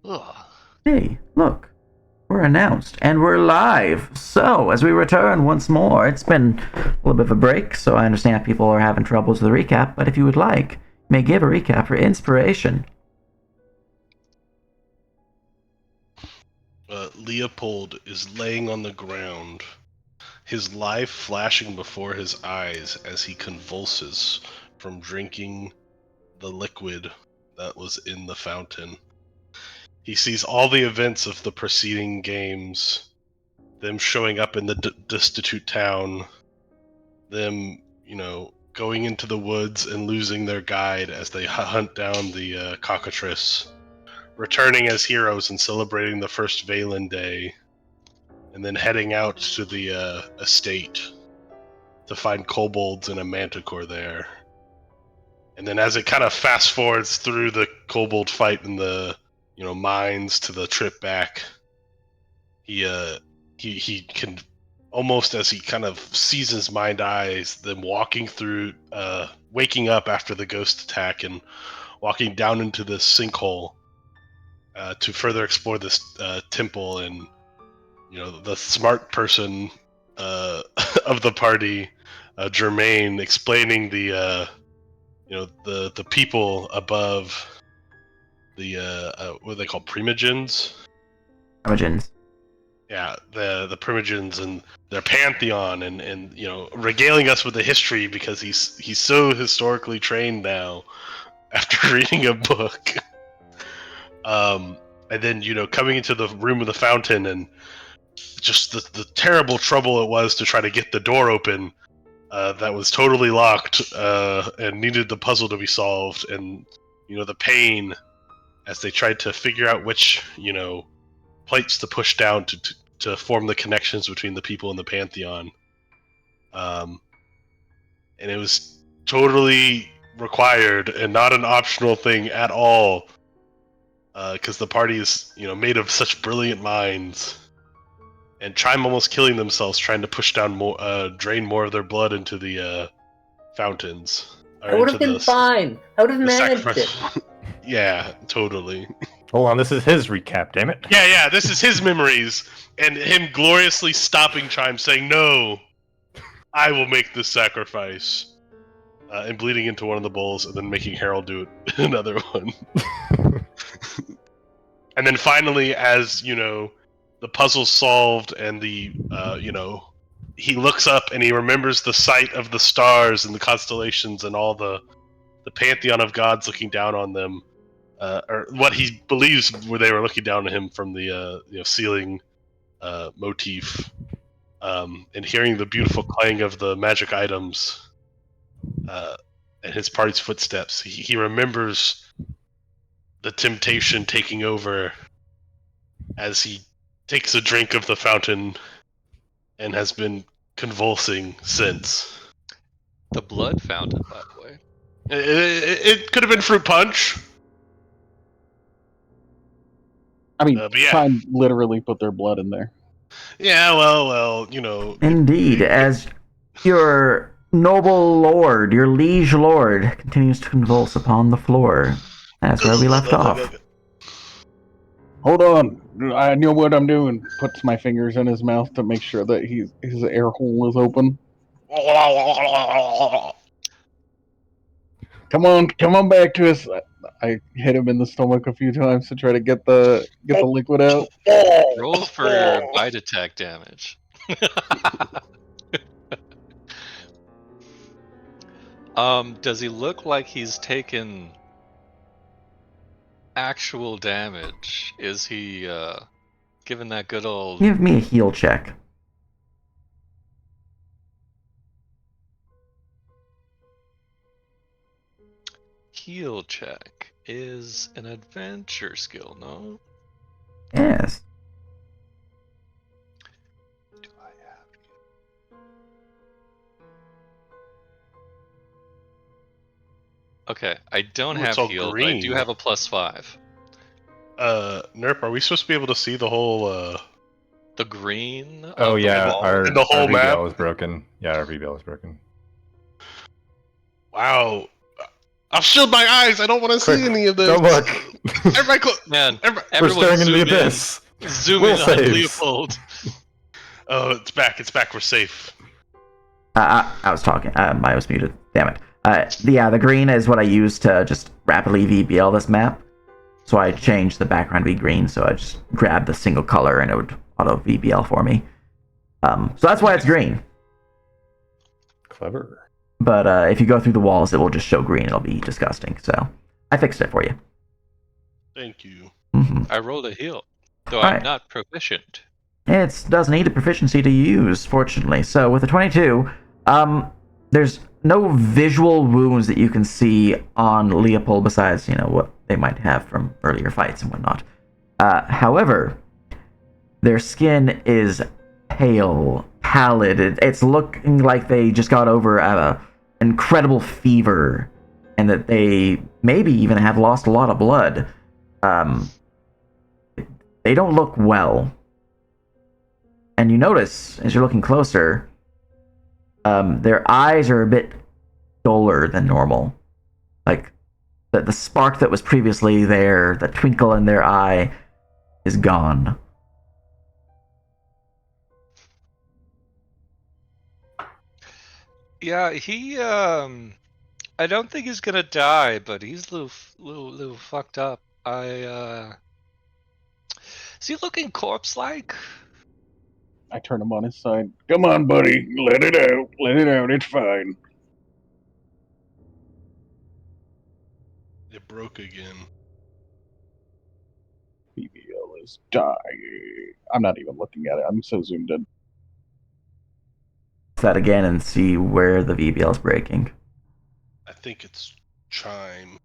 Ugh. Hey, look. We're announced, and we're live. So, as we return once more, it's been a little bit of a break, so I understand people are having troubles with the recap, but if you would like, you may give a recap for inspiration. Leopold is laying on the ground, his life flashing before his eyes as he convulses from drinking the liquid that was in the fountain. He sees all the events of the preceding games, them showing up in the destitute town, them, going into the woods and losing their guide as they hunt down the cockatrice, returning as heroes and celebrating the first Valen Day, and then heading out to the estate to find kobolds and a manticore there. And then as it kind of fast forwards through the kobold fight in the mines to the trip back, he can almost, as he kind of sees in his mind eyes them walking through, waking up after the ghost attack and walking down into this sinkhole to further explore this temple. And the smart person of the party, Germain, explaining the the people above the what are they called, primogens? Origins. Yeah, the primogens and their pantheon, and regaling us with the history because he's so historically trained now after reading a book. And then coming into the room of the fountain and just the terrible trouble it was to try to get the door open that was totally locked and needed the puzzle to be solved, and the pain as they tried to figure out which plates to push down to form the connections between the people in the pantheon. And it was totally required and not an optional thing at all, because the party is made of such brilliant minds. And Chime almost killing themselves trying to push down more, drain more of their blood into the fountains. I would have been fine. I would have managed it. Yeah, totally. Hold on, this is his recap, damn it. Yeah, this is his memories, and him gloriously stopping Chime, saying, "No, I will make this sacrifice," and bleeding into one of the bowls, and then making Harold do it another one. And then finally, as the puzzle's solved, and the he looks up and he remembers the sight of the stars and the constellations and all the pantheon of gods looking down on them, or what he believes where they were looking down on him from the ceiling motif, and hearing the beautiful clang of the magic items and his party's footsteps. He remembers the temptation taking over as he takes a drink of the fountain and has been convulsing since. The blood fountain, by the way. It could have been fruit punch. I mean, yeah. Time literally put their blood in there. Yeah, well, Indeed, as your noble lord, your liege lord, continues to convulse upon the floor. That's where we left off. Hold on, I know what I'm doing. Puts my fingers in his mouth to make sure that his air hole is open. Come on back to us. I hit him in the stomach a few times to try to get the liquid out. Roll for bite attack damage. Does he look like he's taken actual damage? Is he given that good old... Give me a heal check. Heal check is an adventure skill, no? Yes. Do I have... Okay, I don't have heal, but I do have a +5. Nerp, are we supposed to be able to see the whole The green? Oh yeah, the whole our map VBL was broken. Yeah, our VBL was broken. Wow. I'll shield my eyes. I don't want to see Quick, any of this. don't look. Everybody, Man, We're everyone staring into the zoom in. abyss. Zoom Will in on saves. Leopold. Oh, it's back. It's back. We're safe. I was talking. I was muted. Damn it. The green is what I use to just rapidly VBL this map. So I changed the background to be green, so I just grabbed the single color and it would auto VBL for me. So that's why it's green. Clever. But if you go through the walls, it will just show green. It'll be disgusting. So I fixed it for you. Thank you. I rolled a heal, though All I'm right. not proficient. It doesn't need a proficiency to use, fortunately. So with a 22, there's no visual wounds that you can see on Leopold besides, what they might have from earlier fights and whatnot. However, their skin is pale, pallid. It's looking like they just got over an incredible fever and that they maybe even have lost a lot of blood. They don't look well. And you notice, as you're looking closer, their eyes are a bit duller than normal. Like, the spark that was previously there, the twinkle in their eye, is gone. Yeah, I don't think he's gonna die, but he's a little fucked up. Is he looking corpse-like? I turn him on his side. Come on, buddy. Let it out. Let it out. It's fine. It broke again. BBL is dying. I'm not even looking at it. I'm so zoomed in. That again and see where the VBL is breaking. I think it's chime.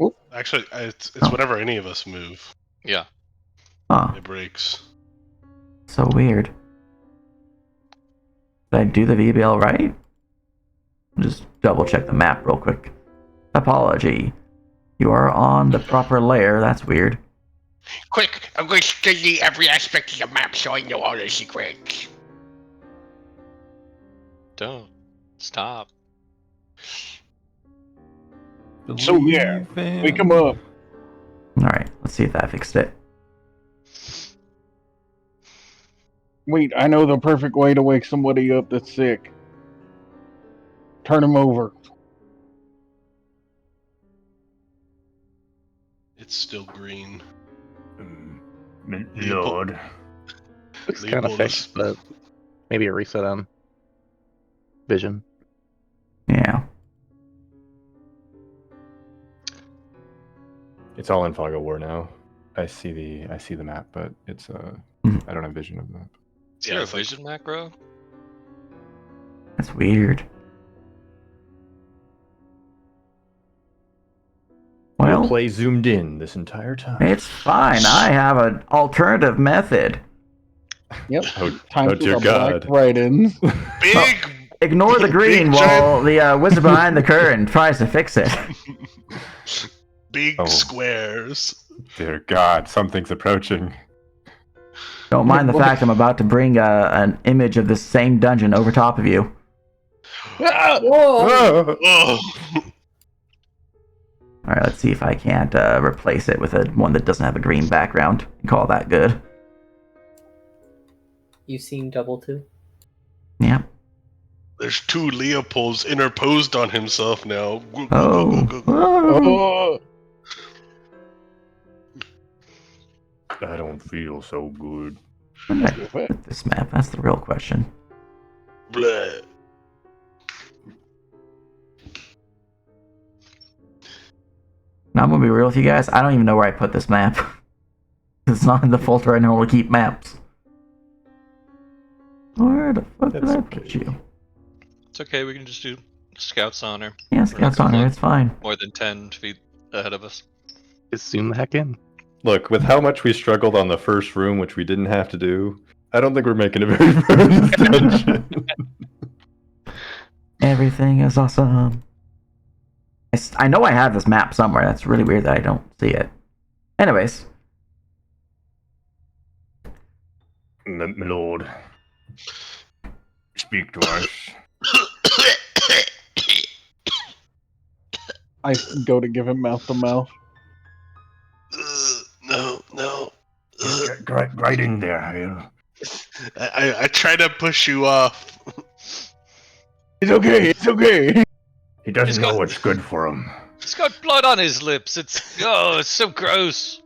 Oop. Actually, it's Oh. whenever any of us move, Yeah. Huh. it breaks. So weird. Did I do the VBL right? Just double check the map real quick. Apology. You are on the proper layer. That's weird. Quick, I'm going to study every aspect of the map so I know all the secrets. Don't stop. So, yeah, wake him up. Alright, let's see if that fixed it. Wait, I know the perfect way to wake somebody up that's sick. Turn him over. It's still green. Lord. Looks kind of Leopold fake, is- but maybe a reset on vision. Yeah. It's all in Fog of War now. I see the map, but it's I don't have vision of the map. Is Yeah, there a it's like- vision macro? That's weird. We'll Well, play zoomed in this entire time. it's fine. I have an alternative method. Yep. Oh, Time oh for dear the God. black write-ins. Big, Ignore the green Big while the wizard behind the curtain tries to fix it. big Oh. squares. Dear God, something's approaching. Don't mind the fact I'm about to bring an image of this same dungeon over top of you. Ah! Whoa! Oh, Alright, let's see if I can't replace it with one that doesn't have a green background. Call that good. You seen double two? Yeah. there's two Leopolds interposed on himself now. Oh. Oh! I don't feel so good. Where did I put this map? That's the real question. Blah. Now I'm gonna be real with you guys. I don't even know where I put this map. It's not in the folder I normally keep maps. Where the fuck did That's I okay. put you? It's okay, we can just do Scout's Honor. Yeah, Scout's Honor, it's fine. More than 10 feet ahead of us. Just zoom the heck in. Look, with how much we struggled on the first room, which we didn't have to do, I don't think we're making it very far in this dungeon. Everything is awesome. I know I have this map somewhere. That's really weird that I don't see it. Anyways. My lord, speak to us. I go to give him mouth to mouth. No. Get right in there, Hale. I try to push you off. It's okay. It's okay. He doesn't He's know got- what's good for him. He's got blood on his lips. It's so gross.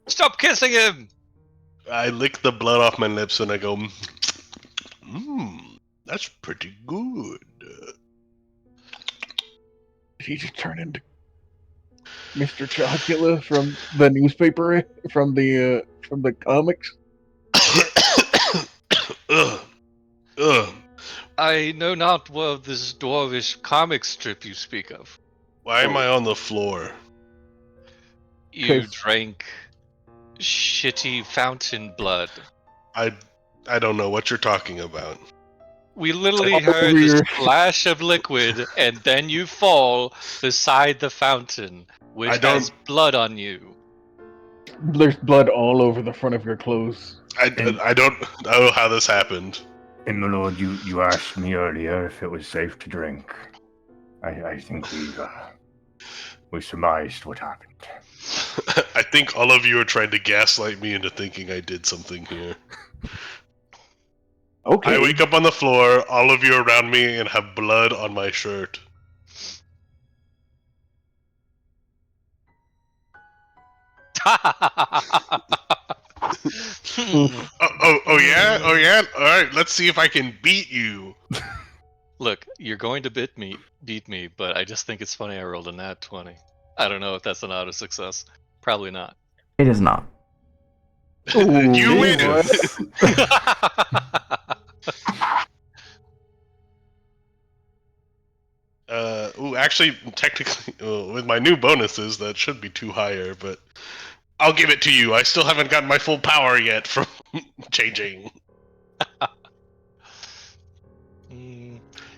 Stop kissing him. I lick the blood off my lips and I go, that's pretty good. Did he just turn into Mr. Chocula from the newspaper, from the comics? Ugh. I know not what this dwarvish comic strip you speak of. Why am I on the floor? You 'Cause- drank shitty fountain blood. I don't know what you're talking about. We literally All heard over the your- splash of liquid, and then you fall beside the fountain, which I don't- has blood on you. There's blood all over the front of your clothes. I don't know how this happened. And my lord, you asked me earlier if it was safe to drink. I think we surmised what happened. I think all of you are trying to gaslight me into thinking I did something here. Okay. I wake up on the floor, all of you are around me, and have blood on my shirt. Oh yeah? Oh yeah? Alright, let's see if I can beat you. Look, you're going to beat me, but I just think it's funny I rolled a nat 20. I don't know if that's an auto success. Probably not. It is not. You win! Actually, technically, with my new bonuses, that should be 2 higher, but I'll give it to you. I still haven't gotten my full power yet from changing.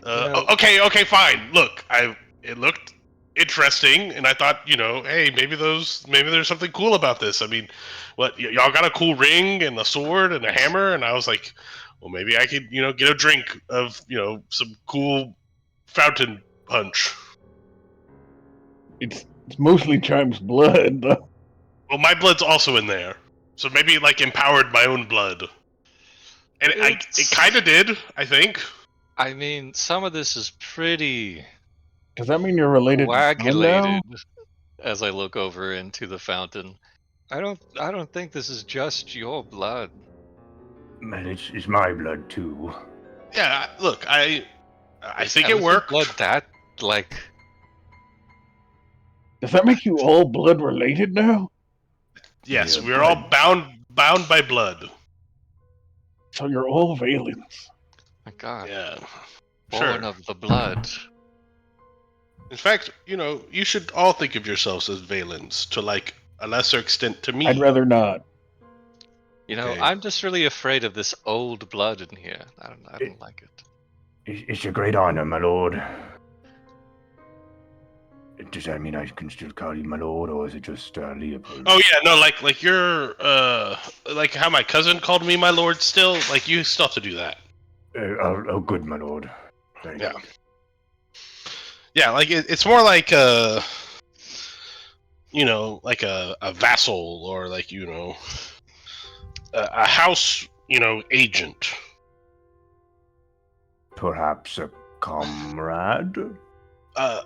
Okay, fine. Look, it looked interesting, and I thought, hey, maybe there's something cool about this. I mean, y'all got a cool ring and a sword and a hammer, and I was like, well, maybe I could, get a drink of, some cool fountain punch. It's mostly Chime's blood, though. Well, my blood's also in there, so maybe it empowered my own blood, and it kind of did, I think. I mean, some of this is pretty Does that mean you're related to Chime coagulated. now? As I look over into the fountain, I don't think this is just your blood. Man, it's my blood too. Yeah, look, I think Yeah, it worked. Blood that Does that make you all blood related now? Yes, Yeah, we're all bound by blood. So you're all Valens. my God, Yeah, born sure. of the blood. In fact, you should all think of yourselves as Valens, to a lesser extent to me. I'd rather not. Okay. I'm just really afraid of this old blood in here. I don't like it. It's a great honor, my lord. Does that mean I can still call you my lord, or is it just Leopold? Oh yeah, no, like you're like how my cousin called me my lord. Still, you still have to do that. Oh, good, my lord. Very Yeah. good. Yeah, it's more like a vassal or a house agent. Perhaps a comrade? I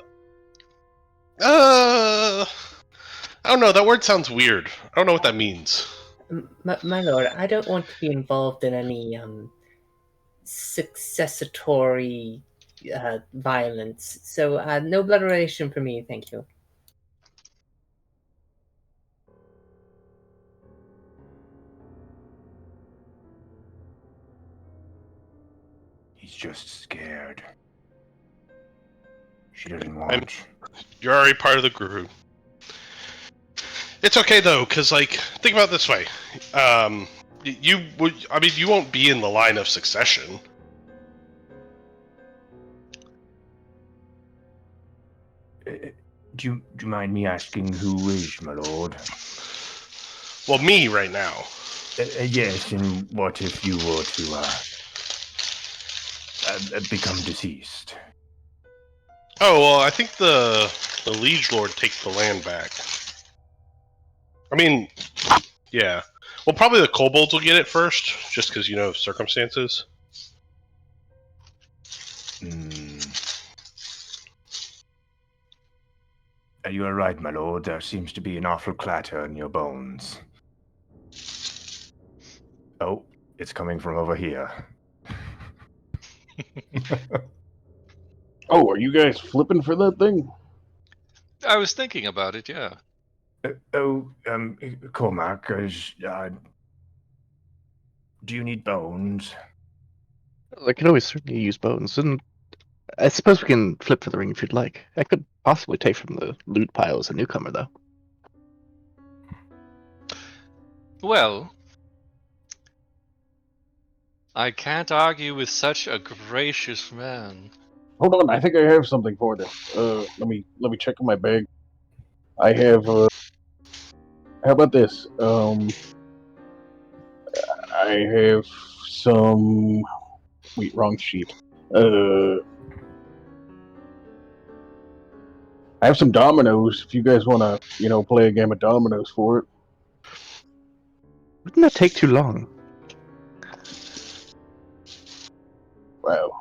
don't know. That word sounds weird. I don't know what that means. My lord, I don't want to be involved in any successatory violence, so no blood relation for me, thank you. He's just scared. She doesn't want. You're already part of the group. It's okay though, because think about it this way. You won't be in the line of succession. Do you mind me asking who is my lord? Well, me right now. Yes, and what if you were to become deceased? Oh well, I think the liege lord takes the land back. I mean, yeah. Well, probably the kobolds will get it first, just because of circumstances. You are right, my lord. There seems to be an awful clatter in your bones. Oh, it's coming from over here. Oh, are you guys flipping for that thing? I was thinking about it, yeah. Cormac, do you need bones? I could always certainly use bones, and I suppose we can flip for the ring if you'd like. I could possibly take from the loot pile as a newcomer, though. Well, I can't argue with such a gracious man. Hold on, I think I have something for this. Let me check in my bag. I have. How about this? I have some. Wait, wrong sheet. I have some dominoes. If you guys want to, play a game of dominoes for it. Wouldn't that take too long? Wow.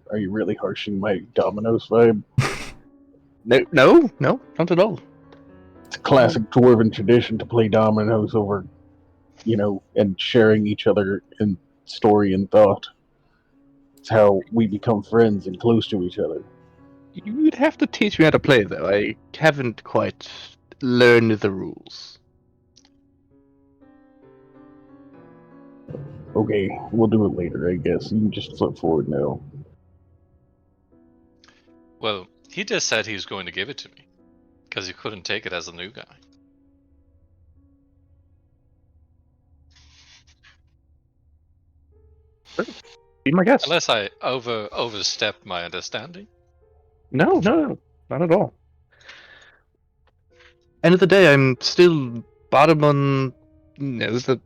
Are you really harshing my dominoes vibe? No, not at all. It's a classic dwarven tradition to play dominoes over, and sharing each other in story and thought. It's how we become friends and close to each other. You'd have to teach me how to play, though. I haven't quite learned the rules. Okay, we'll do it later, I guess. You can just flip forward now. Well, he just said he was going to give it to me, because he couldn't take it as a new guy. Be my guest. Unless I overstepped my understanding. No, not at all. End of the day, I'm still bottom on the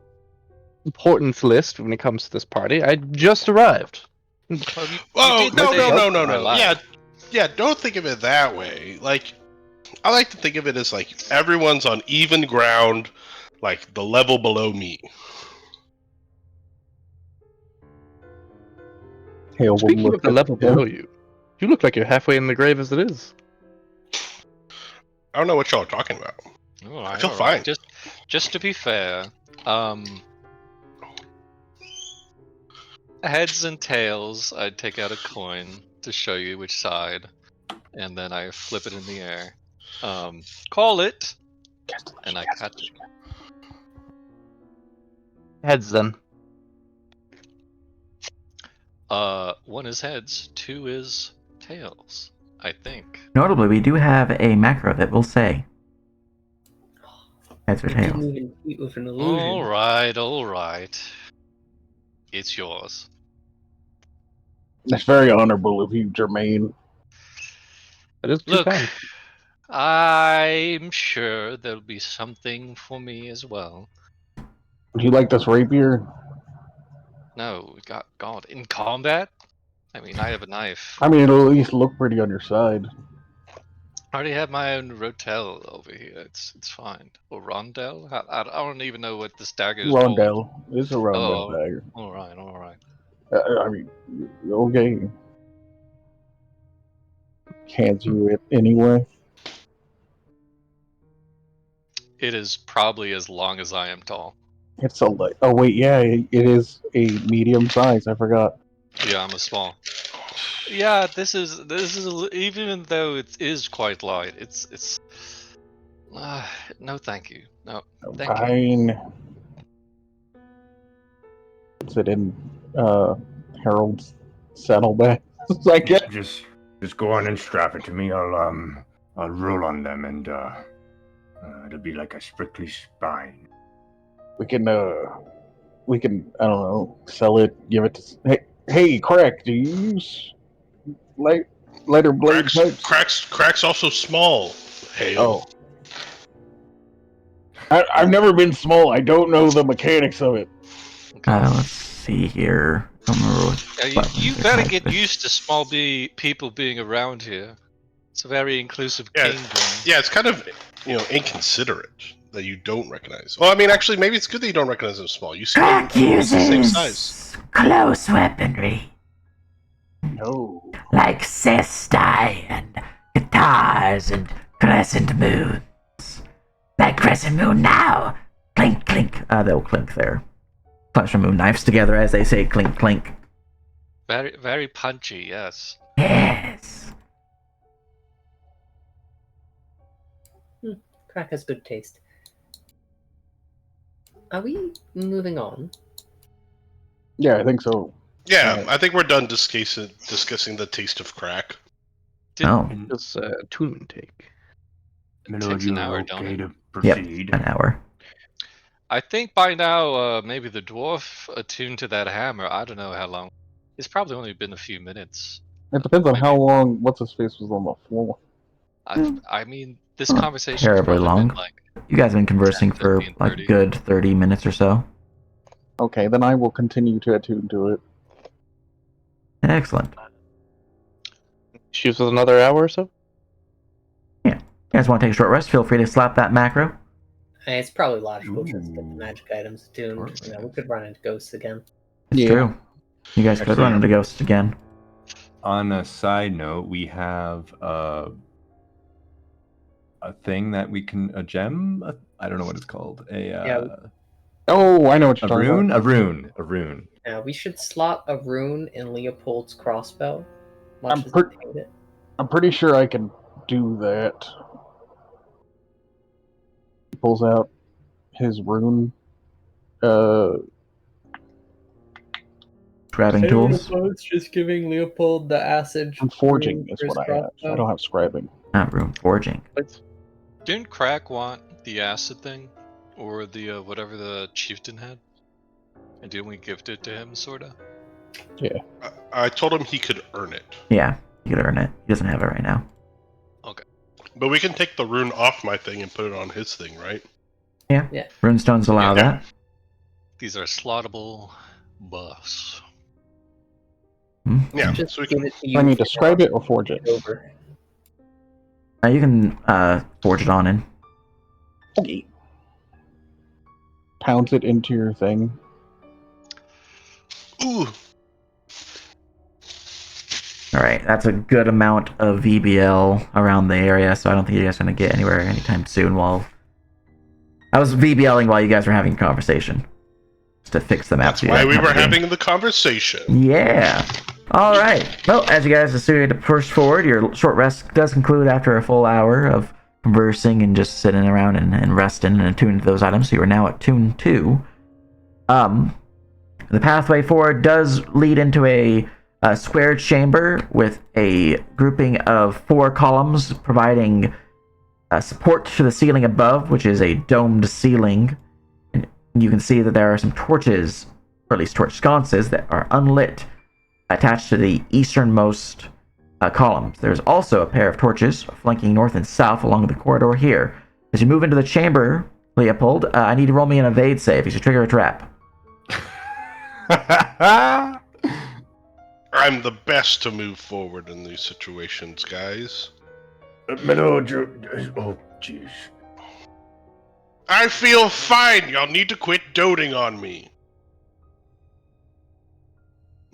importance list when it comes to this party. I just arrived. Whoa! did say No. I Yeah. Don't think of it that way. Like, I like to think of it as like everyone's on even ground, like the level below me. Hale will Speaking look of the at level him. below you, you look like you're halfway in the grave as it is. I don't know what y'all are talking about. I feel fine. Just to be fair, heads and tails, I'd take out a coin to show you which side, and then I flip it in the air. Call it, and I catch it. Heads then. One is heads, two is tails, I think. Notably, we do have a macro that will say heads or Didn't tails. even cheat with an illusion. All right. It's yours. That's very honorable of you, Jermaine. That is too Look, kind. I'm sure there'll be something for me as well. Would you like this rapier? No, God, in combat? I mean, I have a knife. I mean, it'll at least look pretty on your side. I already have my own rotel over here. It's fine. Or rondel? I don't even know what this dagger is called. Rondell. It's a rondell dagger. All right. I mean, okay. Hands you it anyway. It is probably as long as I am tall. It's a light. Oh wait, yeah, it is a medium size. I forgot. Yeah, I'm a small. Yeah, this is even though it is quite light. It's. No, thank you. No, thank you. Fine. Is it in Harold's saddlebag? I guess. Just go on and strap it to me. I'll roll on them, and it'll be like a prickly spine. We can I don't know, sell it, give it to. Hey, Crack, do you use lighter blade types? Crack's also small. Hey. Oh. I've never been small. I don't know the mechanics of it. Let's see here. I don't remember what You buttons better are called, get but- used to small people being around here. It's a very inclusive Yeah. kingdom. Yeah, it's kind of inconsiderate that you don't recognize. Well, I mean, actually, maybe it's good that you don't recognize them small. You see them Crack almost the same size. uses close weaponry No. like cestai and guitars and crescent moons. That crescent moon now! Clink, clink. They'll clink their crescent moon knives together as they say clink, clink. Very, very punchy. Yes. Yes. Crack has good taste. Are we moving on? Yeah, I think so. Yeah, I think we're done discussing the taste of crack. Oh. Does attunement take? Milord, takes an you're hour, don't okay it? to Yep, proceed. an hour. I think by now, maybe the dwarf attuned to that hammer. I don't know how long. It's probably only been a few minutes. It depends on Maybe. how long what's his face was on the floor. I mean, this Not conversation terribly probably long. been like You guys have been conversing 10, for 15, like 30. good 30 minutes or so. Okay, then I will continue to attune to it. Excellent. She was another hour or so? You guys want to take a short rest? Feel free to slap that macro. It's probably logical to get the Ooh. magic items attuned. Perfect. You know, we could run into ghosts again. It's Yeah. true. You guys could Actually, run into ghosts again. On a side note, we have a thing that we can a gem. I don't know what it's called. Oh, I know what you're A talking rune. about. A rune. We should slot a rune in Leopold's crossbow. I'm Much as I hate it. I'm pretty sure I can do that. He pulls out his rune. Grabbing tools. Just giving Leopold the acid. And forging is what I have. I don't have scribing. Not room forging. Didn't Crack want the acid thing, or the whatever the chieftain had? And didn't we gift it to him, sorta? I told him he could earn it, Yeah, you could earn it. He doesn't have it right now. but we can take the rune off my thing and put it on his thing, right? Runestones allow Yeah. that. These are slottable buffs. Yeah, Just so we give can. it to Do you. I need to for scribe now. it or forge it? Over. You can forge it on in. Okay. Pounds it into your thing. Ooh, Alright, that's a good amount of VBL around the area, so I don't think you guys are going to get anywhere anytime soon while... I was VBLing while you guys were having a conversation. Just to fix the map. that's so you why guys we have were the game. having the conversation. Yeah. All right. Well, as you guys decided to push forward, your short rest does conclude after a full hour of conversing and just sitting around and resting and attuning to those items. So you are now at tune 2. The pathway forward does lead into a square chamber with a grouping of 4 columns providing support to the ceiling above, which is a domed ceiling. And you can see that there are some torches, or at least torch sconces, that are unlit attached to the easternmost columns. There's also a pair of torches flanking north and south along the corridor here. As you move into the chamber, Leopold, I need to roll me an evade save. You should trigger a trap. I'm the best to move forward in these situations, guys. Milord, oh, jeez. I feel fine. Y'all need to quit doting on me.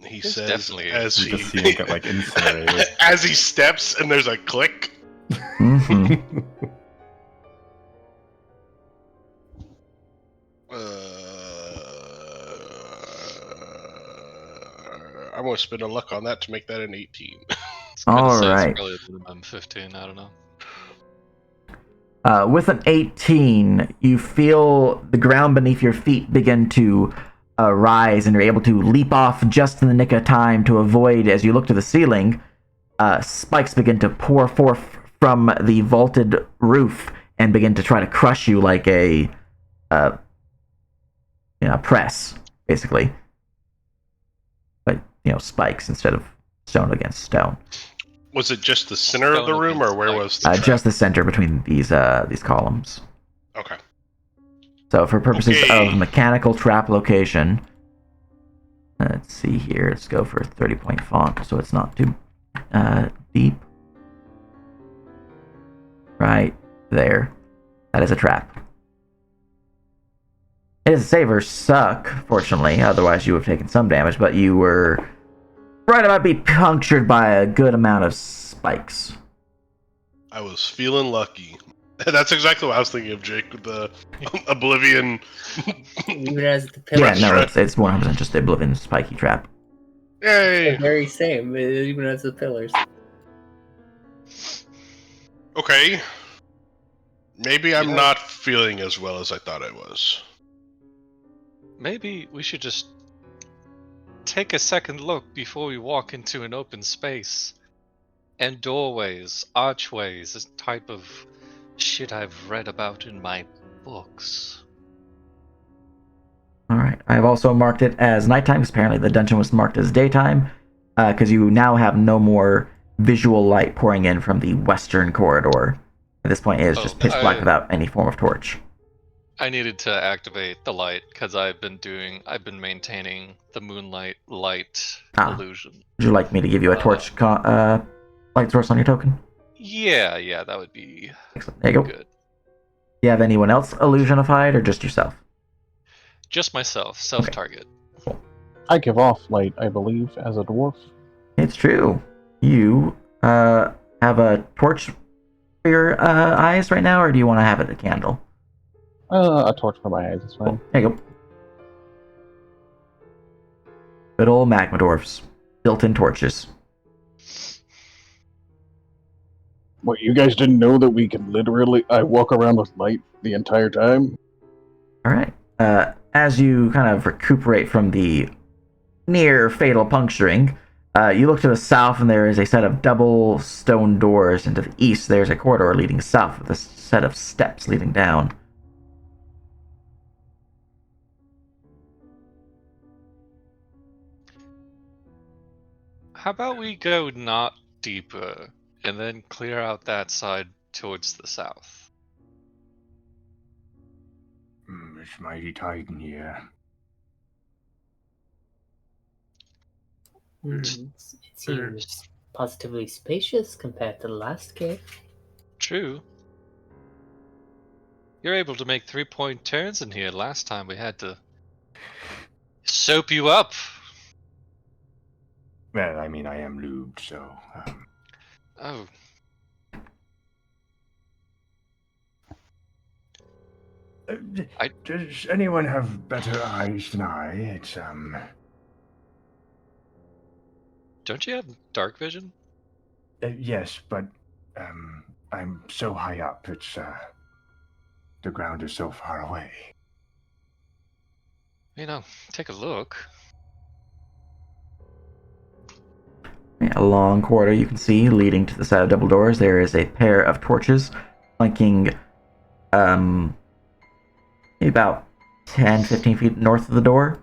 He This says definitely as You he just see him get like incinerated. as he steps and there's a click. Mm-hmm. I'm gonna spend a luck on that to make that an 18. All It's right. probably a minimum 15, I don't know. With an 18, you feel the ground beneath your feet begin to rise, and you're able to leap off just in the nick of time to avoid, as you look to the ceiling, spikes begin to pour forth from the vaulted roof and begin to try to crush you like a press, basically. But, spikes instead of stone against stone. Was it just the center of the Stone room, or against where spikes. was the trap? Just the center between these columns. Okay. So for purposes Okay. of mechanical trap location, let's see here. Let's go for a 30-point font so it's not too deep. Right there. That is a trap. His savers suck, fortunately, otherwise you would have taken some damage, but you were right about to be punctured by a good amount of spikes. I was feeling lucky. That's exactly what I was thinking of, Jake, with the Oblivion. Even as the Yeah, pillars. no, it's 100% just the Oblivion spiky trap. Yay! The very same, even as the pillars. Okay. Maybe I'm Yeah. not feeling as well as I thought I was. Maybe we should just take a second look before we walk into an open space. And doorways, archways, this type of shit I've read about in my books. Alright, I've also marked it as nighttime, because apparently the dungeon was marked as daytime, because you now have no more visual light pouring in from the western corridor. At this point, it is just pitch black without any form of torch. I needed to activate the light because I've been maintaining the moonlight light illusion. Would you like me to give you a torch light source on your token? Yeah, that would be Excellent. There you go. good. Do you have anyone else illusionified, or just yourself? Just myself, self-target. Cool. I give off light, I believe, as a dwarf. It's true. You have a torch for your eyes right now, or do you want to have it a candle? A torch for my eyes is fine. There you go. Good old magma dwarfs. Built-in torches. What, you guys didn't know that we can literally... I walk around with light the entire time? Alright. As you kind of recuperate from the near fatal puncturing, you look to the south and there is a set of double stone doors, and to the east there's a corridor leading south with a set of steps leading down. How about we go not deeper and then clear out that side towards the south? It's mighty tight in here. It seems positively spacious compared to the last cave. True. You're able to make 3-point turns in here. Last time we had to soap you up. Well, I mean, I am lubed, so... Oh. Does anyone have better eyes than I? It's, Don't you have dark vision? Yes, but, I'm so high up, it's, the ground is so far away. You know, take a look. A long corridor you can see leading to the side of double doors. There is a pair of torches flanking maybe about 10-15 feet north of the door.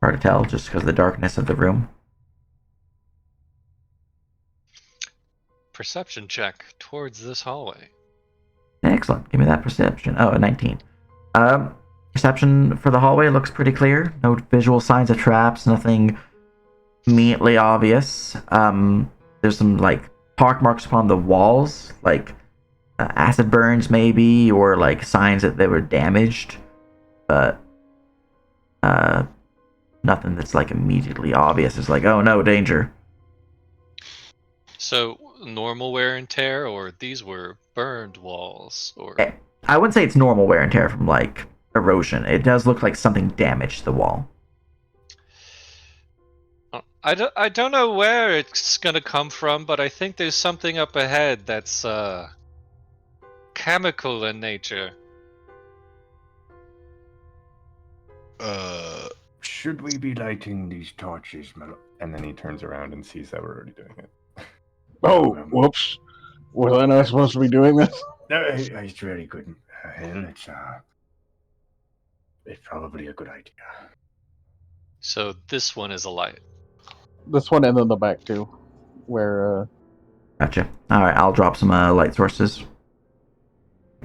Hard to tell just because of the darkness of the room. Perception check towards this hallway. Excellent. Give me that perception. Oh, a 19. Perception for the hallway looks pretty clear. No visual signs of traps, nothing immediately obvious. There's some, like, pock marks upon the walls, like acid burns maybe, or like signs that they were damaged. But nothing that's like immediately obvious. It's like, oh no, danger. So, normal wear and tear, or these were burned walls, or... I wouldn't say it's normal wear and tear from, like, erosion. It does look like something damaged the wall. I don't know where it's gonna come from, but I think there's something up ahead that's, chemical in nature. Should we be lighting these torches, and then he turns around and sees that we're already doing it. Oh, whoops. Was I not supposed to be doing this? No, it's really good. Hill, it's probably a good idea. So this one is a light. This one and then the back too, where Gotcha. Alright, I'll drop some light sources.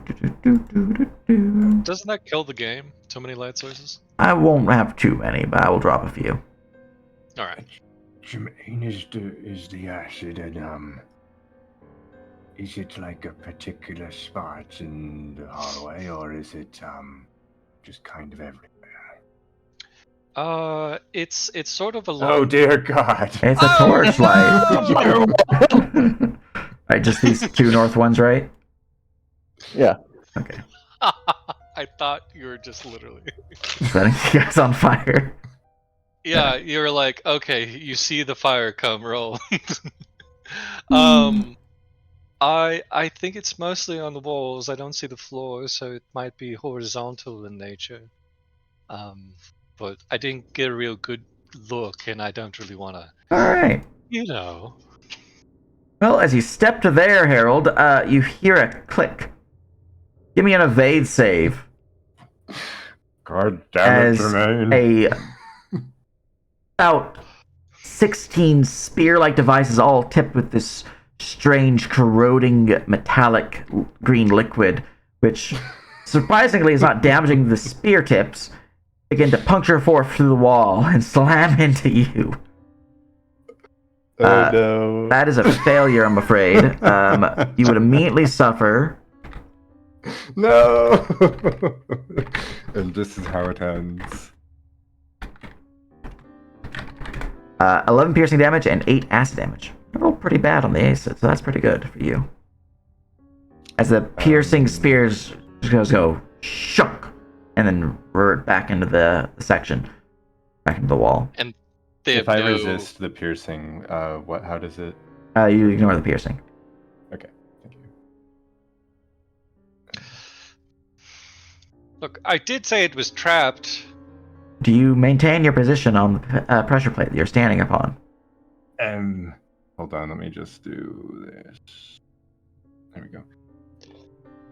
Doesn't that kill the game? Too many light sources? I won't have too many, but I will drop a few. Alright. Jermaine is the acid, and Is it like a particular spot in the hallway, or is it just kind of everywhere? It's sort of Oh along. dear God! It's a torchlight. Right, just these two north ones, right? Yeah. Okay. I thought you were just literally. Setting you guys on fire. Yeah, you were like, okay, you see the fire come, roll. I think it's mostly on the walls. I don't see the floor, so it might be horizontal in nature. But I didn't get a real good look, and I don't really want to, All right. you know. Well, as you step to there, Harold, you hear a click. Give me an evade save. God damn it, As Jermaine! about 16 spear-like devices, all tipped with this strange, corroding, metallic green liquid, which surprisingly is not damaging the spear tips, begin to puncture forth through the wall and slam into you. Oh no. That is a failure, I'm afraid. You would immediately suffer. No! And this is how it ends. 11 piercing damage and 8 acid damage. I rolled pretty bad on the acid, so that's pretty good for you. As the piercing spears just go shook, and then revert back into the section, back into the wall. And they If have I no... resist the piercing, how does it? You ignore the piercing. Okay, thank you. Look, I did say it was trapped. Do you maintain your position on the pressure plate that you're standing upon? Hold on, let me just do this. There we go.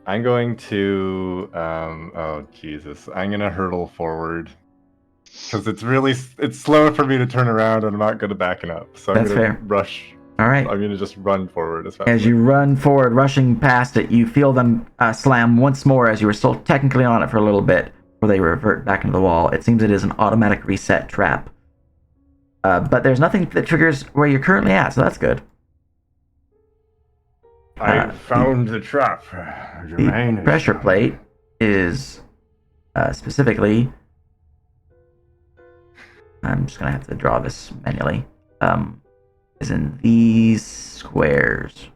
I'm going to, oh Jesus, I'm gonna hurtle forward. Because it's slow for me to turn around and I'm not good at backing up. So I'm That's gonna fair. rush. All right. I'm gonna just run forward as fast As you run forward, rushing past it, you feel them slam once more as you were still technically on it for a little bit before they revert back into the wall. It seems it is an automatic reset trap. But there's nothing that triggers where you're currently at, so that's good. I found the trap. Jermaine The pressure plate is specifically... I'm just going to have to draw this manually. Is in these squares.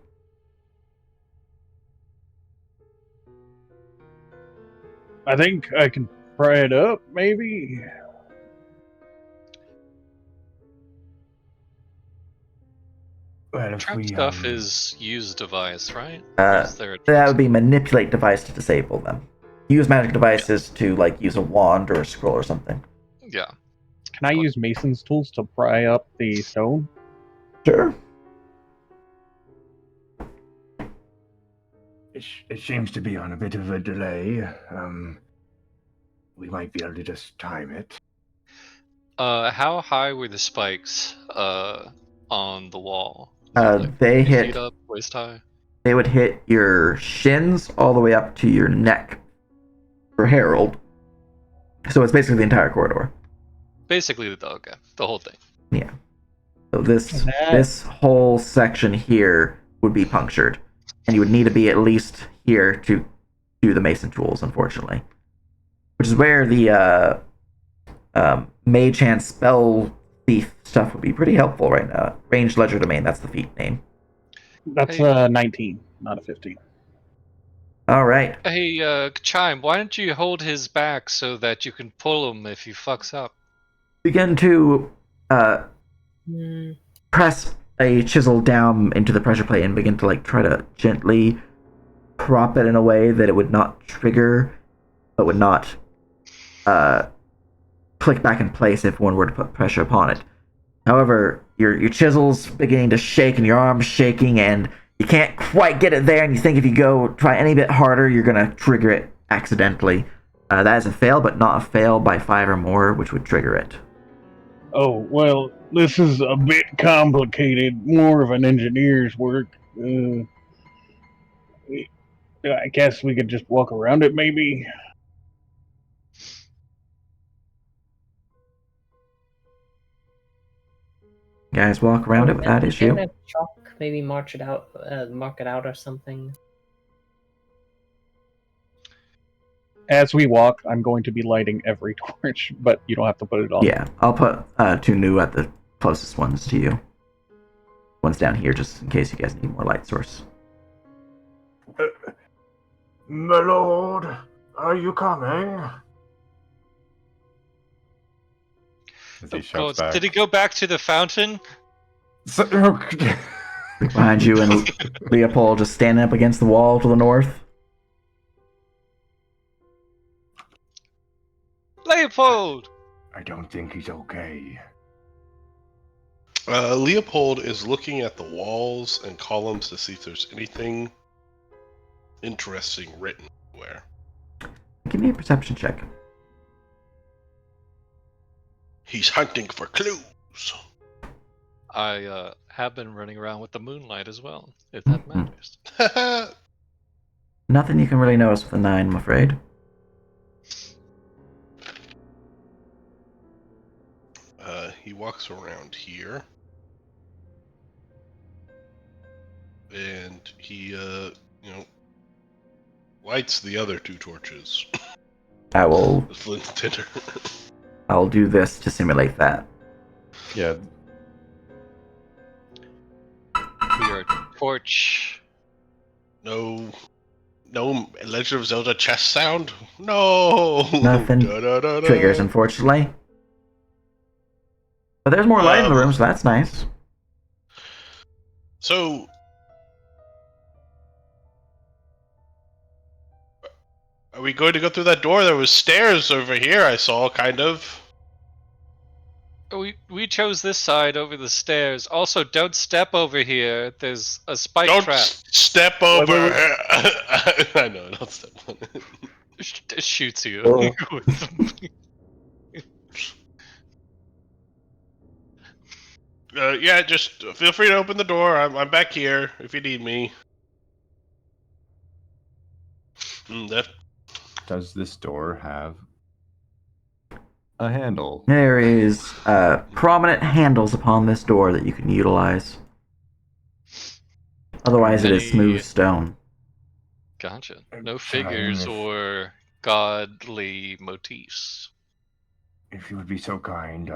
I think I can pry it up, maybe? Well, if Trap we, stuff is use device, right? That would be manipulate device to disable them. Use magic devices to like use a wand or a scroll or something. Yeah. Can I use Mason's tools to pry up the stone? Sure. It seems to be on a bit of a delay. We might be able to just time it. How high were the spikes on the wall? They 3 hit. feet up, waist high. They would hit your shins all the way up to your neck for Harold. So it's basically the entire corridor. Basically, the whole thing. Yeah. So this whole section here would be punctured, and you would need to be at least here to do the mason tools, unfortunately. Which is where the mage hand spell thief stuff would be pretty helpful right now. Ranged ledger domain, that's the feat name. That's 19, not a 15. All right. Hey, Chime, why don't you hold his back so that you can pull him if he fucks up? Begin to press a chisel down into the pressure plate and begin to like try to gently prop it in a way that it would not trigger, but would not click back in place if one were to put pressure upon it. However, your chisel's beginning to shake and your arm's shaking and you can't quite get it there, and you think if you go try any bit harder, you're gonna trigger it accidentally. That is a fail, but not a fail by 5 or more, which would trigger it. Oh, well, this is a bit complicated, more of an engineer's work. I guess we could just walk around it, maybe? You guys walk around it without issue. Chalk, maybe mark it out or something. As we walk, I'm going to be lighting every torch, but you don't have to put it on. Yeah, I'll put 2 new at the closest ones to you. One's down here, just in case you guys need more light source. My lord, are you coming? As he Of shouts course. back. Did he go back to the fountain? Behind you and Leopold just standing up against the wall to the north. Leopold! I don't think he's okay. Leopold is looking at the walls and columns to see if there's anything interesting written anywhere. Give me a perception check. He's hunting for clues. I have been running around with the moonlight as well, if that matters. Nothing you can really notice with a 9, I'm afraid. He walks around here. And he, lights the other 2 torches. I will. The flint and tinder. I'll do this to simulate that. Yeah. We are torch. No Legend of Zelda chest sound? No! Nothing Da-da-da-da. triggers, unfortunately. But there's more light in the room, so that's nice. So, are we going to go through that door? There was stairs over here, I saw, kind of. We chose this side over the stairs. Also, don't step over here. There's a spike Don't trap. step over here. I know, don't step on it. Shoots you. Oh. Yeah, just feel free to open the door. I'm back here if you need me. Does this door have a handle? There is prominent handles upon this door that you can utilize. Otherwise, it is Any- smooth stone. Gotcha. No figures or godly motifs. If you would be so kind,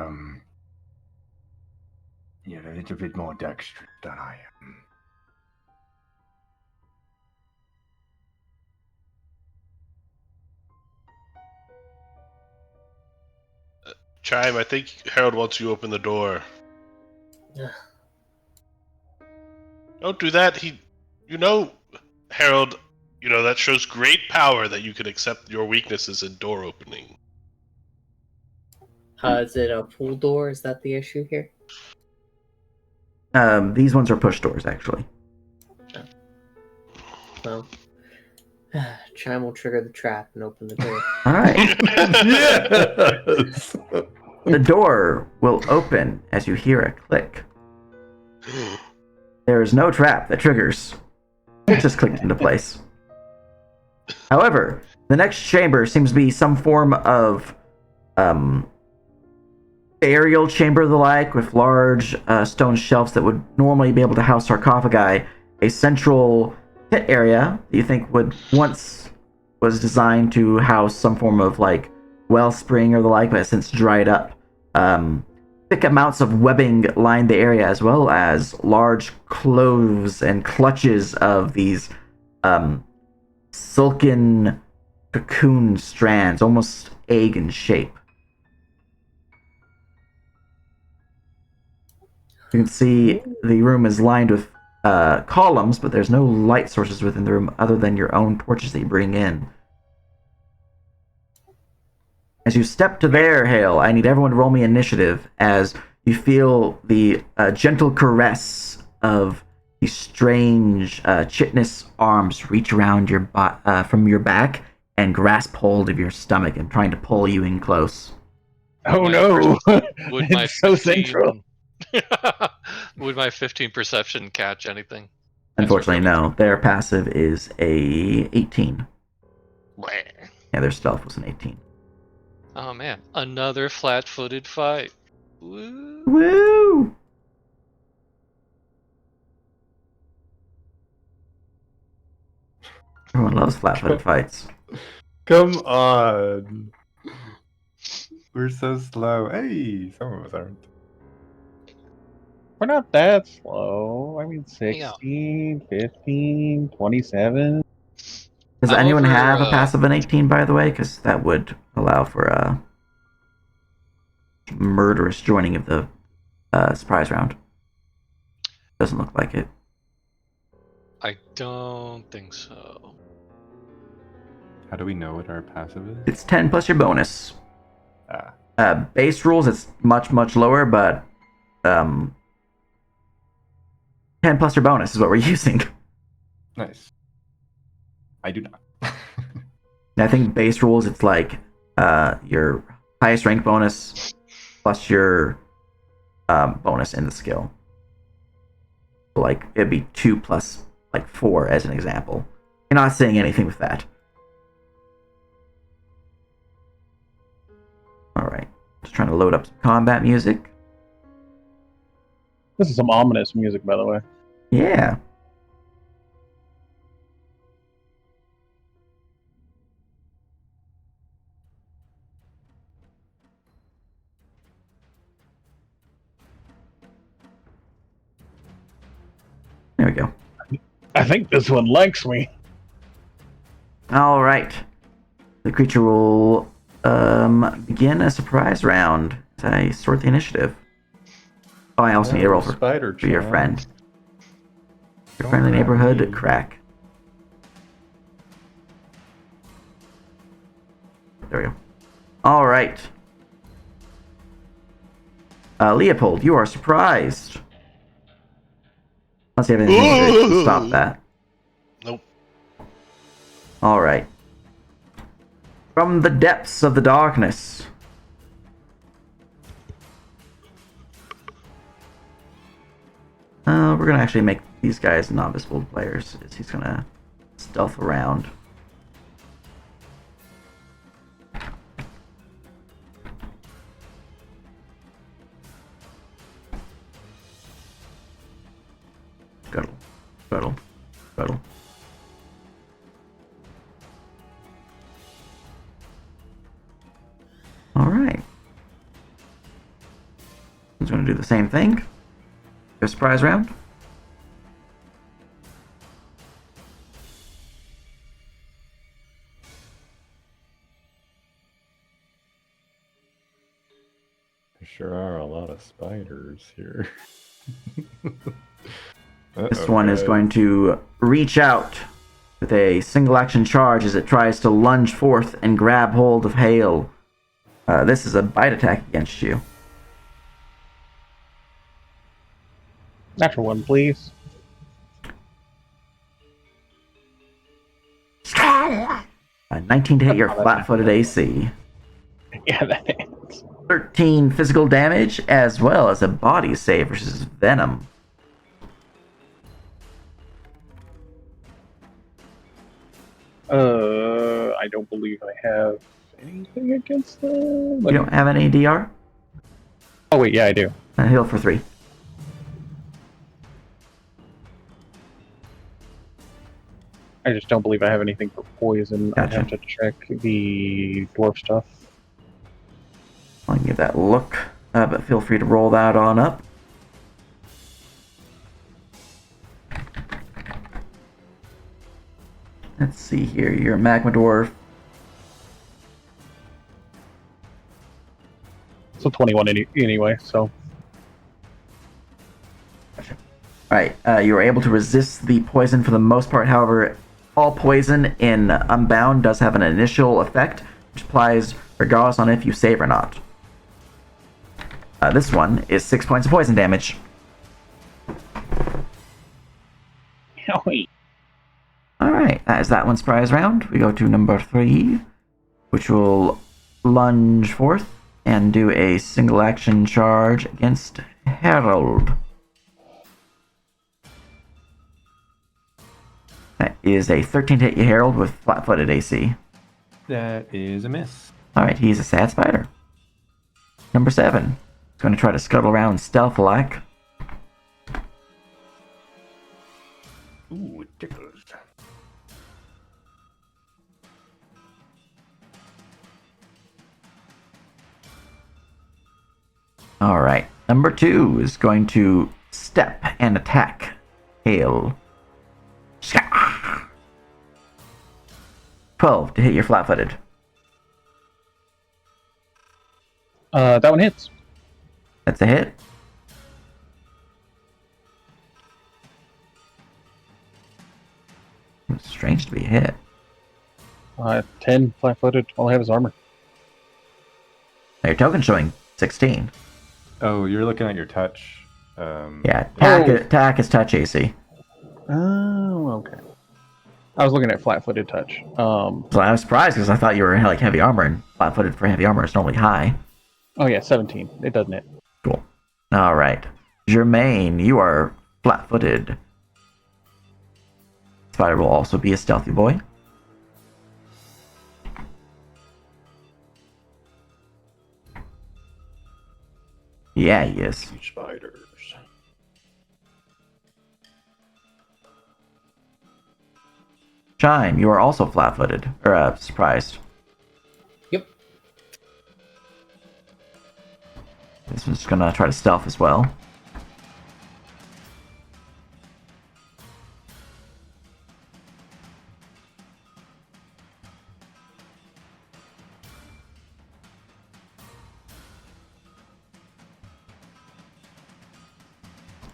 you're a little bit more dexterous than I am. Chime, I think Harold wants you to open the door. Ugh. Don't do that. Harold, that shows great power that you can accept your weaknesses in door opening. Is it a full door? Is that the issue here? These ones are push doors, actually. Well, Chime will trigger the trap and open the door. All right. Yes! The door will open as you hear a click. There is no trap that triggers. It just clicked into place. However, the next chamber seems to be some form of burial chamber of the like, with large stone shelves that would normally be able to house sarcophagi. A central pit area that you think would once was designed to house some form of like wellspring or the like, but has since dried up. Thick amounts of webbing line the area, as well as large cloves and clutches of these silken cocoon strands, almost egg in shape. You can see the room is lined with columns, but there's no light sources within the room other than your own torches that you bring in. As you step to there, Hale, I need everyone to roll me initiative as you feel the gentle caress of these strange chitinous arms reach around your from your back and grasp hold of your stomach and trying to pull you in close. Oh no! Would my It's so 15 central. Would my 15 perception catch anything? Unfortunately, no. Their passive is a 18. Yeah, their stealth was an 18. Oh man, another flat-footed fight. Woo. Woo! Everyone loves flat-footed fights. Come on. We're so slow. Hey, some of us aren't. We're not that slow. I mean, Yeah. 16, 15, 27. Does anyone However, have a passive in 18, by the way? Because that would allow for a murderous joining of the surprise round. Doesn't look like it. I don't think so. How do we know what our passive is? It's 10 plus your bonus. Ah. Base rules, it's much, much lower, but 10 plus your bonus is what we're using. Nice. I do not. And I think base rules, it's like your highest rank bonus plus your bonus in the skill. So, like, it'd be 2 plus, like, 4 as an example. You're not saying anything with that. Alright. Just trying to load up some combat music. This is some ominous music, by the way. Yeah. There we go. I think this one likes me. Alright. The creature will begin a surprise round as I sort the initiative. Oh, I also need to roll for spider your charm. friend. Your Don't friendly grab neighborhood me. crack. There we go. Alright. Leopold, you are surprised. Let's see if anything to stop that. Nope. Alright. From the depths of the darkness. We're gonna actually make these guys non-visible players. He's gonna stealth around. Scuttle. Scuttle. Scuttle. Alright. He's gonna do the same thing. A surprise round. There sure are a lot of spiders here. This one is going to reach out with a single action charge as it tries to lunge forth and grab hold of Hale. This is a bite attack against you. Natural one, please. 19 to hit your flat-footed AC. Yeah, that is. 13 physical damage, as well as a body save versus Venom. I don't believe I have anything against them. You don't have any DR? Oh wait, yeah, I do. Heal for 3. I just don't believe I have anything for poison. Gotcha. I have to check the dwarf stuff. I'll give that a look, but feel free to roll that on up. Let's see here, you're a Magma Dwarf. So 21 anyway, so. Alright, you are able to resist the poison for the most part. However, all poison in Unbound does have an initial effect, which applies regardless on if you save or not. This one is 6 points of poison damage. Oh, wait. Alright, that is that one's prize round. We go to number 3, which will lunge forth and do a single action charge against Harold. That is a 13 to hit you, Harold, with flat-footed AC. That is a miss. Alright, he's a sad spider. Number 7. He's going to try to scuttle around stealth-like. Ooh, it tickles. All right. Number 2 is going to step and attack Hail. 12 to hit your flat-footed. That one hits. That's a hit. It's strange to be hit. 10 flat-footed. All I have is armor. Now your token's showing 16. Oh, you're looking at your touch. Yeah, attack is touch AC. Oh, okay. I was looking at flat-footed touch. So I was surprised because I thought you were like heavy armor, and flat-footed for heavy armor is normally high. Oh yeah, 17. It doesn't hit. Cool. All right, Germaine, you are flat-footed. Spider will also be a stealthy boy. Yeah, he is. Spiders. Chime, you are also flat-footed, or surprised. Yep. This one's gonna try to stealth as well.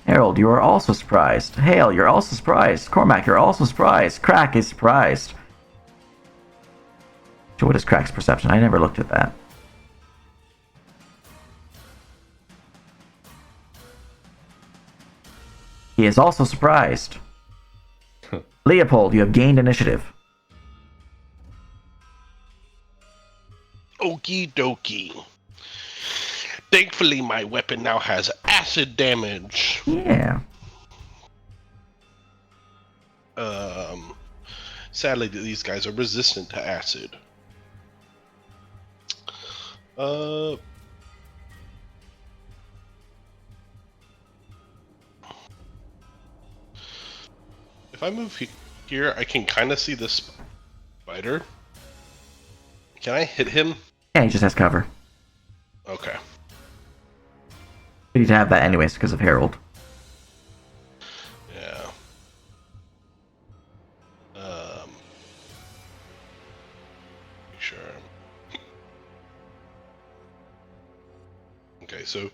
Harold, you are also surprised. Hale, you're also surprised. Cormac, you're also surprised. Crack is surprised. So what is Crack's perception? I never looked at that. He is also surprised. Leopold, you have gained initiative. Okie dokie. Thankfully, my weapon now has acid damage. Yeah. Sadly, these guys are resistant to acid. If I move here, I can kind of see this spider. Can I hit him? Yeah, he just has cover. Okay. We need to have that anyways because of Harold. Yeah. Make sure. Okay, so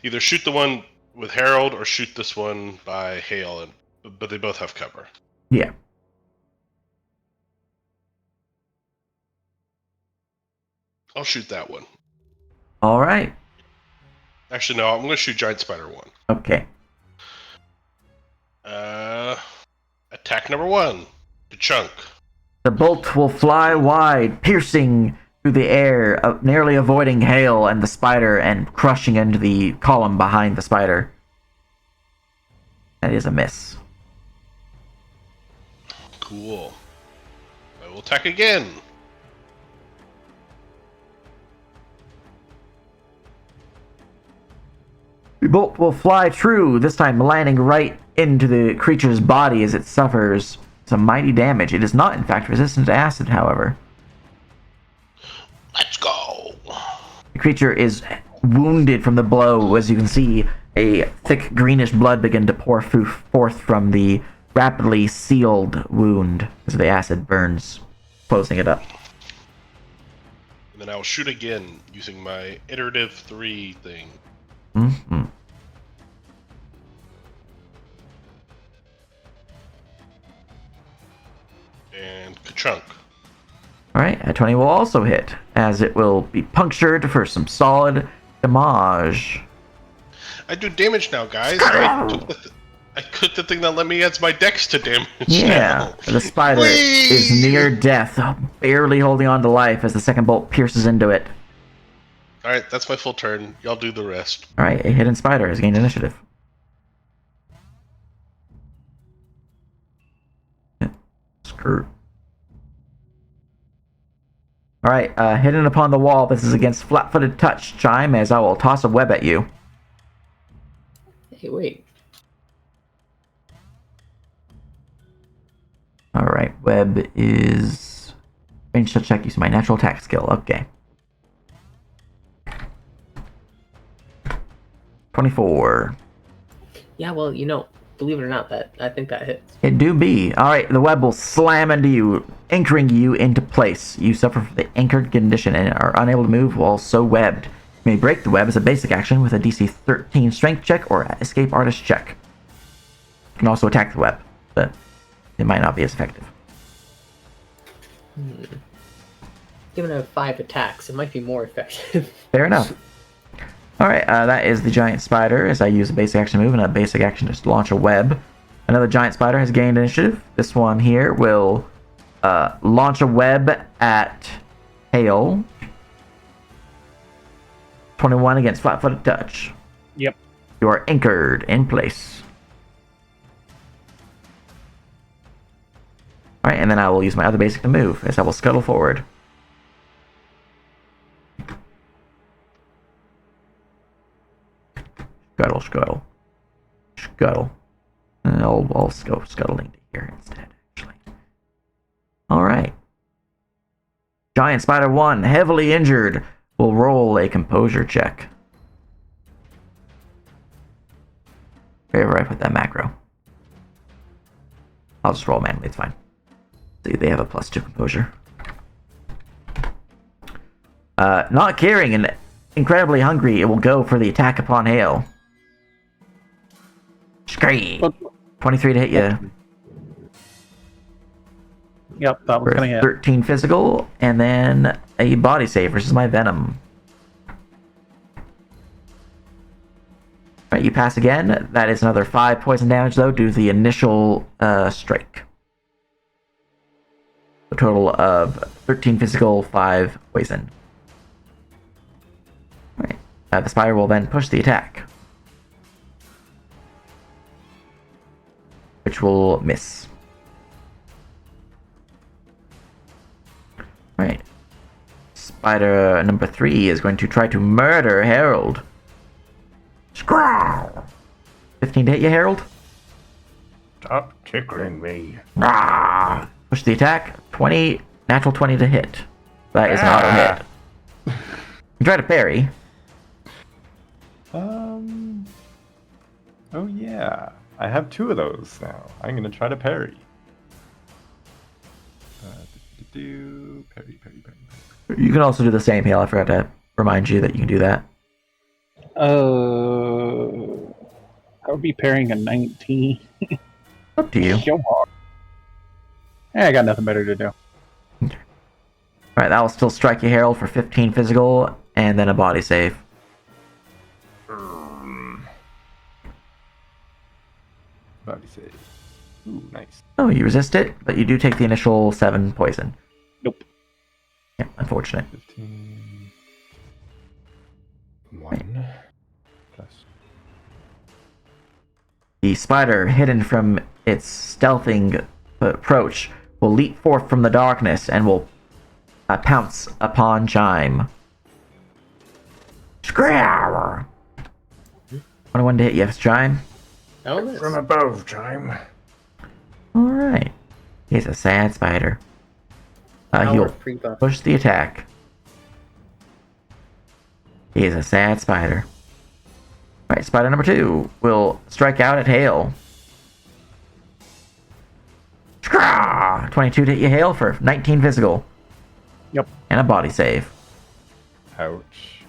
either shoot the one with Harold or shoot this one by Hale, but they both have cover. Yeah. I'll shoot that one. All right. Actually, no, I'm going to shoot Giant Spider 1. Okay. Attack number 1. The chunk. The bolt will fly wide, piercing through the air, nearly avoiding Hale and the spider and crushing into the column behind the spider. That is a miss. Cool. I will attack again. The bolt will fly true, this time landing right into the creature's body as it suffers some mighty damage. It is not, in fact, resistant to acid, however. Let's go. The creature is wounded from the blow, as you can see a thick greenish blood begin to pour forth from the rapidly sealed wound as the acid burns, closing it up. And then I'll shoot again using my iterative 3 thing. Mm-hmm. And ka-chunk. Alright, a 20 will also hit, as it will be punctured for some solid damage. I do damage now, guys. I took the thing that let me add my dex to damage. Yeah, now. the spider is near death, barely holding on to life as the second bolt pierces into it. Alright, that's my full turn. Y'all do the rest. Alright, a hidden spider has gained initiative. Screw. Alright, hidden upon the wall. This is against flat-footed touch, Chime, as I will toss a web at you. Hey, wait. Alright, web is... Range to check using my natural attack skill. Okay. 24. Yeah, well, believe it or not, that I think that hits. It do be. Alright, the web will slam into you, anchoring you into place. You suffer from the anchored condition and are unable to move while so webbed. You may break the web as a basic action with a DC 13 strength check or escape artist check. You can also attack the web, but it might not be as effective. Given I have 5 attacks, it might be more effective. Fair enough. Alright, that is the giant spider as I use a basic action move and a basic action to launch a web. Another giant spider has gained initiative. This one here will launch a web at Hale. 21 against flat-footed touch. Yep. You are anchored in place. Alright, and then I will use my other basic to move as I will scuttle forward. Scuttle. I'll go scuttling to here instead, actually. Alright. Giant Spider 1, heavily injured, will roll a composure check. Wherever I put that macro. I'll just roll manually, it's fine. See, they have a +2 composure. Not caring and incredibly hungry, it will go for the attack upon Hale. Scream! 23 to hit you. Yep, that one's gonna hit. 13 physical, and then a body save versus my venom. Right, you pass again. That is another 5 poison damage, though, due to the initial strike. A total of 13 physical, 5 poison. Right. The spider will then push the attack, which will miss. Right. Spider number 3 is going to try to murder Harold. Squall! 15 to hit you, Harold. Stop tickling me. Ah! Push the attack. 20, natural 20 to hit. That is an auto hit. You try to parry. Oh yeah. I have 2 of those now. I'm gonna try to parry. Parry. You can also do the same, Hale. I forgot to remind you that you can do that. I would be parrying a 19. Up to you. Go hard. I got nothing better to do. Alright, that will still strike you, Harold, for 15 physical, and then a body save. Body save. Ooh, nice. Oh, you resist it, but you do take the initial 7 poison. Nope. Yeah, unfortunate. 15. 1. Plus. The spider, hidden from its stealthing approach, will leap forth from the darkness and will pounce upon Chime. Scrabble! 21 to hit you, Chime. Oh, From above, Chime. Alright. He's a sad spider. He'll push the attack. He is a sad spider. Alright, spider number 2 will strike out at Hale. 22 to hit you, Hale, for 19 physical. Yep. And a body save. Ouch.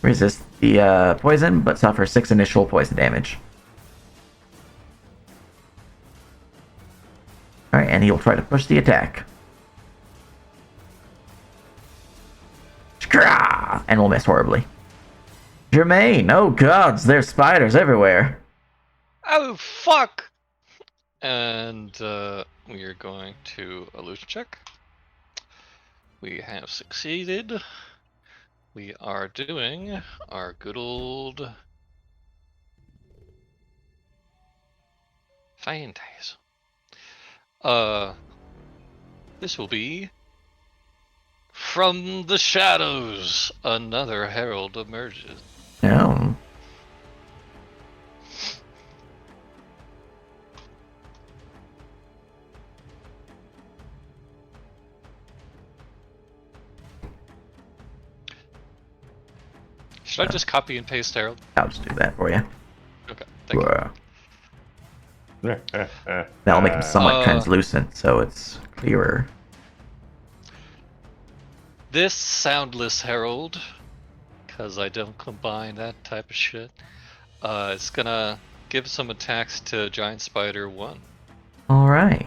Resist the poison, but suffer 6 initial poison damage. Alright, and he'll try to push the attack. And will miss horribly. Jermaine! Oh gods, there's spiders everywhere. Oh, fuck! And we are going to illusion check. We have succeeded. We are doing our good old Phantasm. This will be from the shadows. Another herald emerges. Oh. Should I just copy and paste Harold? I'll just do that for you. Okay, thank you. That'll make him somewhat Uh, translucent, so it's clearer. This soundless Herald, because I don't combine that type of shit, it's gonna give some attacks to Giant Spider 1. All right.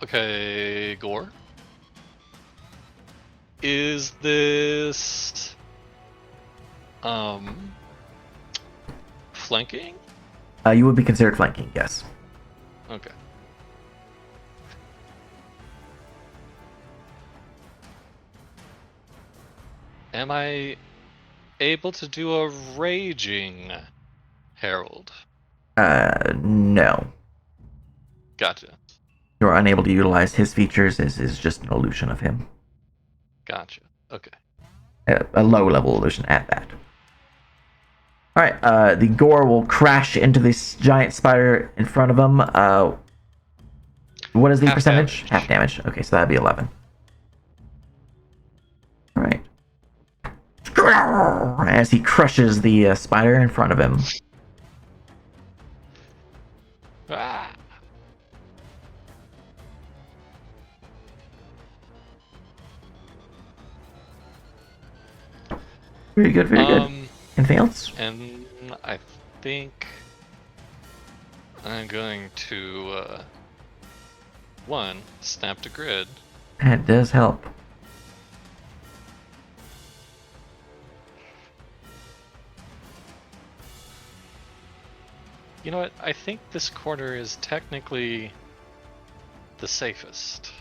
Okay, Gore. Is this flanking? You would be considered flanking, yes. Okay. Am I able to do a raging Herald? No. Gotcha. You're unable to utilize his features. Is just an illusion of him. Gotcha. Okay. A low-level illusion at that. All right. The gore will crash into this giant spider in front of him. What is the Half percentage? damage. Half damage. Okay, so that'd be 11. All right. As he crushes the spider in front of him. Ah! Very good. Very good. Anything else? And I think I'm going to snap to grid. That does help. You know what? I think this corner is technically the safest.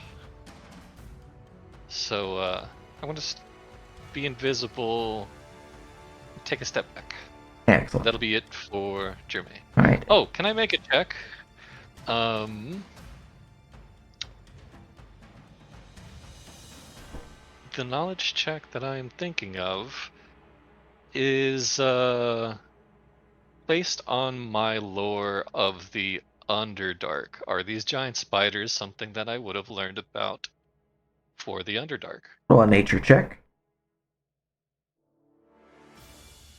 So I want to be invisible. Take a step back. Excellent. That'll be it for Jermaine. All right. Oh, can I make a check? The knowledge check that I'm thinking of is based on my lore of the Underdark. Are these giant spiders something that I would have learned about for the Underdark? Roll a nature check.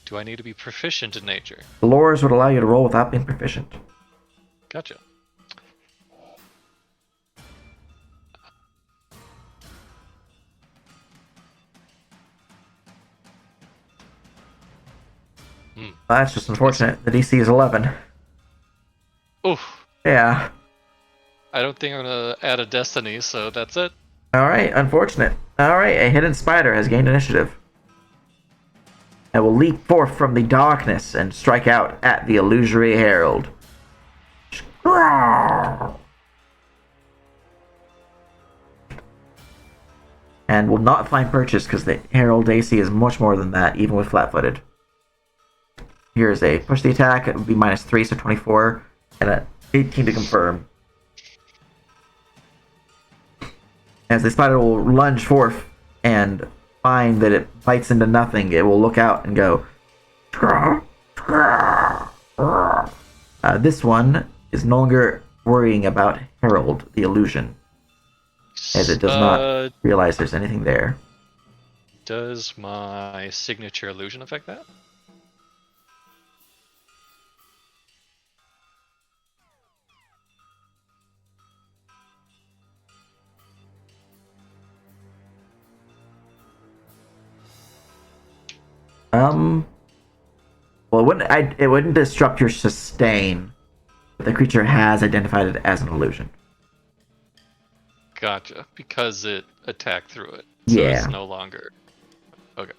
Do I need to be proficient in nature? The lores would allow you to roll without being proficient. Gotcha. That's just unfortunate. The DC is 11. Oof. Yeah. I don't think I'm gonna add a destiny, so that's it. Alright, unfortunate. Alright, a hidden spider has gained initiative. It will leap forth from the darkness and strike out at the illusory herald. And will not find purchase because the herald AC is much more than that, even with flat-footed. Here's a push the attack. It would be -3, so 24, and a 18 to confirm. As the spider will lunge forth and find that it bites into nothing, it will look out and go. This one is no longer worrying about Herald, the illusion, as it does not realize there's anything there. Does my signature illusion affect that? Well, it wouldn't disrupt your sustain, but the creature has identified it as an illusion. Gotcha. Because it attacked through it. So Yeah. it's no longer. Okay.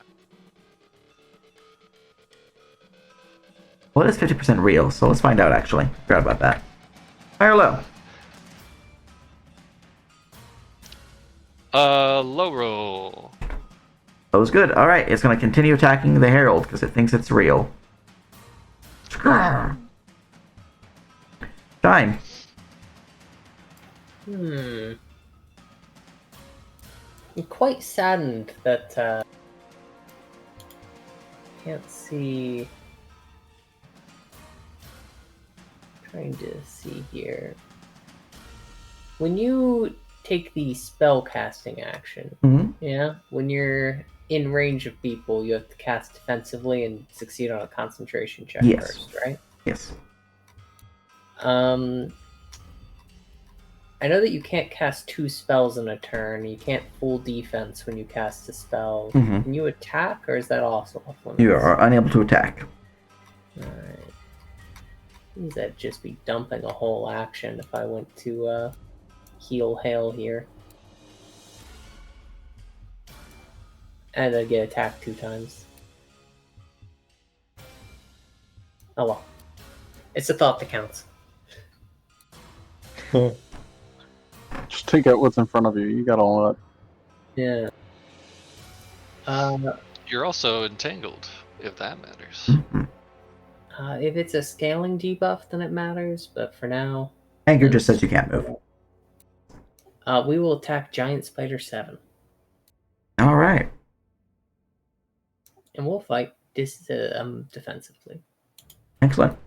Well, it is 50% real, so let's find out, actually. Forgot about that. High or low? Low roll. That was good. Alright, it's going to continue attacking the Herald because it thinks it's real. Shine. I'm quite saddened that can't see. Trying to see here. When you take the spell casting action, Mhm. yeah, when you're in range of people, you have to cast defensively and succeed on a concentration check Yes. first, right? Yes. I know that you can't cast 2 spells in a turn. You can't full defense when you cast a spell. Mhm. Can you attack, or is that also off limits? You are unable to attack. Alright. Means that'd just be dumping a whole action if I went to heal hail here. And I'd get attacked 2 times. Oh well. It's a thought that counts. Just take out what's in front of you. You got all that. Yeah. You're also entangled, if that matters. Mhm. If it's a scaling debuff, then it matters, but for now... Anchor just says you can't move. we will attack Giant Spider 7. All right. And we'll fight defensively. Excellent.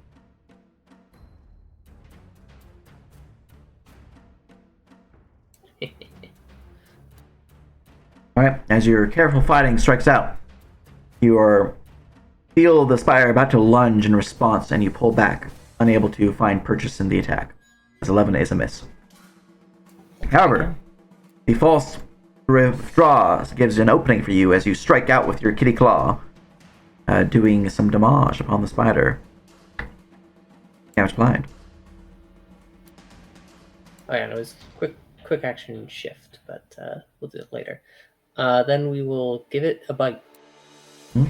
All right. As your careful fighting strikes out, you feel the spider about to lunge in response, and you pull back, unable to find purchase in the attack, as 11 is a miss. However, the false withdraw gives an opening for you as you strike out with your kitty claw, doing some damage upon the spider. Damage blind. Oh yeah, no, it was quick action shift, but we'll do it later. Then we will give it a bite. Hmm?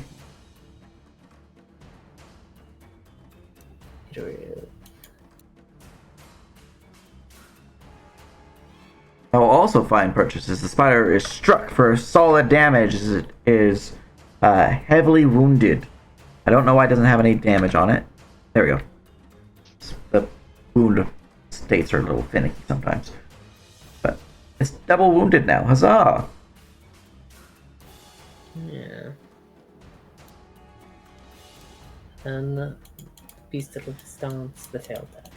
I will also find purchases. The spider is struck for solid damage as it is heavily wounded. I don't know why it doesn't have any damage on it. There we go. The wound states are a little finicky sometimes. But it's double wounded now. Huzzah! Yeah. And Beast of Resistance, the tail attack.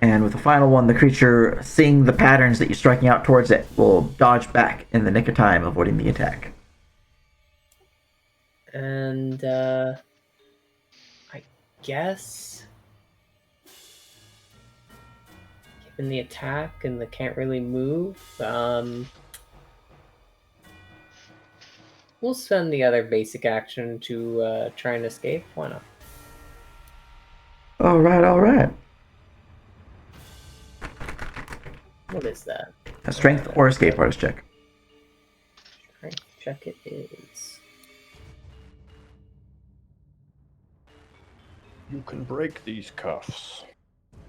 And with the final one, the creature, seeing the patterns that you're striking out towards it, will dodge back in the nick of time, avoiding the attack. And I guess, given the attack and the can't really move, we'll spend the other basic action to try and escape. Why not? All right. What is that? A strength or escape artist check. Strength check it is. You can break these cuffs.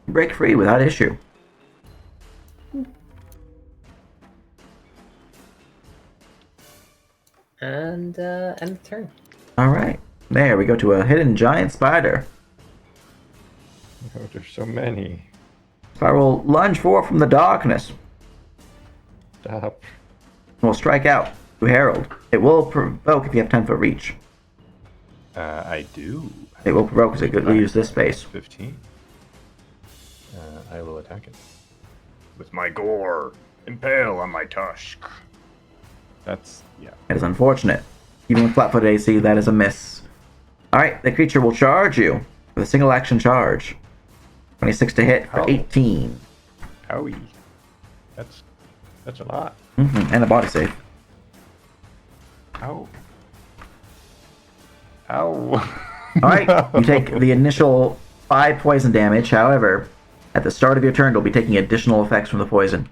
Break free without issue. And end of turn. All right. There we go to a hidden giant spider. Oh, there's so many. Spider will lunge forward from the darkness. Stop. Will strike out to Herald. It will provoke if you have 10-foot reach. I do. It will provoke because it will use this space. 15. I will attack it. With my gore. Impale on my tusk. That's, yeah. It is unfortunate. Even with flat-footed AC, that is a miss. Alright, the creature will charge you with a single action charge. 26 to hit for Ow. 18. Owie. That's a lot. And a body save. Ow. Ow. Alright, you take the initial 5 poison damage. However, at the start of your turn, you'll be taking additional effects from the poison.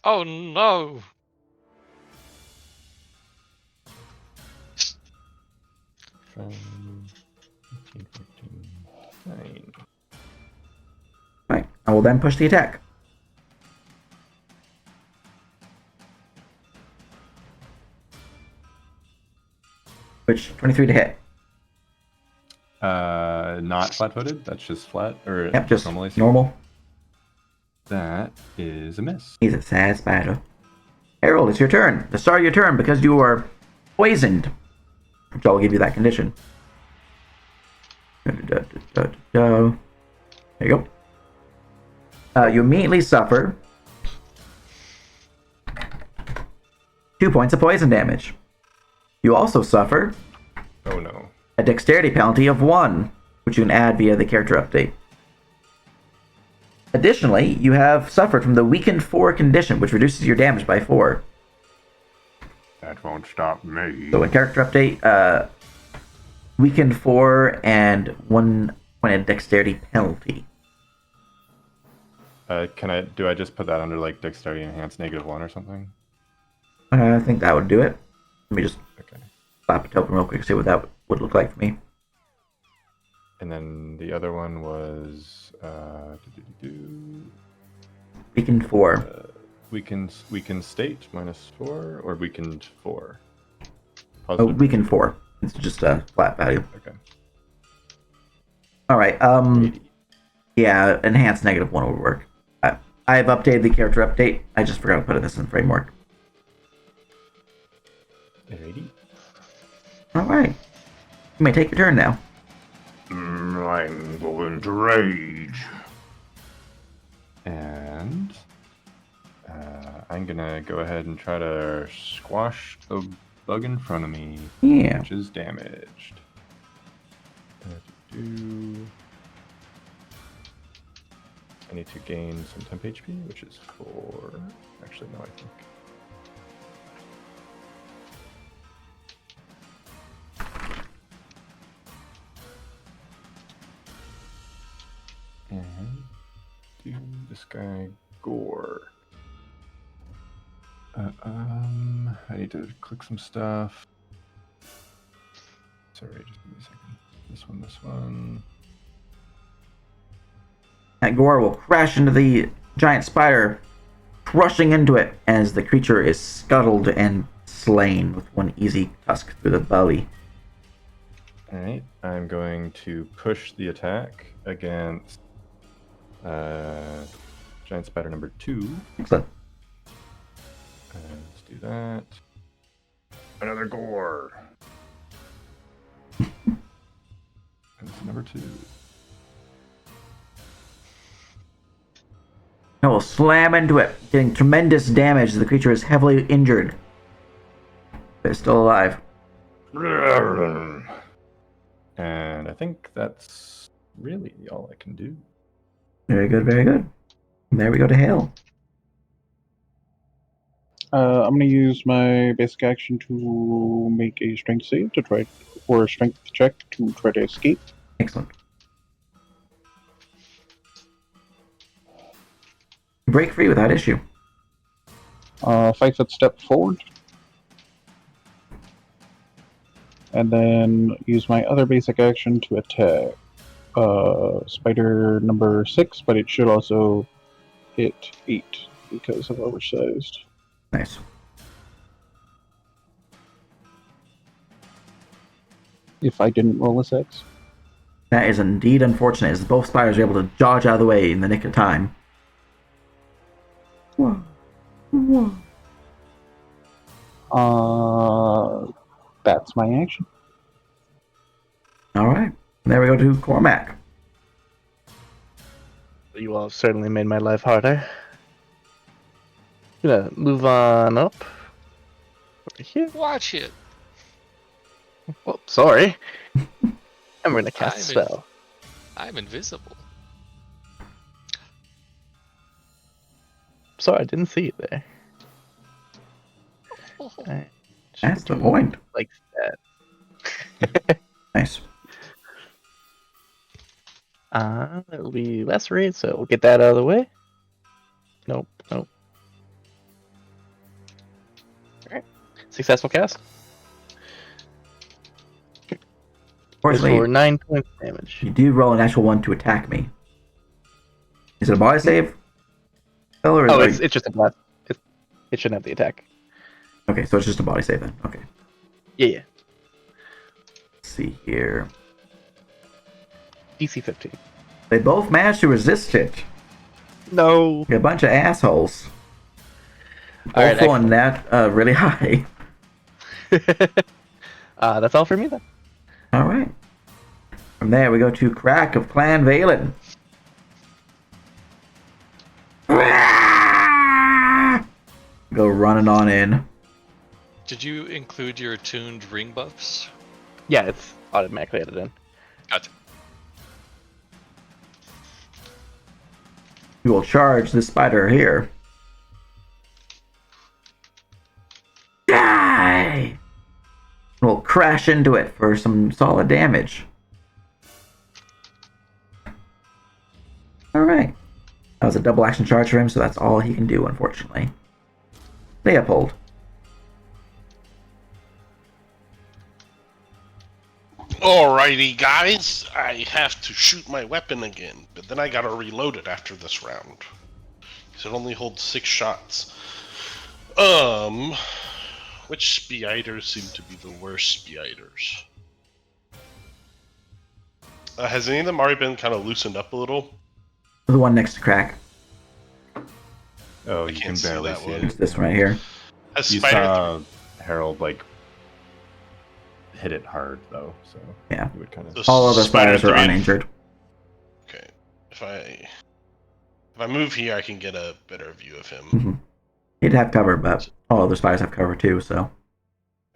Oh no! From 15, 15, 9. Right, I will then push the attack. Which, 23 to hit. Not flat-footed. That's just flat, or Yep, just normally. normal. That is a miss. He's a sad spider. Harold, it's your turn. The start of your turn, because you are poisoned, which I'll give you that condition. There you go. You immediately suffer 2 points of poison damage. You also suffer Oh no. a dexterity penalty of 1, which you can add via the character update. Additionally, you have suffered from the weakened 4 condition, which reduces your damage by 4. That won't stop me. So in character update, weakened 4 and 1 point of dexterity penalty. Do I just put that under like dexterity enhanced -1 or something? I think that would do it. Let me just Okay. slap a token real quick, see what that would look like for me. And then the other one was Weakened 4. weakened state -4 or weakened 4. Oh, weakened 4. It's just a flat value. Okay. All right. 80. Yeah, enhanced -1 would work. I've updated the character update. I just forgot to put this in framework. 80. All right. You may take your turn now. I'm going to rage. And I'm gonna go ahead and try to squash the bug in front of me, Yeah. which is damaged. I need to gain some temp HP, which is 4. Actually, no, I think. And do this guy gore. I need to click some stuff. Sorry, just give me a second. This one. That gore will crash into the giant spider, crushing into it as the creature is scuttled and slain with 1 easy tusk through the belly. Alright, I'm going to push the attack against giant spider number 2. Excellent. Let's do that. Another gore. And it's number 2. It will slam into it, getting tremendous damage. The creature is heavily injured, but it's still alive. And I think that's really all I can do. Very good, very good. And there we go to Hale. I'm going to use my basic action to make a strength save to try, or a strength check to try to escape. Excellent. Break free without issue. 5-foot step forward. And then use my other basic action to attack spider number 6, but it should also hit 8 because of oversized. Nice. If I didn't roll a 6. That is indeed unfortunate, as both spiders are able to dodge out of the way in the nick of time. Whoa. Whoa. That's my action. All right. There we go to Cormac. You all certainly made my life harder. Gonna move on up. Over here. Watch it. Oh, sorry. I'm gonna cast a spell. I'm invisible. Sorry, I didn't see you there. Oh, Alright. That's the point. Like that. Nice. It'll be lacerate, so we'll get that out of the way. Nope. Alright. Successful cast. It's Fortunately, for 9 points of damage. you do roll a natural 1 to attack me. Is it a body save? Or is Oh, it it's just a blast. It shouldn't have the attack. Okay, so it's just a body save then. Okay. Yeah. Let's see here. DC 15. They both managed to resist it. No. You're a bunch of assholes. Both Alright, rolling that really high. That's all for me then. All right. From there, we go to Crack of Clan Valen. Go running on in. Did you include your attuned ring buffs? Yeah, it's automatically added in. Gotcha. We will charge the spider here. Die! We'll crash into it for some solid damage. Alright. That was a double action charge for him, so that's all he can do, unfortunately. Leopold. Alrighty, guys. I have to shoot my weapon again, but then I gotta reload it after this round. Because it only holds 6 shots. Which speiders seem to be the worst speiders? Has any of them already been kind of loosened up a little? The one next to Crack. Oh, I you can't can see barely that see one. it. It's this one right here. Has You Spider saw Harold like hit it hard though, so Yeah. you would kind of. The All other Spider spiders are 3 uninjured. Okay. If I move here, I can get a better view of him. Mhm. He'd have cover, but all other spiders have cover too, so.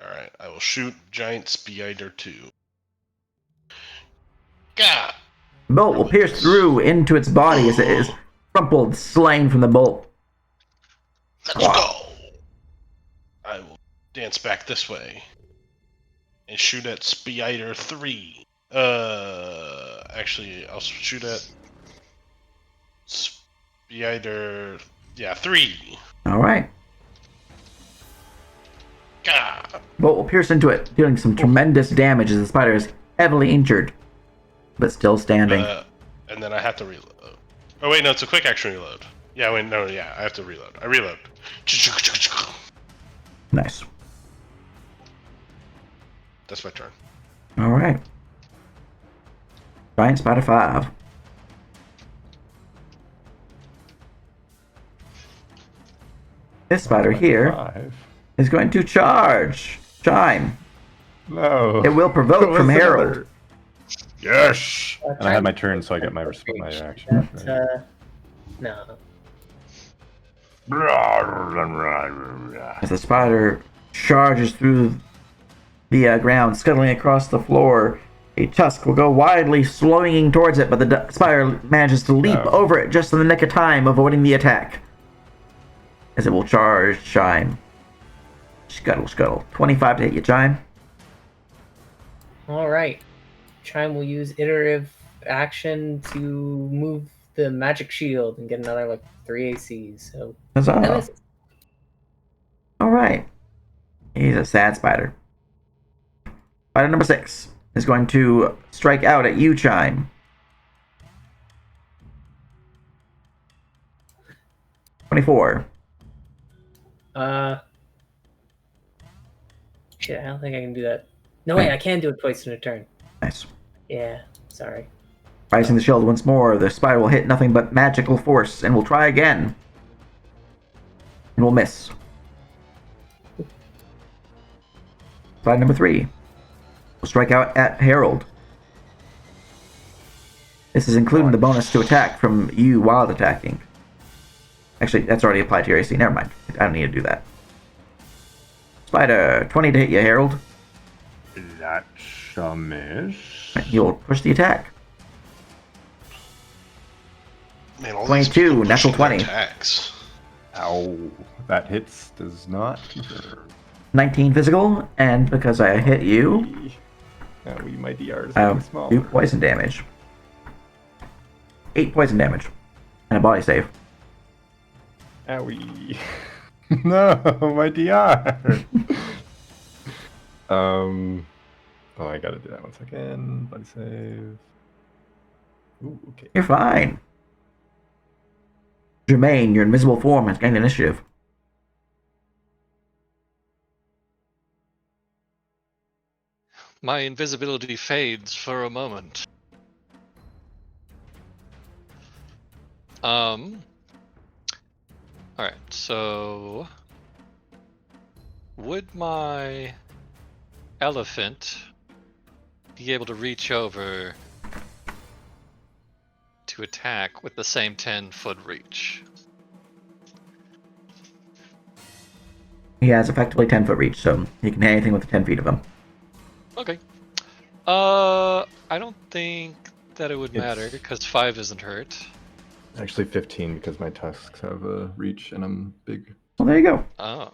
Alright, I will shoot Giant Spider 2. Gah! The bolt will pierce through into its body as it is crumpled, slain from the bolt. Let's go! I will dance back this way. And shoot at Spider 3. Actually, I'll shoot at Spider... Yeah, 3. Alright. Gah! Bolt will pierce into it, dealing some tremendous damage as the spider is heavily injured, but still standing. And then I have to reload. Oh wait, no, it's a quick action reload. Yeah, wait, no, yeah, I have to reload. I reload. Nice. That's my turn. Alright. Giant Spider 5. This spider here 5. is going to charge. Chime. No. It will provoke from What's Harold. another? Yes. And I had my turn, so I get my That, action. Right? no. As the spider charges through the ground, scuttling across the floor, a tusk will go widely, swinging towards it, but the spider manages to leap No. over it just in the nick of time, avoiding the attack. As it will charge Chime. Scuttle. 25 to hit you, Chime. Alright. Chime will use iterative action to move the magic shield and get another like 3 ACs. So that Huzzah. misses. Alright. He's a sad spider. Spider number 6 is going to strike out at you, Chime. 24. Shit, I don't think I can do that. No, wait, I can do it twice in a turn. Nice. Yeah, sorry. Rising the shield once more, the spider will hit nothing but magical force and will try again. And will miss. Spider number 3 will strike out at Harold. This is including the bonus to attack from you while attacking. Actually, that's already applied to your AC. Never mind. I don't need to do that. Spider, 20 to hit you, Harold. That's a miss. You'll push the attack. Man, all these 22, people natural pushing their 20. Attacks. Ow. That hits does not confirm. 19 physical, and because I hit you, My DR is I getting smaller. do poison damage. 8 poison damage. And a body save. Owie. No, my DR. Oh, I gotta do that 1 second. Body save. Ooh, okay. You're fine. Jermaine, your invisible form has gained initiative. My invisibility fades for a moment. Alright, so would my elephant be able to reach over to attack with the same 10-foot reach. He has effectively 10-foot reach, so he can hit anything with 10 feet of him. Okay. I don't think that it would matter It's- because 5 isn't hurt. Actually, 15 because my tusks have a reach and I'm big. Well, there you go. Oh.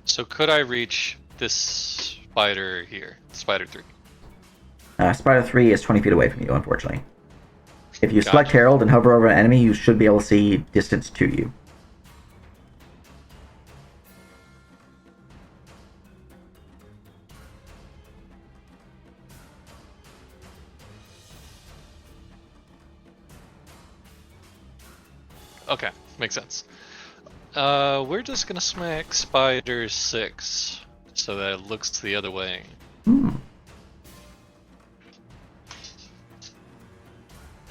So could I reach this spider here? Spider 3. Spider 3 is 20 feet away from you, unfortunately. If you select Gotcha. Herald and hover over an enemy, you should be able to see distance to you. Okay, makes sense. We're just gonna smack Spider 6 so that it looks the other way. Hmm.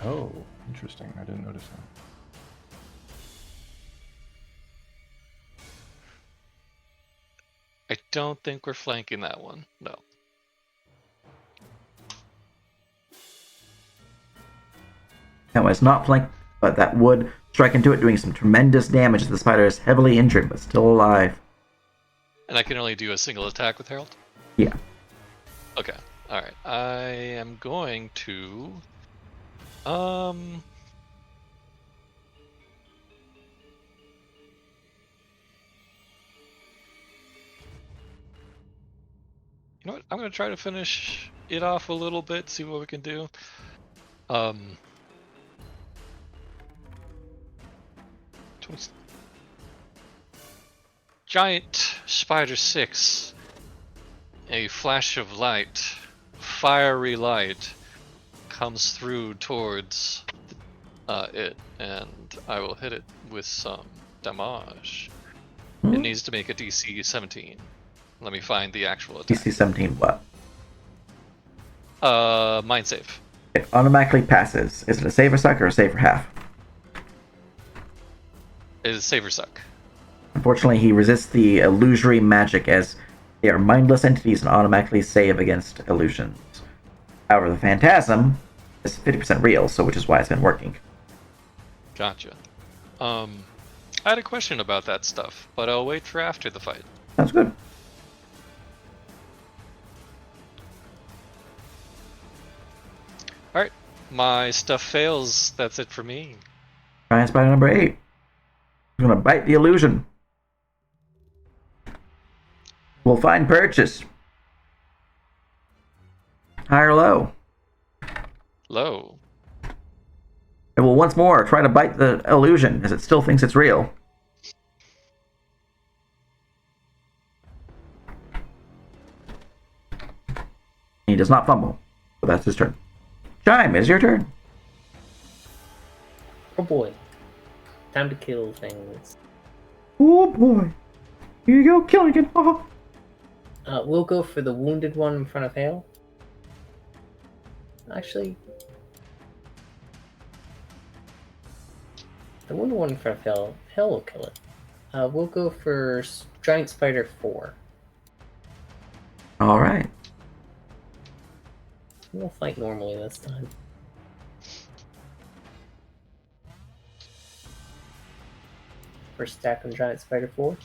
Oh, interesting. I didn't notice that. I don't think we're flanking that one. No. That was not flanked, but that would strike into it, doing some tremendous damage as the spider is heavily injured but still alive. And I can only do a single attack with Herald? Yeah. Okay. Alright. I am going to... You know what? I'm gonna try to finish it off a little bit, see what we can do. Giant Spider 6. A flash of light, fiery light, comes through towards it, and I will hit it with some damage. It needs to make a DC 17. Let me find the actual attack. DC 17 what? Mind save. It automatically passes. Is it a save or suck or a save for half? It is save or suck. Unfortunately, he resists the illusory magic as they are mindless entities and automatically save against illusions. However, the phantasm is 50% real, so which is why it's been working. Gotcha. I had a question about that stuff, but I'll wait for after the fight. Sounds good. Alright, my stuff fails. That's it for me. Giant spider number 8. He's gonna bite the illusion. We'll find purchase. High or low? Low. It will once more try to bite the illusion as it still thinks it's real. He does not fumble, but that's his turn. Chime, it's your turn. Oh boy. Time to kill things. Oh boy. Here you go, killing it. Oh. We'll go for the wounded one in front of Hale. Actually, the wounded one in front of Hale will kill it. We'll go for Giant Spider 4. Alright. We'll fight normally this time. First attack on Giant Spider 4.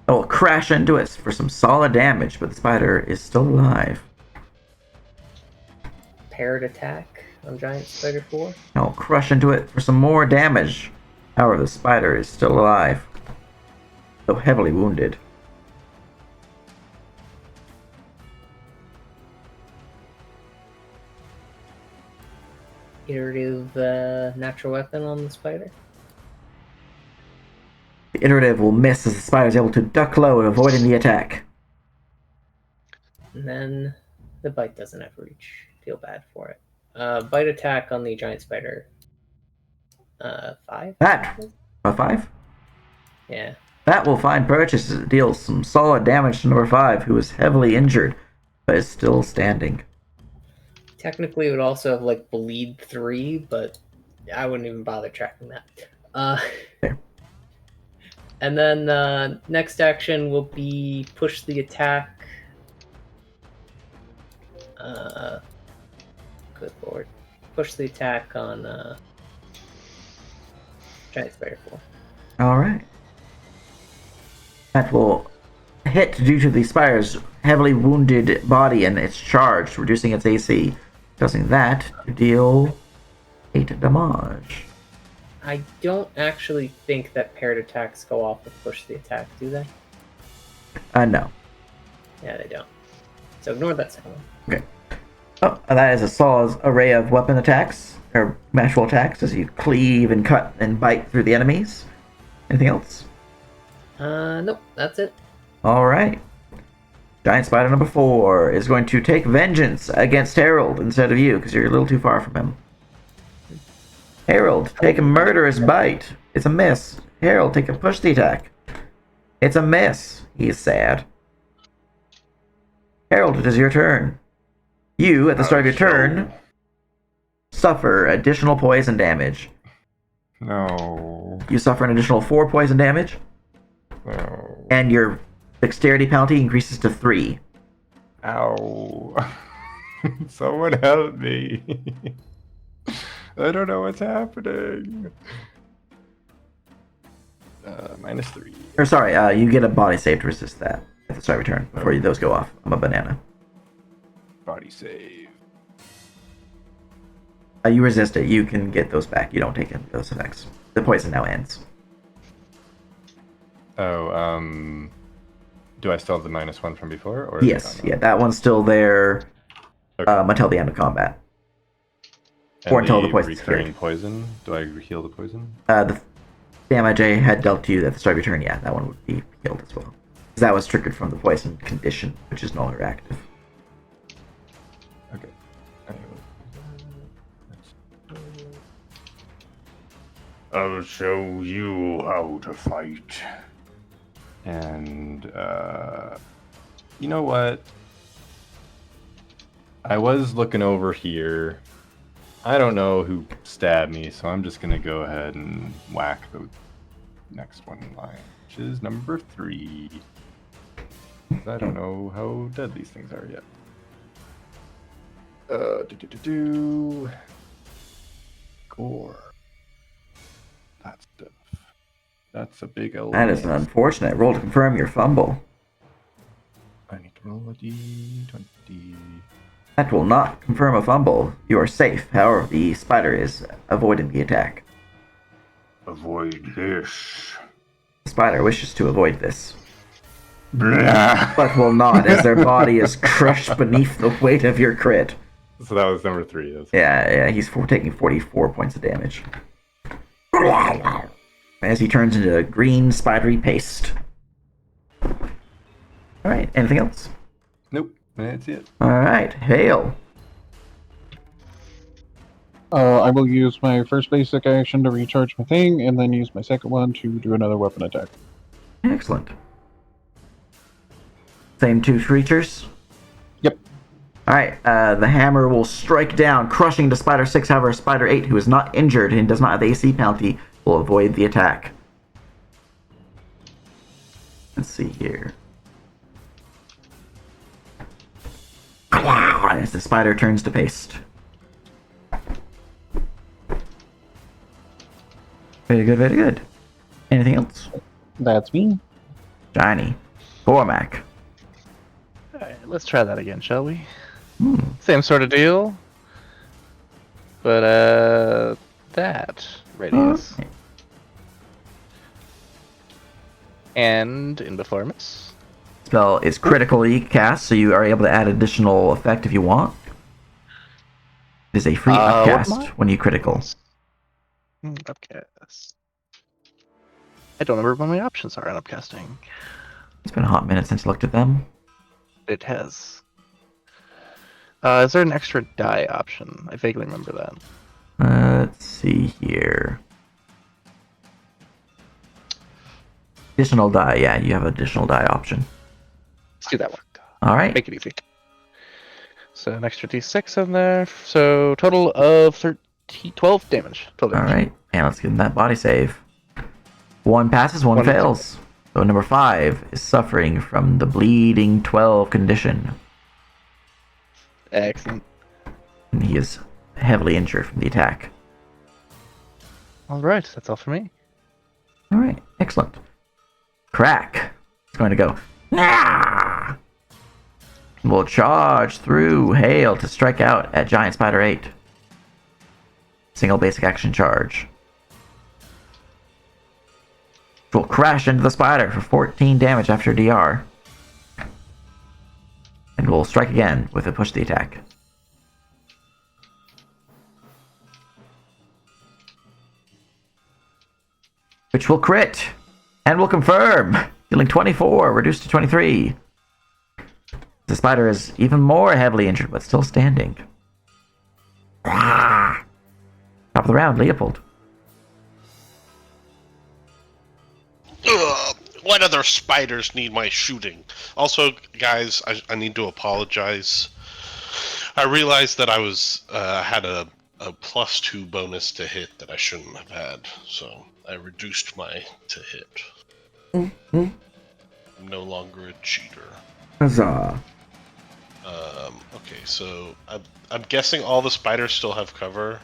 It will crash into it for some solid damage, but the spider is still alive. Parrot attack on Giant Spider 4. It will crush into it for some more damage. However, the spider is still alive, though heavily wounded. Iterative natural weapon on the spider. The iterative will miss as the spider is able to duck low, avoiding the attack. And then the bite doesn't have reach. Feel bad for it. Bite attack on the giant spider. 5? That! A 5? Yeah. That will find purchase as it deals some solid damage to number 5, who is heavily injured, but is still standing. Technically, it would also have like bleed 3, but I wouldn't even bother tracking that. There. And then next action will be push the attack Good lord. Push the attack on Giant Spider 4. All right. That will hit due to the spider's heavily wounded body and its charge, reducing its AC. Causing that to deal 8 damage. I don't actually think that paired attacks go off with push the attack, do they? No. Yeah, they don't. So ignore that second one. Okay. Oh, that is a solid array of weapon attacks, or magical attacks, as you cleave and cut and bite through the enemies. Anything else? Nope, that's it. Alright. Giant Spider number 4 is going to take vengeance against Harold instead of you, because you're a little too far from him. Harold, take a murderous bite. It's a miss. Harold, take a push the attack. It's a miss. He is sad. Harold, it is your turn. You, at the start of your turn, suffer additional poison damage. No. You suffer an additional 4 poison damage, No. and your dexterity penalty increases to 3. Ow. Someone help me. I don't know what's happening. -3. Or sorry, you get a body save to resist that at the start of your turn before those go off. I'm a banana. Body save. You resist it. You can get those back. You don't take in those effects. The poison now ends. Oh, do I still have the -1 from before? Or is it Yes, gone yeah, that one's still there Okay. until the end of combat. And or until the poison's recurring cured. poison. Do I heal the poison? The damage I had dealt to you at the start of your turn, yeah, that one would be healed as well. 'Cause that was triggered from the poison condition, which is no longer active. Okay. I'll show you how to fight. And, you know what? I was looking over here. I don't know who stabbed me, so I'm just gonna go ahead and whack the next one in line, which is number 3. 'Cause I don't know how dead these things are yet. Gore. That's a big old. That is an unfortunate roll to confirm your fumble. I need to roll a d20. That will not confirm a fumble. You are safe. However, the spider is avoiding the attack. Avoid this. The spider wishes to avoid this, Blah. but will not, as their body is crushed beneath the weight of your crit. So that was number 3. That's Yeah, he's taking 44 points of damage. As he turns into green spidery paste. Alright, anything else? Nope, that's it. Alright, Hale. I will use my first basic action to recharge my thing, and then use my second one to do another weapon attack. Excellent. Same 2 creatures? Yep. Alright, the hammer will strike down, crushing the Spider 6. However, Spider 8, who is not injured and does not have the AC penalty, will avoid the attack. Let's see here. As the spider turns to paste. Very good, very good. Anything else? That's me. Shiny. Cormac. Alright, let's try that again, shall we? Same sort of deal. But, that radius. Okay. And Informis. Spell is critically cast, so you are able to add additional effect if you want. It is a free What upcast am I? when you critical. Upcast. I don't remember what my options are on upcasting. It's been a hot minute since I looked at them. It has. Is there an extra die option? I vaguely remember that. Let's see here. Additional die, yeah, you have additional die option. Let's do that one. Alright. Make it easy. So an extra d6 in there. So total of 12 damage. 12 damage. Alright, and let's give him that body save. 1 passes, 1 One fails. So number 5 is suffering from the bleeding 12 condition. Excellent. And he is heavily injured from the attack. All right, that's all for me. All right, excellent. Crack. It's going to go. Ah! We'll charge through Hail to strike out at Giant Spider 8. Single basic action charge. Will crash into the spider for 14 damage after DR. And we'll strike again with a push the attack. Which will crit. And will confirm. Dealing 24, reduced to 23. The spider is even more heavily injured, but still standing. Top of the round, Leopold. Ugh, what other spiders need my shooting? Also, guys, I need to apologize. I realized that I was had a +2 bonus to hit that I shouldn't have had, so I reduced my to hit. Mm-hmm. I'm no longer a cheater. Huzzah. Okay, so I'm guessing all the spiders still have cover.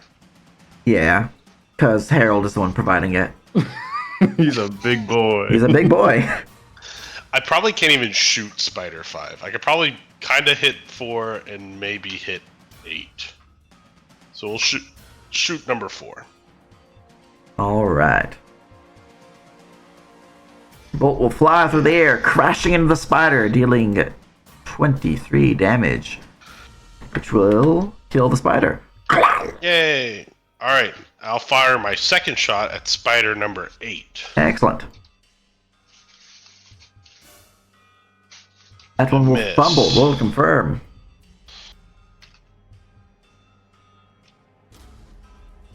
Yeah, because Harold is the one providing it. He's a big boy. He's a big boy. I probably can't even shoot Spider 5. I could probably kind of hit 4 and maybe hit 8. So we'll shoot number 4. All right. Bolt will fly through the air, crashing into the spider, dealing 23 damage, which will kill the spider. Yay! Alright, I'll fire my second shot at spider number 8. Excellent. That one will Miss. fumble. We'll confirm.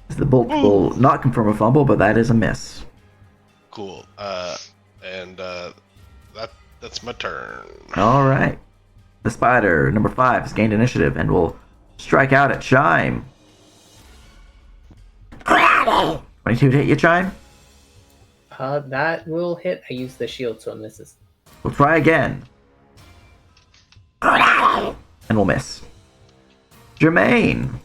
The bolt will not confirm a fumble, but that is a miss. Cool. That's my turn. All right. The spider, number 5, has gained initiative and will strike out at Chime. 22 to hit you, Chime? That will hit. I use the shield, so it misses. We'll try again. And we'll miss. Jermaine.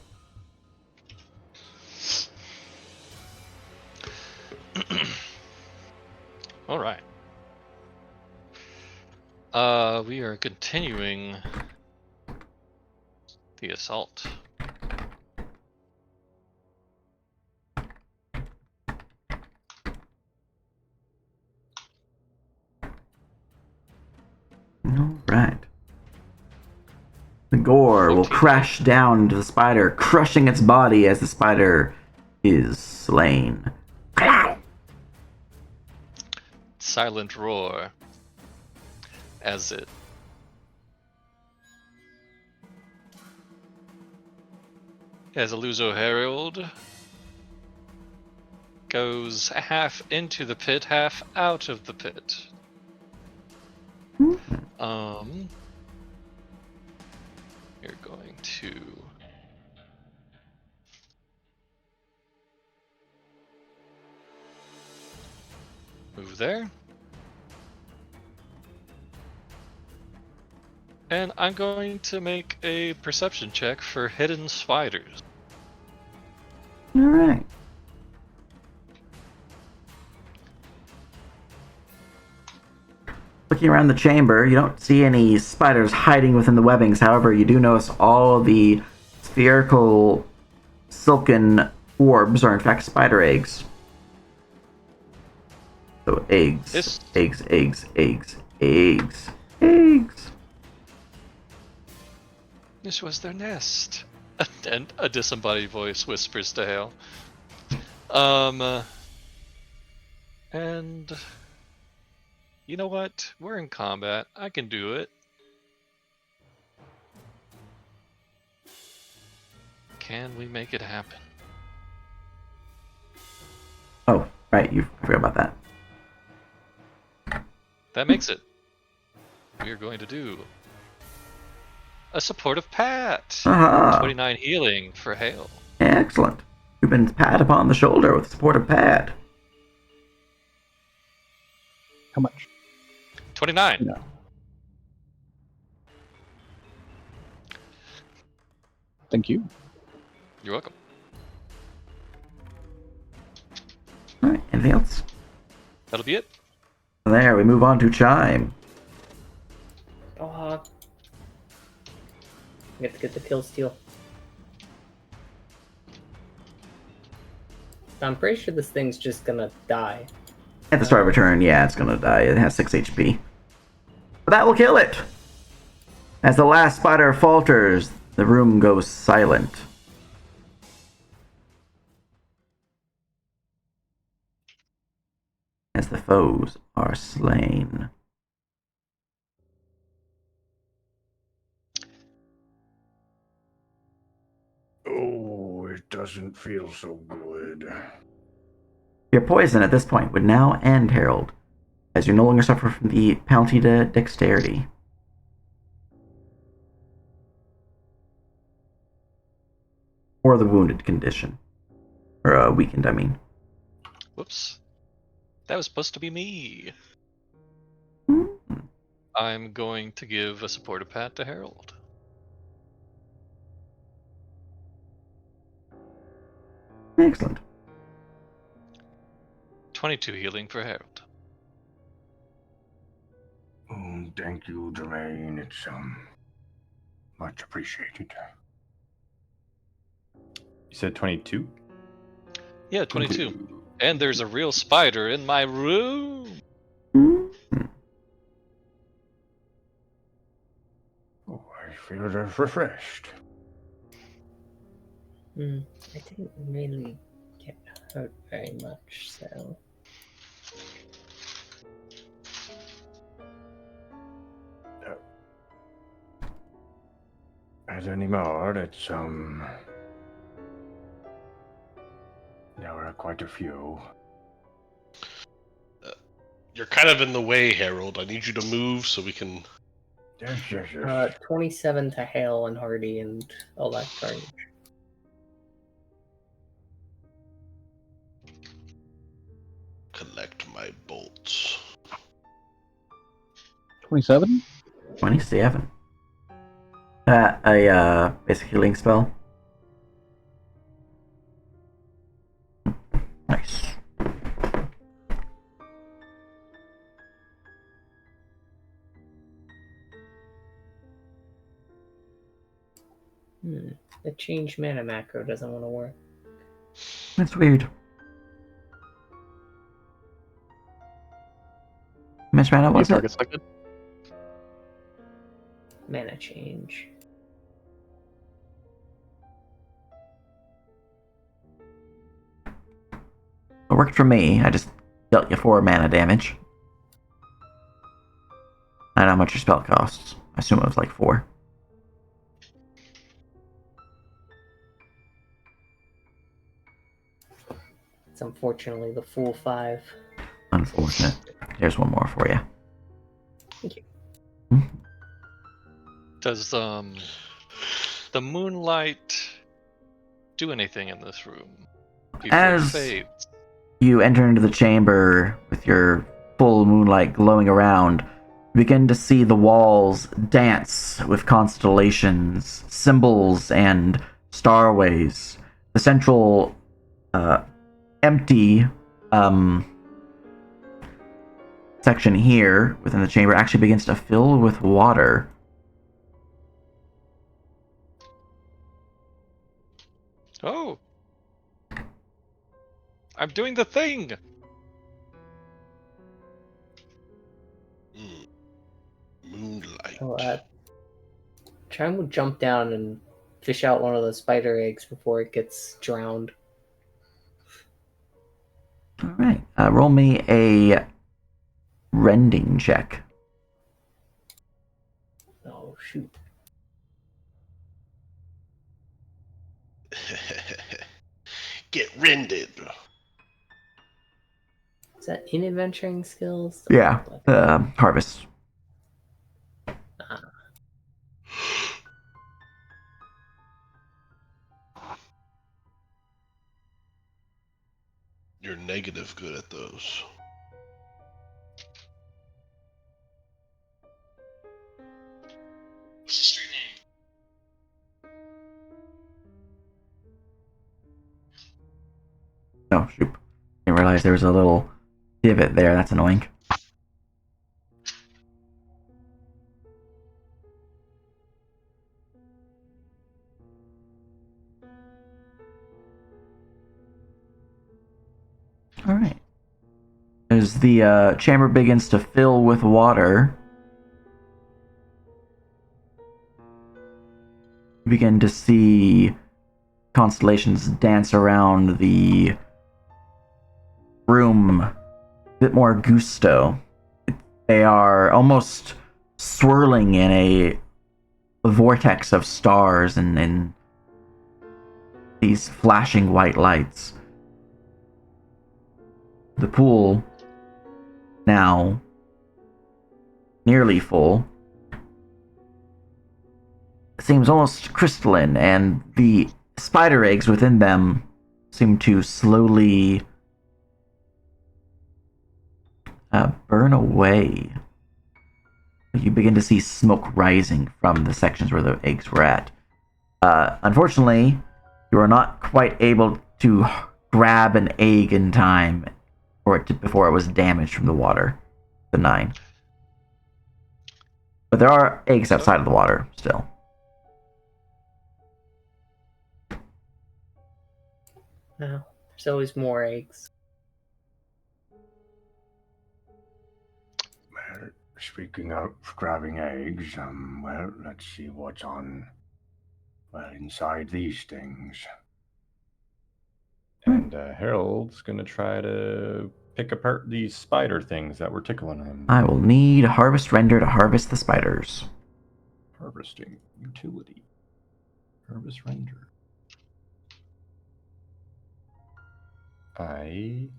All right. We are continuing the assault. All right. The gore will crash down into the spider, crushing its body as the spider is slain. Silent roar as it Azaluzo Herald goes half into the pit, half out of the pit. You're going to move there. And I'm going to make a perception check for hidden spiders. All right. Looking around the chamber, you don't see any spiders hiding within the webbings. However, you do notice all the spherical silken orbs are in fact spider eggs. So eggs, eggs, eggs, eggs, eggs, eggs. This was their nest. And a disembodied voice whispers to Hale. And you know what? We're in combat. I can do it. Can we make it happen? Oh, right, I forgot about that. That makes it. We are going to do a supportive pat. Aha. 29 healing for Hale. Excellent. You've been pat upon the shoulder with a supportive pad. How much? 29. No. Thank you. You're welcome. All right. Anything else? That'll be it. There, we move on to Chime. Oh, we have to get the kill steal. I'm pretty sure this thing's just gonna die. At the start of a turn, yeah, it's gonna die. It has 6 HP. But that will kill it! As the last spider falters, the room goes silent. As the foes are slain. Oh, it doesn't feel so good. Your poison at this point would now end, Harold, as you no longer suffer from the penalty to dexterity. Or the wounded condition. Or weakened, I mean. Whoops. That was supposed to be me. Hmm. I'm going to give a supportive pat to Harold. Excellent. 22 healing for Harold. Oh, thank you, Jermaine. It's much appreciated. You said 22? Yeah, 22. And there's a real spider in my room. Hmm. Oh, I feel refreshed. I didn't really get hurt very much, so. As anymore, it's there are quite a few. You're kind of in the way, Harold. I need you to move so we can. Yes. 27 to Hale and Hardy and Electric. Collect my bolts. 27? 27. A basic healing spell. Nice. The change mana macro doesn't want to work. That's weird. Miss Mana, New what's target it? selected. Mana change. It worked for me. I just dealt you 4 mana damage. I don't know how much your spell costs. I assume it was like 4. It's unfortunately the full 5. Unfortunate. Here's one more for you. Thank you. Does the moonlight do anything in this room before it As fades? you enter into the chamber with your full moonlight glowing around, you begin to see the walls dance with constellations, symbols, and starways. The central empty section here within the chamber actually begins to fill with water. Oh! I'm doing the thing! Moonlight. So, Chime will jump down and fish out one of the spider eggs before it gets drowned. Alright, roll me a rending check. Oh, shoot. Get rended. Is that in adventuring skills? Yeah, harvest. You're negative good at those. What's the street name? Oh, shoot. Didn't realize there was a little divot there. That's annoying. All right. As the chamber begins to fill with water, you begin to see constellations dance around the room a bit more gusto. They are almost swirling in a vortex of stars and these flashing white lights. The pool, now nearly full, seems almost crystalline, and the spider eggs within them seem to slowly burn away. You begin to see smoke rising from the sections where the eggs were at. Unfortunately, you are not quite able to grab an egg in time before it was damaged from the water. The 9. But there are eggs outside of the water still. No, there's always more eggs. Well, speaking of grabbing eggs, well, let's see what's inside these things. And Harold's gonna try to pick apart these spider things that were tickling him. I will need a harvest render to harvest the spiders. Harvesting utility. Harvest render. I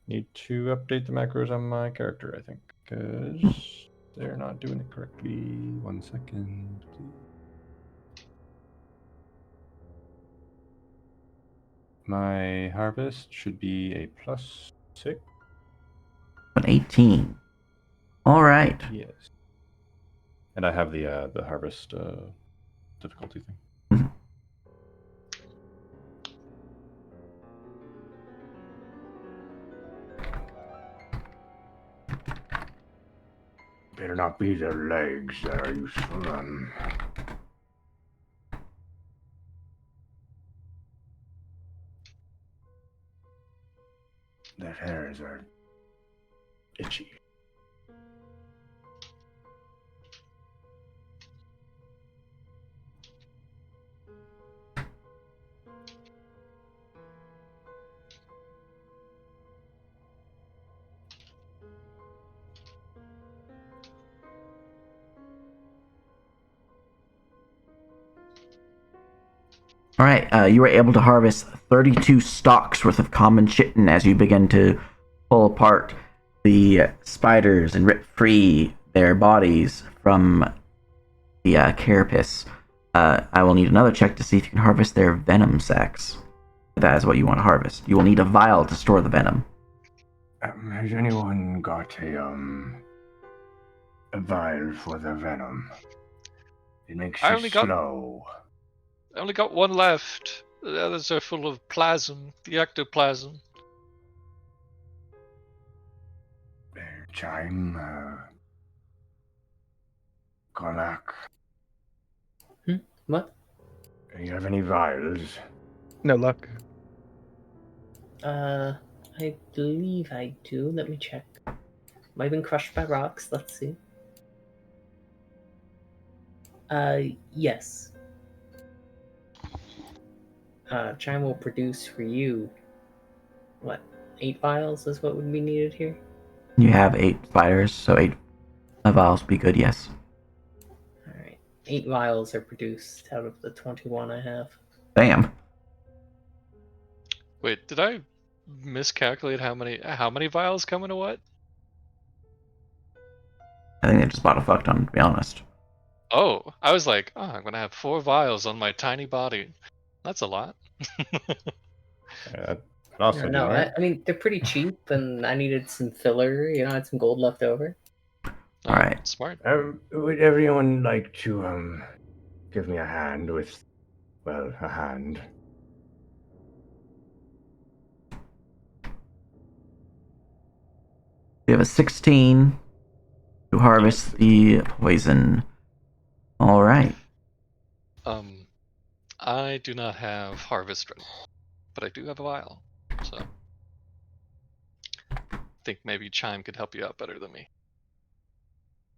need to update the macros on my character, I think, because they're not doing it correctly. 1 second, please. My harvest should be a +6. An 18. All right. Yes. And I have the harvest difficulty thing. Better not be their legs that are useful. Their hairs are itchy. All right, you were able to harvest 32 stalks worth of common chitin as you begin to pull apart the spiders and rip free their bodies from the carapace. I will need another check to see if you can harvest their venom sacs. That is what you want to harvest. You will need a vial to store the venom. Has anyone got a vial for the venom? It makes I you only got- slow. I only got one left. The others are full of plasm, the ectoplasm. Chime, Karlak. What? Do you have any vials? No luck. I believe I do. Let me check. Might have been crushed by rocks. Let's see. Yes. Chime will produce for you. What? 8 vials is what would be needed here? You have 8 spiders, so 8 vials would be good, yes. Alright. 8 vials are produced out of the 21 I have. Damn. Wait, did I miscalculate how many vials come into what? I think they just bought a fuck ton, to be honest. Oh, I was like, oh, I'm gonna have 4 vials on my tiny body. That's a lot. Also, No, I mean, they're pretty cheap, and I needed some filler. I had some gold left over. All right. Smart. Would everyone like to give me a hand with, well, a hand? We have a 16 to harvest the poison. All right. I do not have harvest ready, but I do have a vial, so I think maybe Chime could help you out better than me.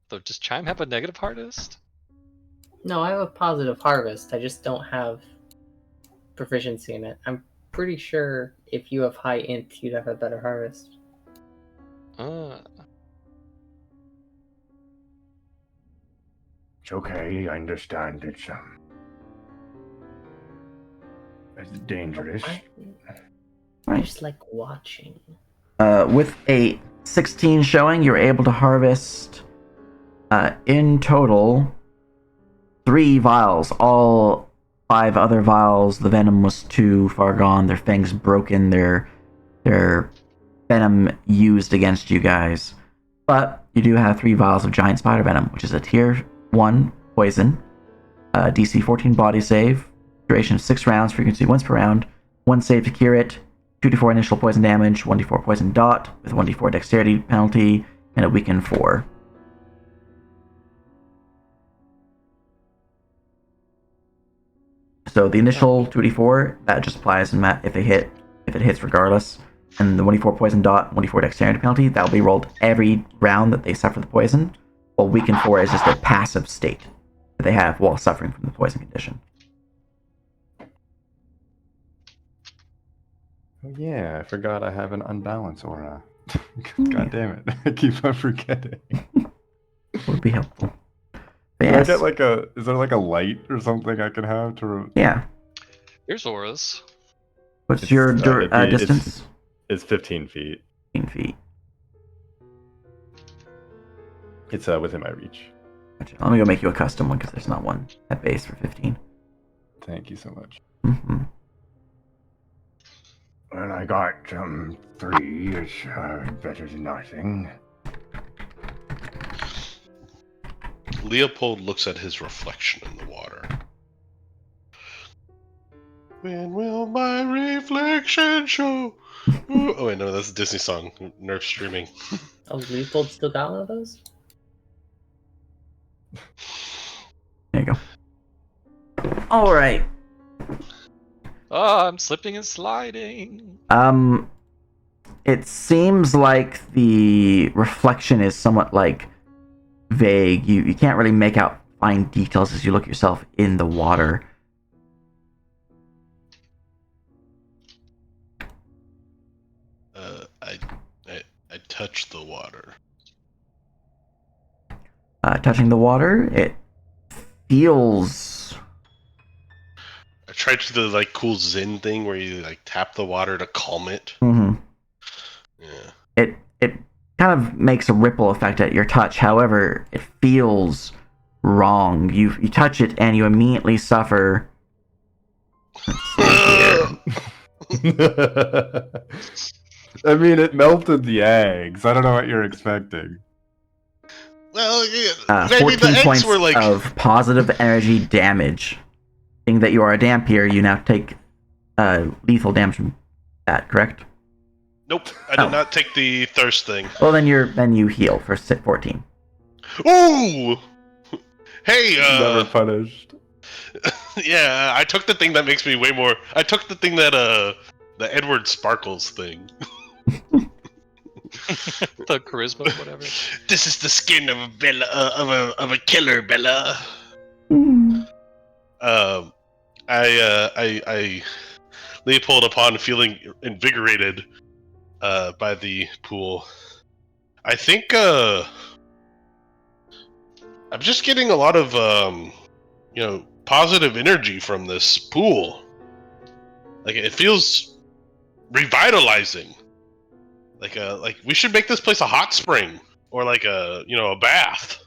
Though, does Chime have a negative harvest? No, I have a positive harvest. I just don't have proficiency in it. I'm pretty sure if you have high int, you'd have a better harvest. It's okay. I understand. It's dangerous. I just like watching. With a 16 showing, you're able to harvest in total 3 vials. All 5 other vials, the venom was too far gone. Their fangs broken. Their venom used against you guys. But you do have 3 vials of giant spider venom, which is a tier 1 poison, DC 14 body save, duration of 6 rounds, frequency once per round, 1 save to cure it, 2d4 initial poison damage, 1d4 poison dot with 1d4 dexterity penalty, and a weaken 4. So the initial 2d4 that just applies if it hits regardless, and the 1d4 poison dot, 1d4 dexterity penalty that will be rolled every round that they suffer the poison. While weaken 4 is just a passive state that they have while suffering from the poison condition. Oh yeah, I forgot I have an unbalance aura. God damn it. I keep on forgetting. Would be helpful. Can Yes. I get like is there like a light or something I can have to... Yeah. Here's auras. What's your distance? It's 15 feet. 15 feet. It's within my reach. Gotcha. Let me go make you a custom one because there's not one at base for 15. Thank you so much. Mm-hmm. Well, I got 3. It's better than nothing. Leopold looks at his reflection in the water. When will my reflection show? Ooh. Oh wait, no, that's a Disney song. Nerf streaming. Oh, Leopold still got one of those? There you go. All right. Oh, I'm slipping and sliding. It seems like the reflection is somewhat like vague. You can't really make out fine details as you look yourself in the water. I touch the water. Touching the water, it feels... I tried to do the like cool Zen thing where you like tap the water to calm it. Mm-hmm. Yeah. It kind of makes a ripple effect at your touch. However, it feels wrong. You touch it and you immediately suffer. Let's see here. I mean, it melted the eggs. I don't know what you're expecting. Well, yeah, maybe 14 the eggs points were like of positive energy damage. Being that you are a Dampier, you now take lethal damage from that, correct? Nope, I did not take the thirst thing. Well, then you heal for 14. Ooh! Hey, Never punished. Yeah, I took the thing that makes me way more. I took the thing that the Edward Sparkles thing. The charisma, whatever. This is the skin of a Bella, of a killer, Bella. I Leopold, upon feeling invigorated by the pool, I think I'm just getting a lot of positive energy from this pool. Like it feels revitalizing. Like we should make this place a hot spring or like a bath.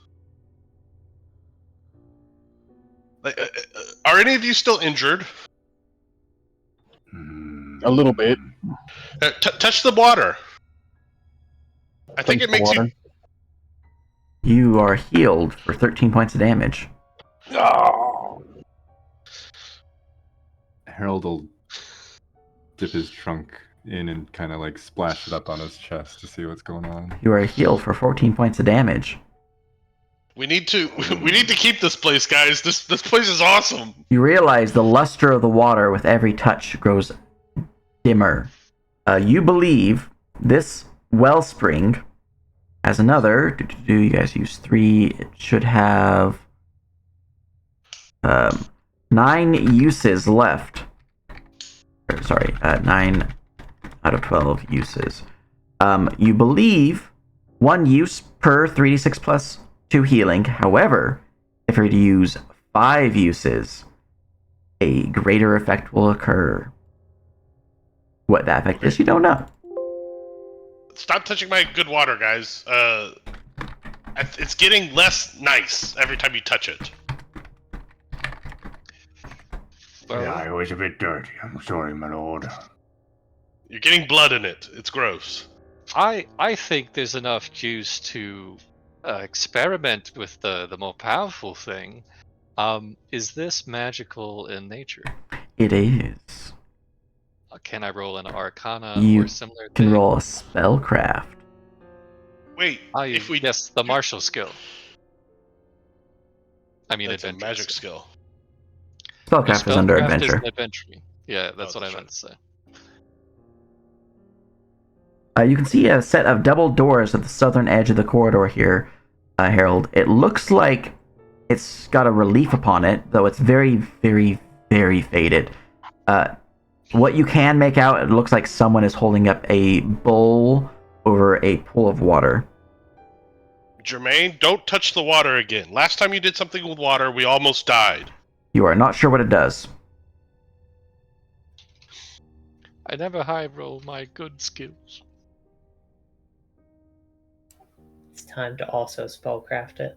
Like, are any of you still injured? A little bit. Touch the water. I think it makes you. You are healed for 13 points of damage. Oh. Harold will dip his trunk in and kind of like splash it up on his chest to see what's going on. You are healed for 14 points of damage. We need to keep this place, guys. This place is awesome. You realize the luster of the water with every touch grows dimmer. You believe this wellspring has another. You guys use 3. It should have 9 uses left. Sorry, 9 out of 12 uses. You believe 1 use per 3d6 plus 2 healing. However, if you were to use 5 uses, a greater effect will occur. What that effect is, you don't know. Stop touching my good water, guys. It's getting less nice every time you touch it. Yeah, it was a bit dirty. I'm sorry, my lord. You're getting blood in it. It's gross. I think there's enough juice to experiment with the more powerful thing. Is this magical in nature? It is. Can I roll an Arcana You or similar can thing? roll a spellcraft. Wait, if we yes, the martial skill. I mean, that's a adventure magic skill. Spellcraft is under Spellcraft adventure. Is an adventure. Yeah, that's what I that's meant to say. You can see a set of double doors at the southern edge of the corridor here, Harold. It looks like it's got a relief upon it, though it's very, very, very faded. What you can make out, it looks like someone is holding up a bowl over a pool of water. Jermaine, don't touch the water again. Last time you did something with water, we almost died. You are not sure what it does. I never high roll my good skills. It's time to also spellcraft it.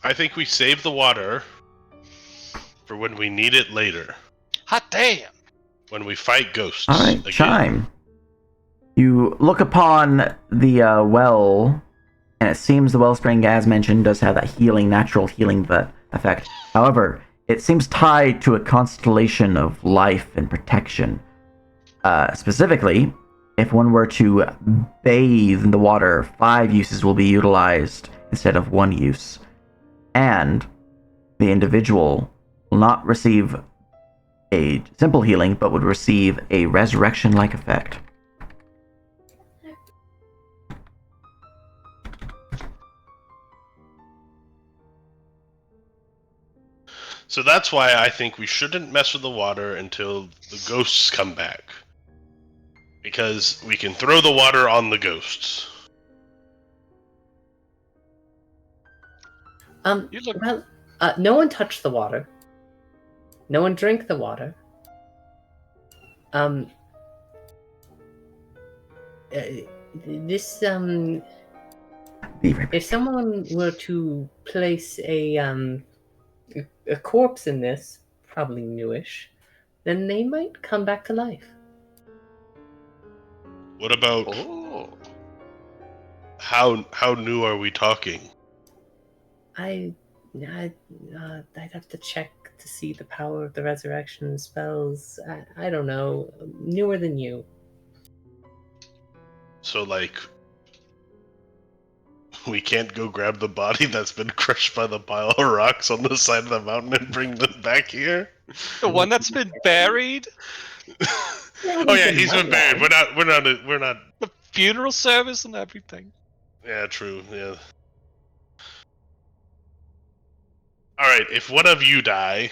I think we save the water for when we need it later. Hot damn! When we fight ghosts. All right, again. Chime. You look upon the well, and it seems the wellspring, as mentioned, does have that natural healing effect. However, it seems tied to a constellation of life and protection. Specifically, if one were to bathe in the water, 5 uses will be utilized instead of 1 use. And the individual will not receive a simple healing, but would receive a resurrection-like effect. So that's why I think we shouldn't mess with the water until the ghosts come back. Because we can throw the water on the ghosts. You look- Well, no one touched the water. No one drank the water. This if someone were to place a corpse in this, probably newish, then they might come back to life. What about Oh. how new are we talking? I'd have to check to see the power of the resurrection spells. I don't know. Newer than you. So like we can't go grab the body that's been crushed by the pile of rocks on the side of the mountain and bring them back here? The one that's been buried? Oh yeah, he's been buried. We're not The funeral service and everything. Yeah, true. Yeah. All right, if one of you die,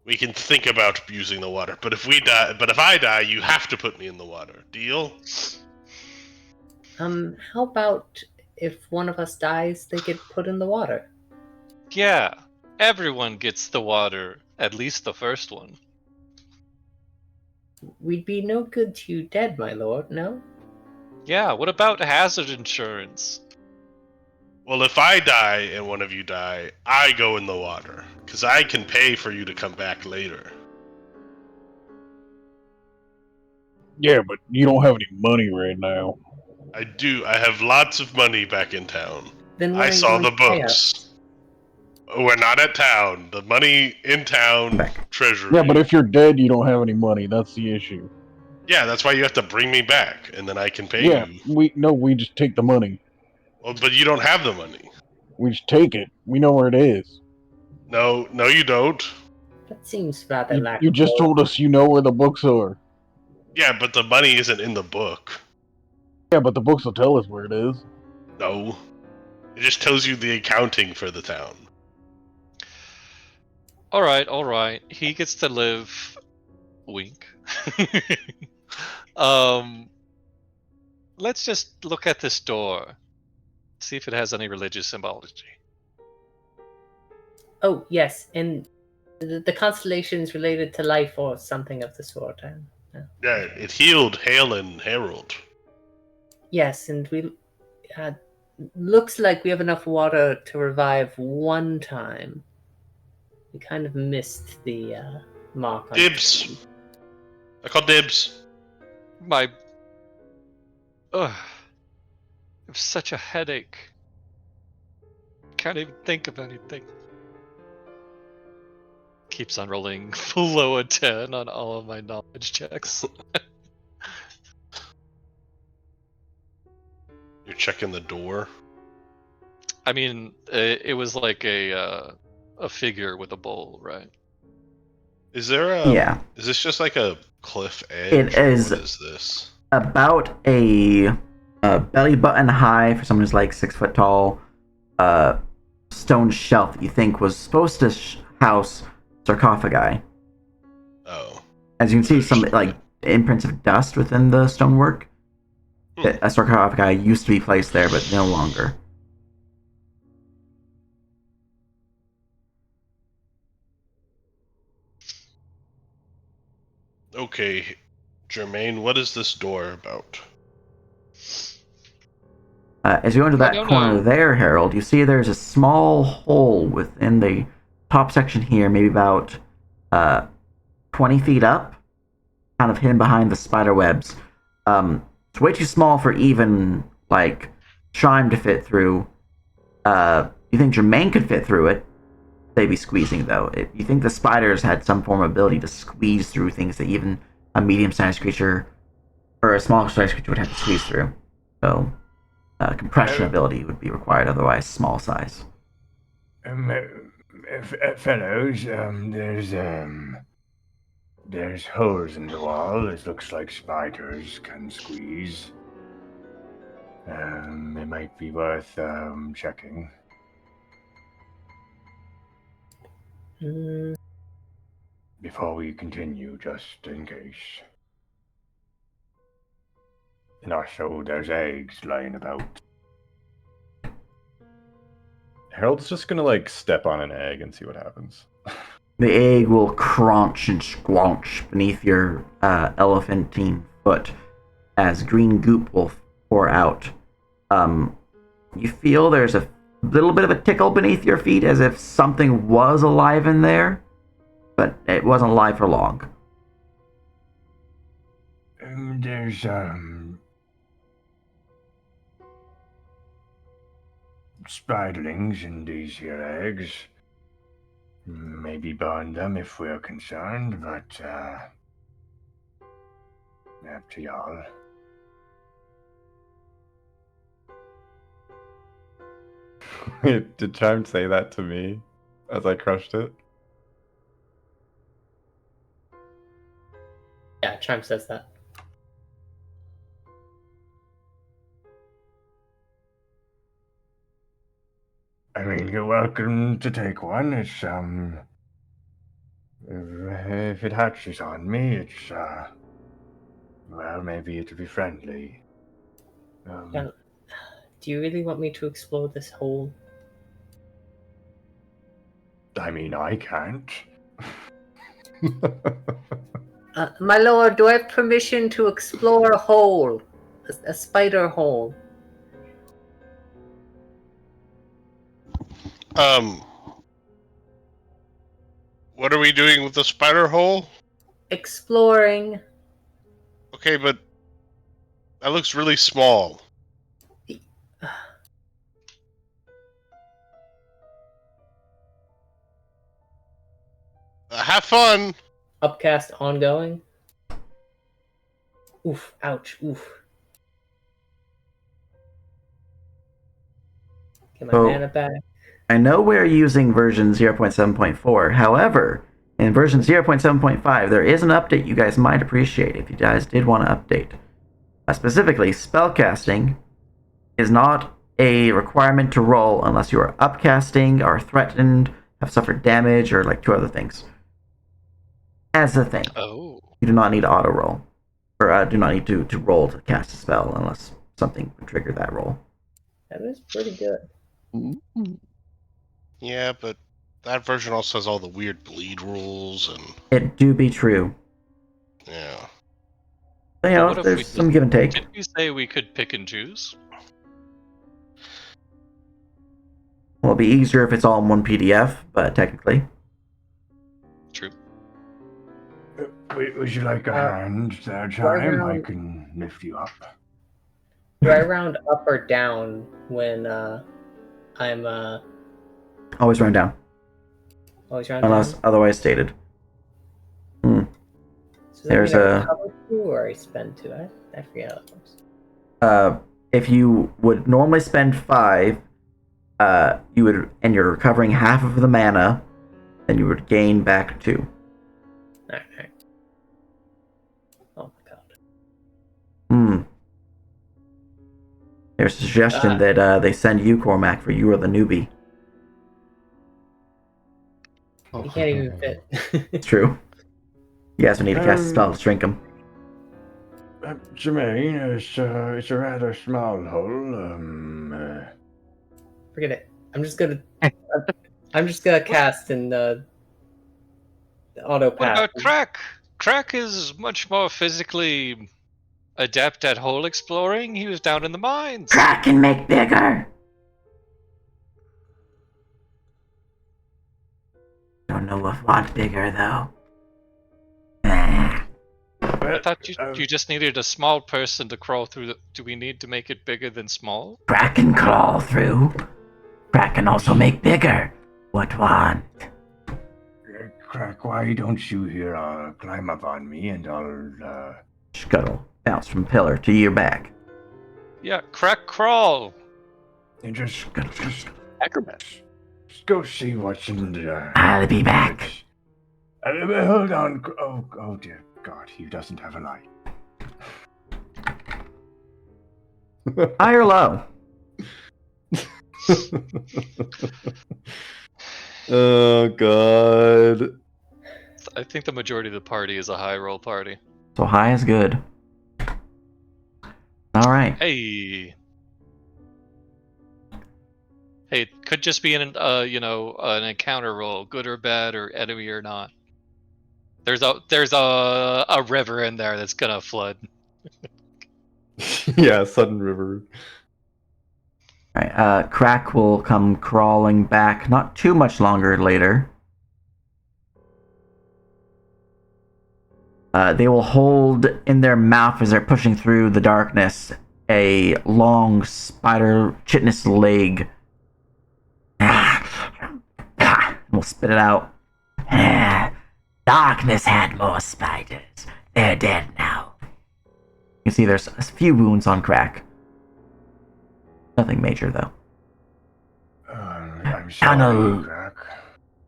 we can think about using the water. But if I die, you have to put me in the water. Deal? How about if one of us dies, they get put in the water? Yeah, everyone gets the water, at least the first one. We'd be no good to you dead, my lord, no? Yeah, what about hazard insurance? Well, if I die and one of you die, I go in the water. Because I can pay for you to come back later. Yeah, but you don't have any money right now. I do. I have lots of money back in town. Then when I are you saw going the to pay books. us? We're not at town. The money in town, Back. treasury. Yeah, but if you're dead, you don't have any money. That's the issue. Yeah, that's why you have to bring me back, and then I can pay Yeah, you. we just take the money. Well, but you don't have the money. We just take it. We know where it is. No, you don't. That seems rather You just lackluster. told us you know where the books are. Yeah, but the money isn't in the book. Yeah, but the books will tell us where it is. No. It just tells you the accounting for the town. All right. He gets to live. Wink. Let's just look at this door. See if it has any religious symbology. Oh, yes, and the constellations related to life or something of the sort. Yeah, it healed Hale and Harold. Yes, and we looks like we have enough water to revive one time. We kind of missed the mark on Dibs. I call dibs. My. Ugh. I have such a headache. Can't even think of anything. Keeps on rolling below a 10 on all of my knowledge checks. You're checking the door. I mean, it was like a figure with a bowl, right? Is there a? Yeah. Is this just like a cliff edge? It is. What is this? About a belly button high for someone who's like 6 foot tall. Stone shelf that you think was supposed to house sarcophagi. Oh. As you can see, some like imprints of dust within the stonework. A sarcophagi used to be placed there, but no longer. Okay, Jermaine, what is this door about? As you go into I that don't corner know. there, Harold, you see there's a small hole within the top section here, maybe about 20 feet up, kind of hidden behind the spider webs. It's way too small for even like Chime to fit through. You think Jermaine could fit through it? They'd be squeezing though. You think the spiders had some form of ability to squeeze through things that even a medium-sized creature or a small-sized creature would have to squeeze through. So compression ability would be required, otherwise small size. Fellows, there's holes in the wall. It looks like spiders can squeeze. It might be worth checking. Mm, Before we continue, just in case. And also, there's eggs lying about. Harold's just gonna like step on an egg and see what happens. The egg will crunch and squelch beneath your elephantine foot as green goop will pour out. You feel there's a little bit of a tickle beneath your feet as if something was alive in there, but it wasn't alive for long. There's spiderlings in these here eggs. Maybe burn them if we're concerned, but up to y'all. Did Chime say that to me as I crushed it? yeah, Chime says that. I mean, you're welcome to take one. It's if it hatches on me, it's well, maybe it'll be friendly. Yeah. Do you really want me to explore this hole? I mean, I can't. My lord, do I have permission to explore a hole? A spider hole? What are we doing with the spider hole? Exploring. Okay, but that looks really small. Have fun. Upcast ongoing. Oof! Ouch! Oof! Get my So- mana back. I know we're using version 0.7.4. However, in version 0.7.5, there is an update you guys might appreciate if you guys did want to update. Specifically, spellcasting is not a requirement to roll unless you are upcasting, are threatened, have suffered damage, or like 2 other things. As a thing. Oh. You do not need to auto roll. Or do not need to roll to cast a spell unless something would trigger that roll. That is pretty good. Yeah, but that version also has all the weird bleed rules and It do be true. yeah. You But know, what if there's we some give and take. Did we say we could pick and choose? Well, it'll be easier if it's all in one PDF, but technically. True. Would you like a hand that right time? I around- can lift you up. Do I round up or down when I'm Always run down, always round unless down? otherwise stated. So does that there's mean I a- recover 2 or I spend 2? I forget how it works. If you would normally spend 5, you would, and you're recovering half of the mana, then you would gain back 2. Alright. Oh my god. There's a suggestion that they send you, Cormac, for you are the newbie. You can't even fit. It's true. You guys would need to cast a spell to shrink them. Jermaine, it's a rather small hole. Forget it. I'm just gonna cast in the auto What path. about Crack? Crack is much more physically adept at hole exploring. He was down in the mines. Crack and make bigger! Don't know if want bigger, though. I thought you just needed a small person to crawl through the... Do we need to make it bigger than small? Crack can crawl through. Crack can also make bigger. What want? Crack, why don't you here climb up on me and I'll Scuttle. Bounce from pillar to your back. Yeah, Crack crawl. and just Acrobat. just go see what's in the. I'll be back. Hold on. Oh dear God, he doesn't have a light. High or low? Oh god. I think the majority of the party is a high roll party. So high is good. Alright. Hey. Hey, it could just be an encounter roll, good or bad, or enemy or not. There's a river in there that's gonna flood. Yeah, Sudden River. Alright, Crack will come crawling back not too much longer later. They will hold in their mouth as they're pushing through the darkness a long spider chitinous leg. We'll spit it out. Darkness had more spiders. They're dead now. You can see there's a few wounds on Crack. Nothing major, though. I'm Tunnel. sorry,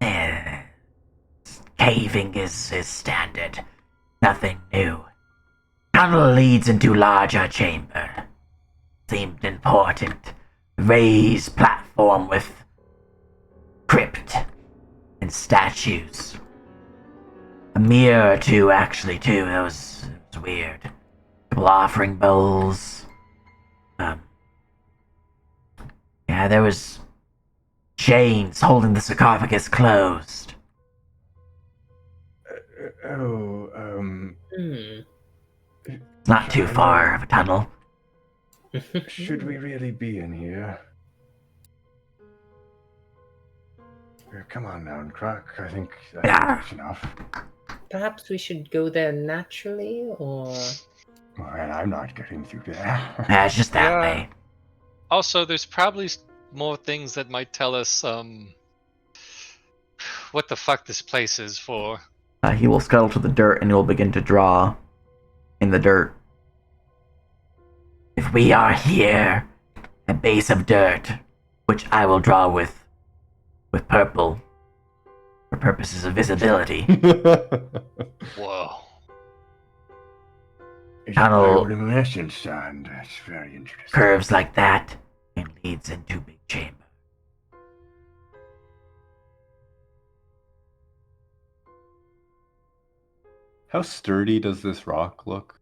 Crack. Caving is standard. Nothing new. Tunnel leads into larger chamber. Seemed important. Raised platform with crypt and statues. A mirror or two, actually, too. That was weird. Couple offering bowls. Yeah, there was chains holding the sarcophagus closed. It's not too far of a tunnel. Should we really be in here? Come on now, Crack. I think that's enough. Perhaps we should go there naturally, or Well, I'm not getting through there. It's just that Yeah. way. Also, there's probably more things that might tell us what the fuck this place is for. He will scuttle to the dirt and he will begin to draw in the dirt. If we are here, a base of dirt, which I will draw with purple for purposes of visibility. Whoa. It's Tunnel. bioluminescent sand. That's very interesting. Curves like that and leads into big chamber. How sturdy does this rock look?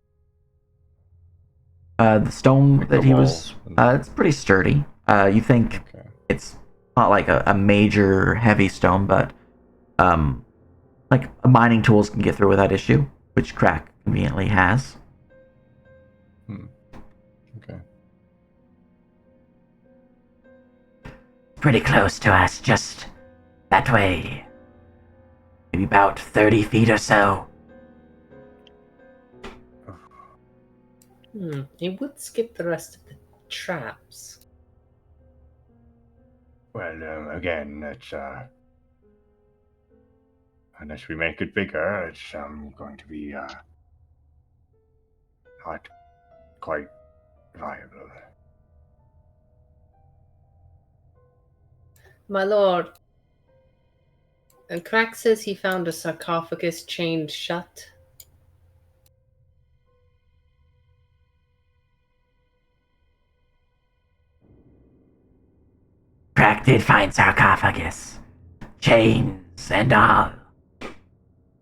The stone Like that the he was, wall. it's pretty sturdy. You think Okay. it's not like a major heavy stone, but like mining tools can get through without issue, which Crack conveniently has. Okay. Pretty close to us, just that way. Maybe about 30 feet or so. It would skip the rest of the traps. Well, again, it's unless we make it bigger, it's going to be not quite viable. My lord, Crack says he found a sarcophagus chained shut. Crack did find sarcophagus. Chains and all.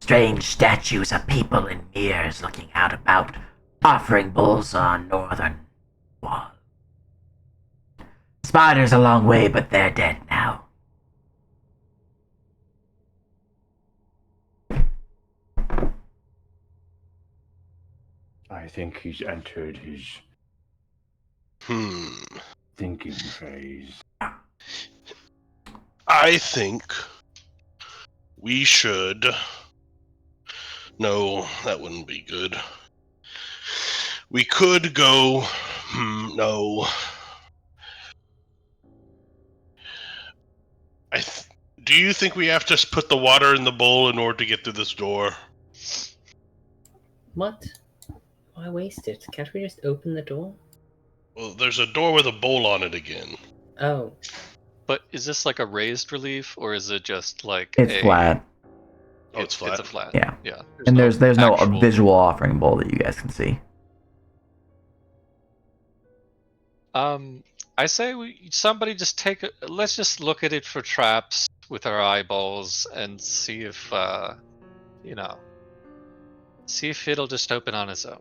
Strange statues of people in mirrors looking out about, offering bulls on northern wall. Spiders a long way, but they're dead now. I think he's entered his Hmm. thinking phase. I think we should. No, that wouldn't be good. We could go. No. Do you think we have to put the water in the bowl in order to get through this door? What? Why waste it? Can't we just open the door? Well, there's a door with a bowl on it again. Oh. But is this like a raised relief, or is it just like It's a flat. Oh, it's flat. It's a flat. Yeah. Yeah. And there's no actual- visual offering bowl that you guys can see. I say somebody just let's just look at it for traps with our eyeballs and see if see if it'll just open on its own.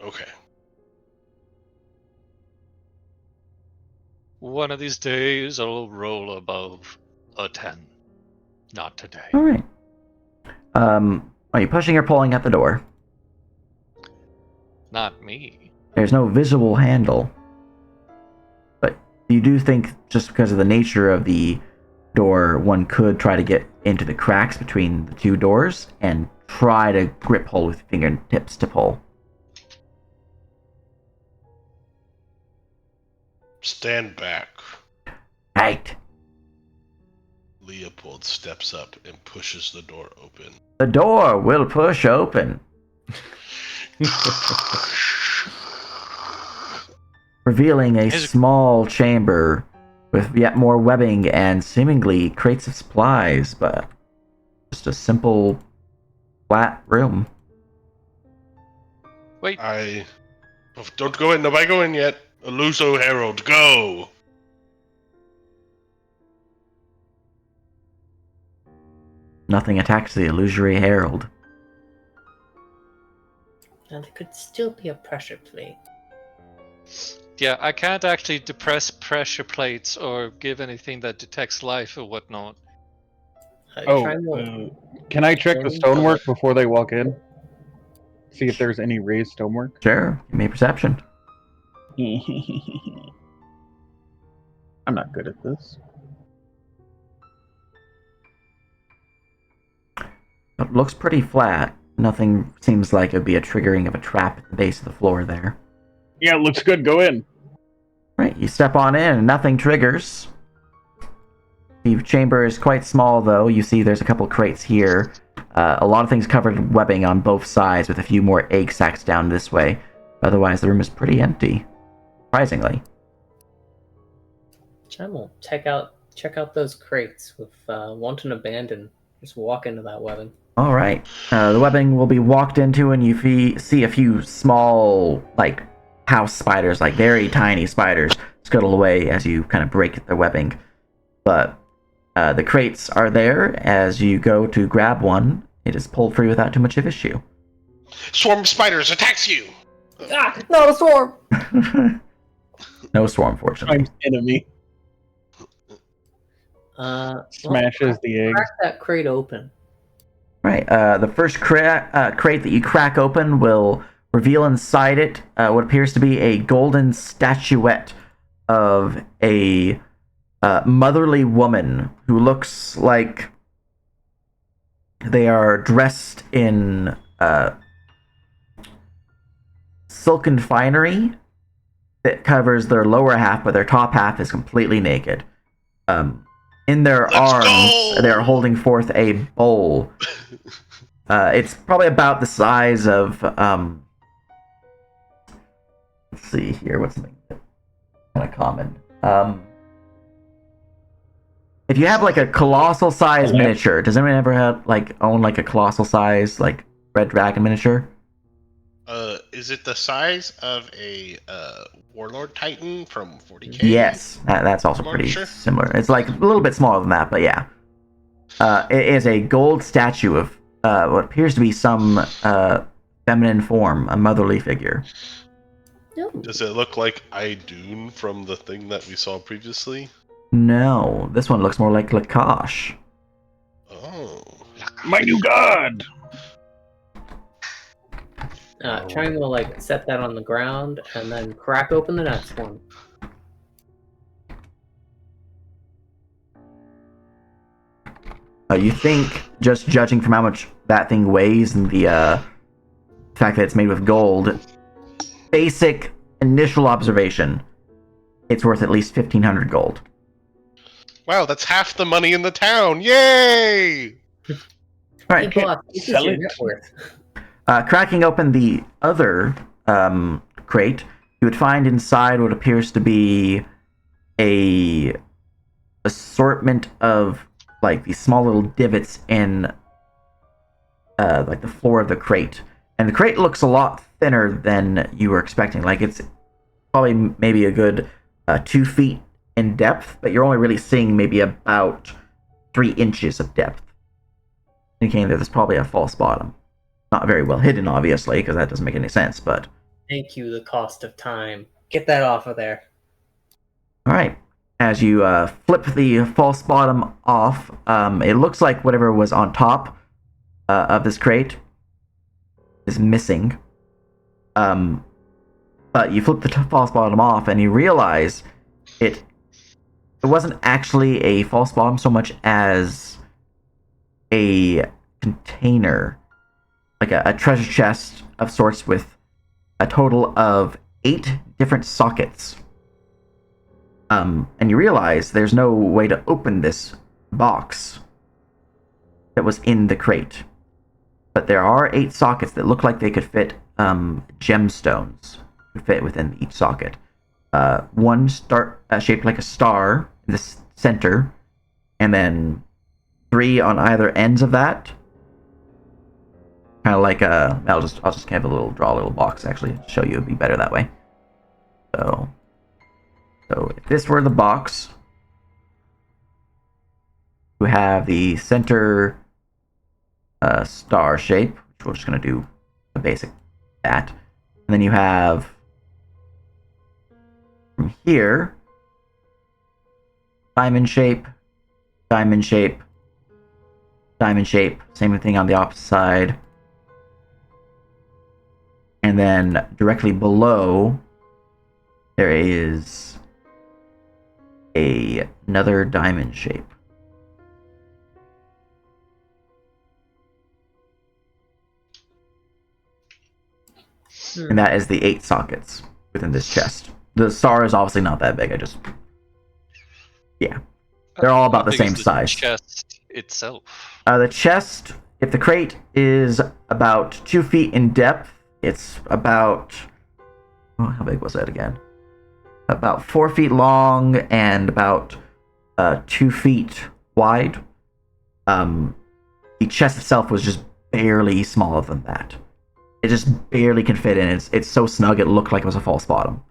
Okay. One of these days I'll roll above a 10. Not today. All right. Are you pushing or pulling at the door? Not me. There's no visual handle. But you do think, just because of the nature of the door, one could try to get into the cracks between the two doors and try to grip hold with fingertips to pull. Stand back. Right. Leopold steps up and pushes the door open. The door will push open, revealing a small chamber with yet more webbing and seemingly crates of supplies, but just a simple, flat room. Wait. Don't go in. Nobody go in yet. Eluso Herald, go! Nothing attacks the illusory herald. And there could still be a pressure plate. Yeah, I can't actually depress pressure plates or give anything that detects life or whatnot. Can I check the stonework before they walk in? See if there's any raised stonework? Sure, give me perception. I'm not good at this. It looks pretty flat. Nothing seems like it would be a triggering of a trap at the base of the floor there. Yeah, it looks good. Go in. Right, you step on in and nothing triggers. The chamber is quite small, though. You see there's a couple crates here. A lot of things covered in webbing on both sides, with a few more egg sacs down this way. Otherwise, the room is pretty empty, surprisingly. Chime will check out those crates with wanton abandon. Just walk into that webbing. All right. The webbing will be walked into, and you see a few small, like, house spiders, like very tiny spiders, scuttle away as you kind of break the webbing. But the crates are there. As you go to grab one, it is pulled free without too much of issue. Swarm of spiders attacks you! Ah, not a swarm! No swarm, fortunately. Time's enemy smashes the egg. Crack that crate open. Right. The first crate that you crack open will reveal inside it what appears to be a golden statuette of a motherly woman who looks like they are dressed in silken finery that covers their lower half, but their top half is completely naked. In their arms, they are holding forth a bowl. It's probably about the size of, let's see here, what's something kind of common? If you have like a colossal size miniature, does anyone ever own like a colossal size like red dragon miniature? Is it the size of a Warlord Titan from 40k? Yes, that's also pretty similar. It's like a little bit smaller than that, but yeah. It is a gold statue of what appears to be some feminine form, a motherly figure. Does it look like Idun from the thing that we saw previously? No, this one looks more like Lakash. Oh. My new god! Chime will set that on the ground and then crack open the next one. You think, just judging from how much that thing weighs and the fact that it's made with gold, basic initial observation, it's worth at least 1,500 gold. Wow, that's half the money in the town! Yay! All right. Hey, boss, this is your net worth. Cracking open the other crate, you would find inside what appears to be a assortment of these small little divots in the floor of the crate. And the crate looks a lot thinner than you were expecting. It's probably maybe a good 2 feet in depth, but you're only really seeing maybe about 3 inches of depth, indicating that there's probably a false bottom. Not very well hidden, obviously, because that doesn't make any sense, but... Thank you, the cost of time. Get that off of there. Alright. As you flip the false bottom off, it looks like whatever was on top of this crate is missing. But you flip the false bottom off, and you realize it wasn't actually a false bottom so much as a container, like a treasure chest of sorts with a total of 8 different sockets. And you realize there's no way to open this box that was in the crate. But there are 8 sockets that look like they could fit gemstones. Could fit within each socket. One shaped like a star in the center, and then 3 on either ends of that. Kind of like a... I'll just kind of draw a little box, actually, to show you. It'd be better that way. So if this were the box, you have the center star shape, which we're just going to do a basic that. And then you have from here, diamond shape, diamond shape, diamond shape, same thing on the opposite side. And then directly below, there is another diamond shape. And that is the 8 sockets within this chest. The star is obviously not that big. Yeah. They're all How about the big is same the size. chest itself? The chest, if the crate is about 2 feet in depth, it's about... Oh, how big was that again? About 4 feet long and about 2 feet wide. The chest itself was just barely smaller than that. It just barely can fit in. It's so snug it looked like it was a false bottom.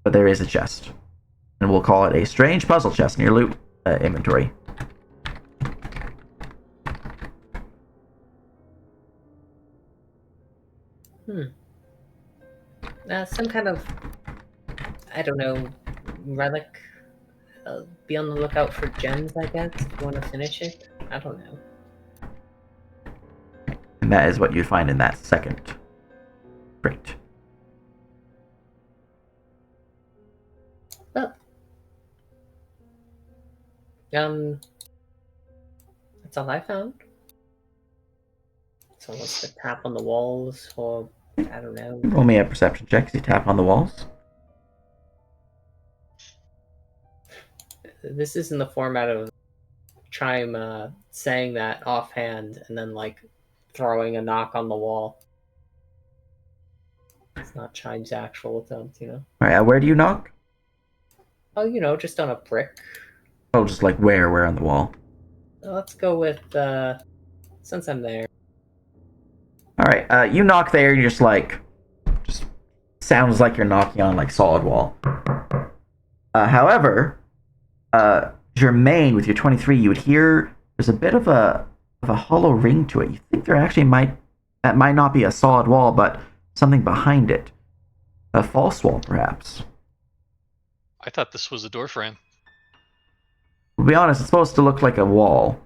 But there is a chest. And we'll call it a strange puzzle chest in your loot inventory. Some kind of, I don't know, relic. Be on the lookout for gems, I guess, if you want to finish it. I don't know. And that is what you'd find in that second crate. Well, that's all I found. So what's the tap on the walls, or I don't know. Roll me a perception check as you tap on the walls. This is in the format of Chime saying that offhand and then like throwing a knock on the wall. It's not Chime's actual attempt, you know. Alright, where do you knock? Oh, you know, just on a brick. Oh, just like where on the wall? Let's go with since I'm there. Alright, you knock there and you're just sounds like you're knocking on like solid wall. However, Germaine, with your 23, you would hear there's a bit of a hollow ring to it. You think there actually might not be a solid wall, but something behind it. A false wall, perhaps. I thought this was a door frame. To be honest, it's supposed to look like a wall.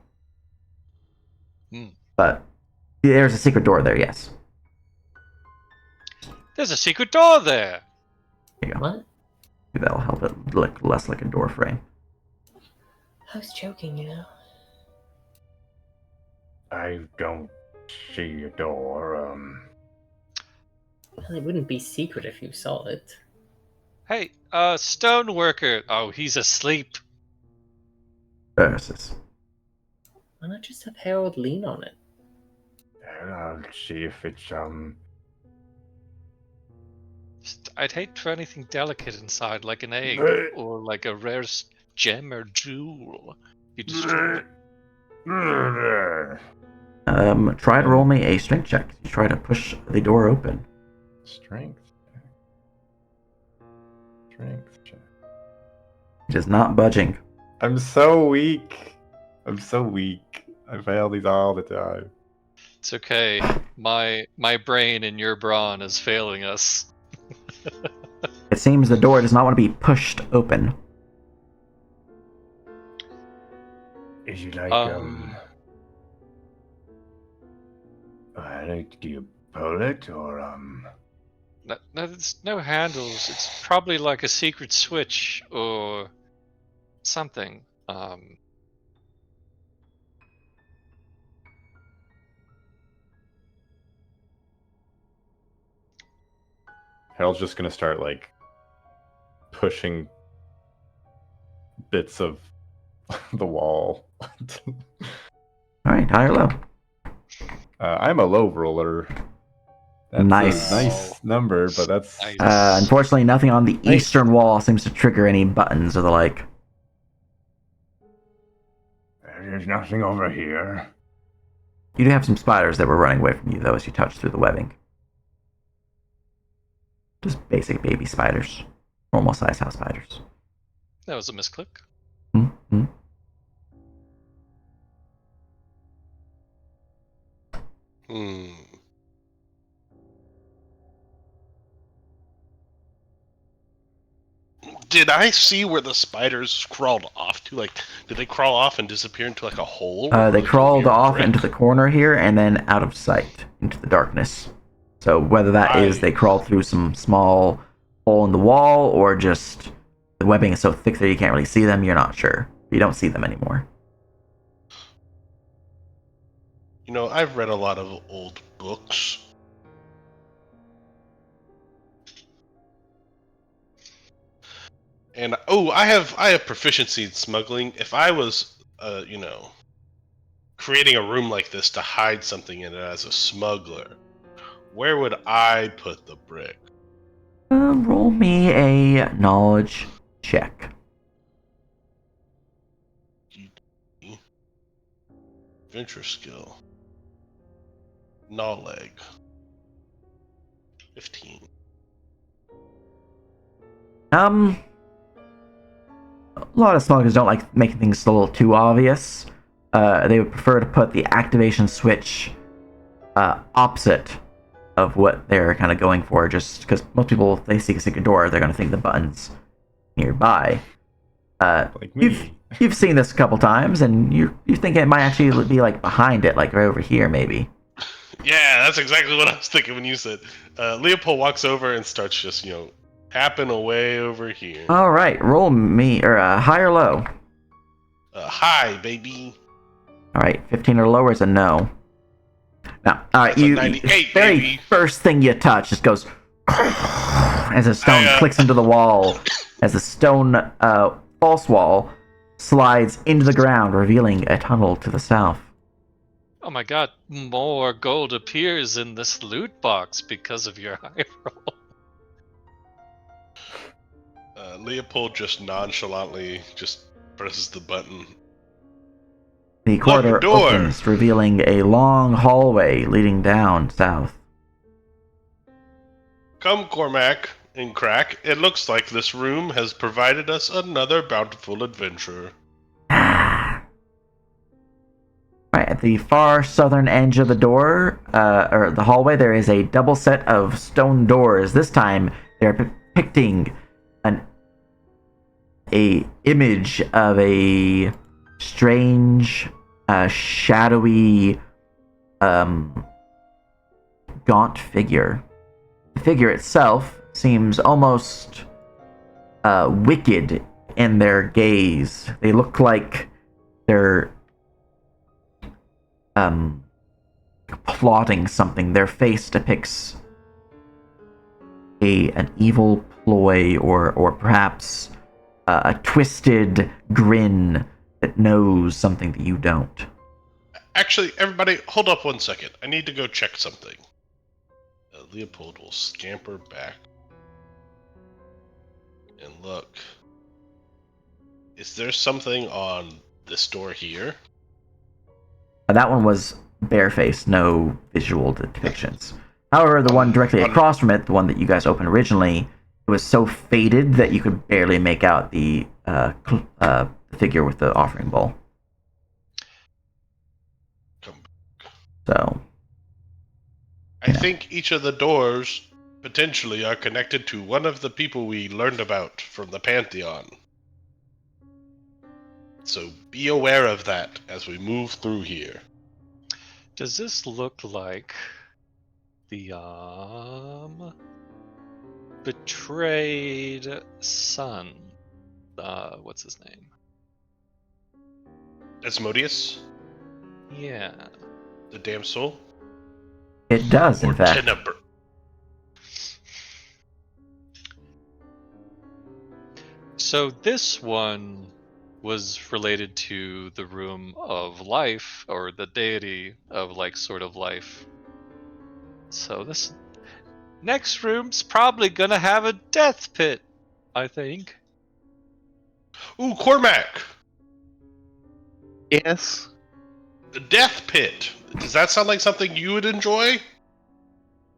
But there's a secret door there, yes. There's a secret door there! There you go. What? That'll help it look less like a door frame. I was joking, you know. I don't see a door. Well, it wouldn't be secret if you saw it. Hey, stoneworker. Oh, he's asleep. Versus. Why not just have Harold lean on it? I'll see if it's I'd hate for anything delicate inside, like an egg or like a rare gem or jewel. You destroy it. Try to roll me a strength check. You try to push the door open. Strength check. It is not budging. I'm so weak. I fail these all the time. It's okay. My brain and your brawn is failing us. It seems the door does not want to be pushed open. Is it like do you pull it or No, there's no handles. It's probably like a secret switch or something. Harold's just gonna start like pushing bits of the wall. Alright, high or low? I'm a low roller. That's Nice. a nice number, but that's Nice. Unfortunately, nothing on the eastern wall seems to trigger any buttons or the like. there's nothing over here. You do have some spiders that were running away from you, though, as you touched through the webbing. Just basic baby spiders. Normal size house spiders. That was a misclick. Mm-hmm. Did I see where the spiders crawled off to? Like, did they crawl off and disappear into like a hole? They crawled off into the corner here and then out of sight into the darkness. So whether that is they crawled through some small hole in the wall or just the webbing is so thick that you can't really see them, you're not sure. You don't see them anymore. You know, I've read a lot of old books. And I have proficiency in smuggling. If I was, creating a room like this to hide something in it as a smuggler, where would I put the brick? Roll me a knowledge check. Venture skill. Gnaw leg. 15. A lot of smugglers don't like making things a little too obvious. They would prefer to put the activation switch opposite of what they're kind of going for, just because most people, if they see a secret door, they're going to think the button's nearby. Like me. You've seen this a couple times, and you think it might actually be like behind it, like right over here, maybe. Yeah, that's exactly what I was thinking when you said. Leopold walks over and starts just, tapping away over here. All right, roll me or high or low. Hi, baby. All right, 15 or lower is a no. Now, all right, That's a 98, very baby. first thing you touch just goes as a stone clicks into the wall, as the stone false wall slides into the ground, revealing a tunnel to the south. Oh my god, more gold appears in this loot box because of your high roll. Leopold just nonchalantly just presses the button. The corridor door. opens, revealing a long hallway leading down south. Come, Cormac and Crack. It looks like this room has provided us another bountiful adventure. Right, at the far southern edge of the door, or the hallway, there is a double set of stone doors. This time, they're depicting a image of a strange, shadowy, gaunt figure. The figure itself seems almost wicked in their gaze. They look like they're plotting something. Their face depicts an evil ploy, or perhaps a twisted grin that knows something that you don't. Actually, everybody, hold up 1 second. I need to go check something. Leopold will scamper back and look. Is there something on this door here? That one was barefaced, no visual depictions. However, the one directly across from it, the one that you guys opened originally, it was so faded that you could barely make out the figure with the offering bowl. So, I think each of the doors potentially are connected to one of the people we learned about from the Pantheon. So be aware of that as we move through here. Does this look like the betrayed son? What's his name? Asmodeus? Yeah. The damn soul? it does, in Or fact. Tenebre? So this one was related to the room of life, or the deity of sort of life. So this next room's probably gonna have a death pit, I think. Ooh, Cormac! Yes. The death pit. Does that sound like something you would enjoy?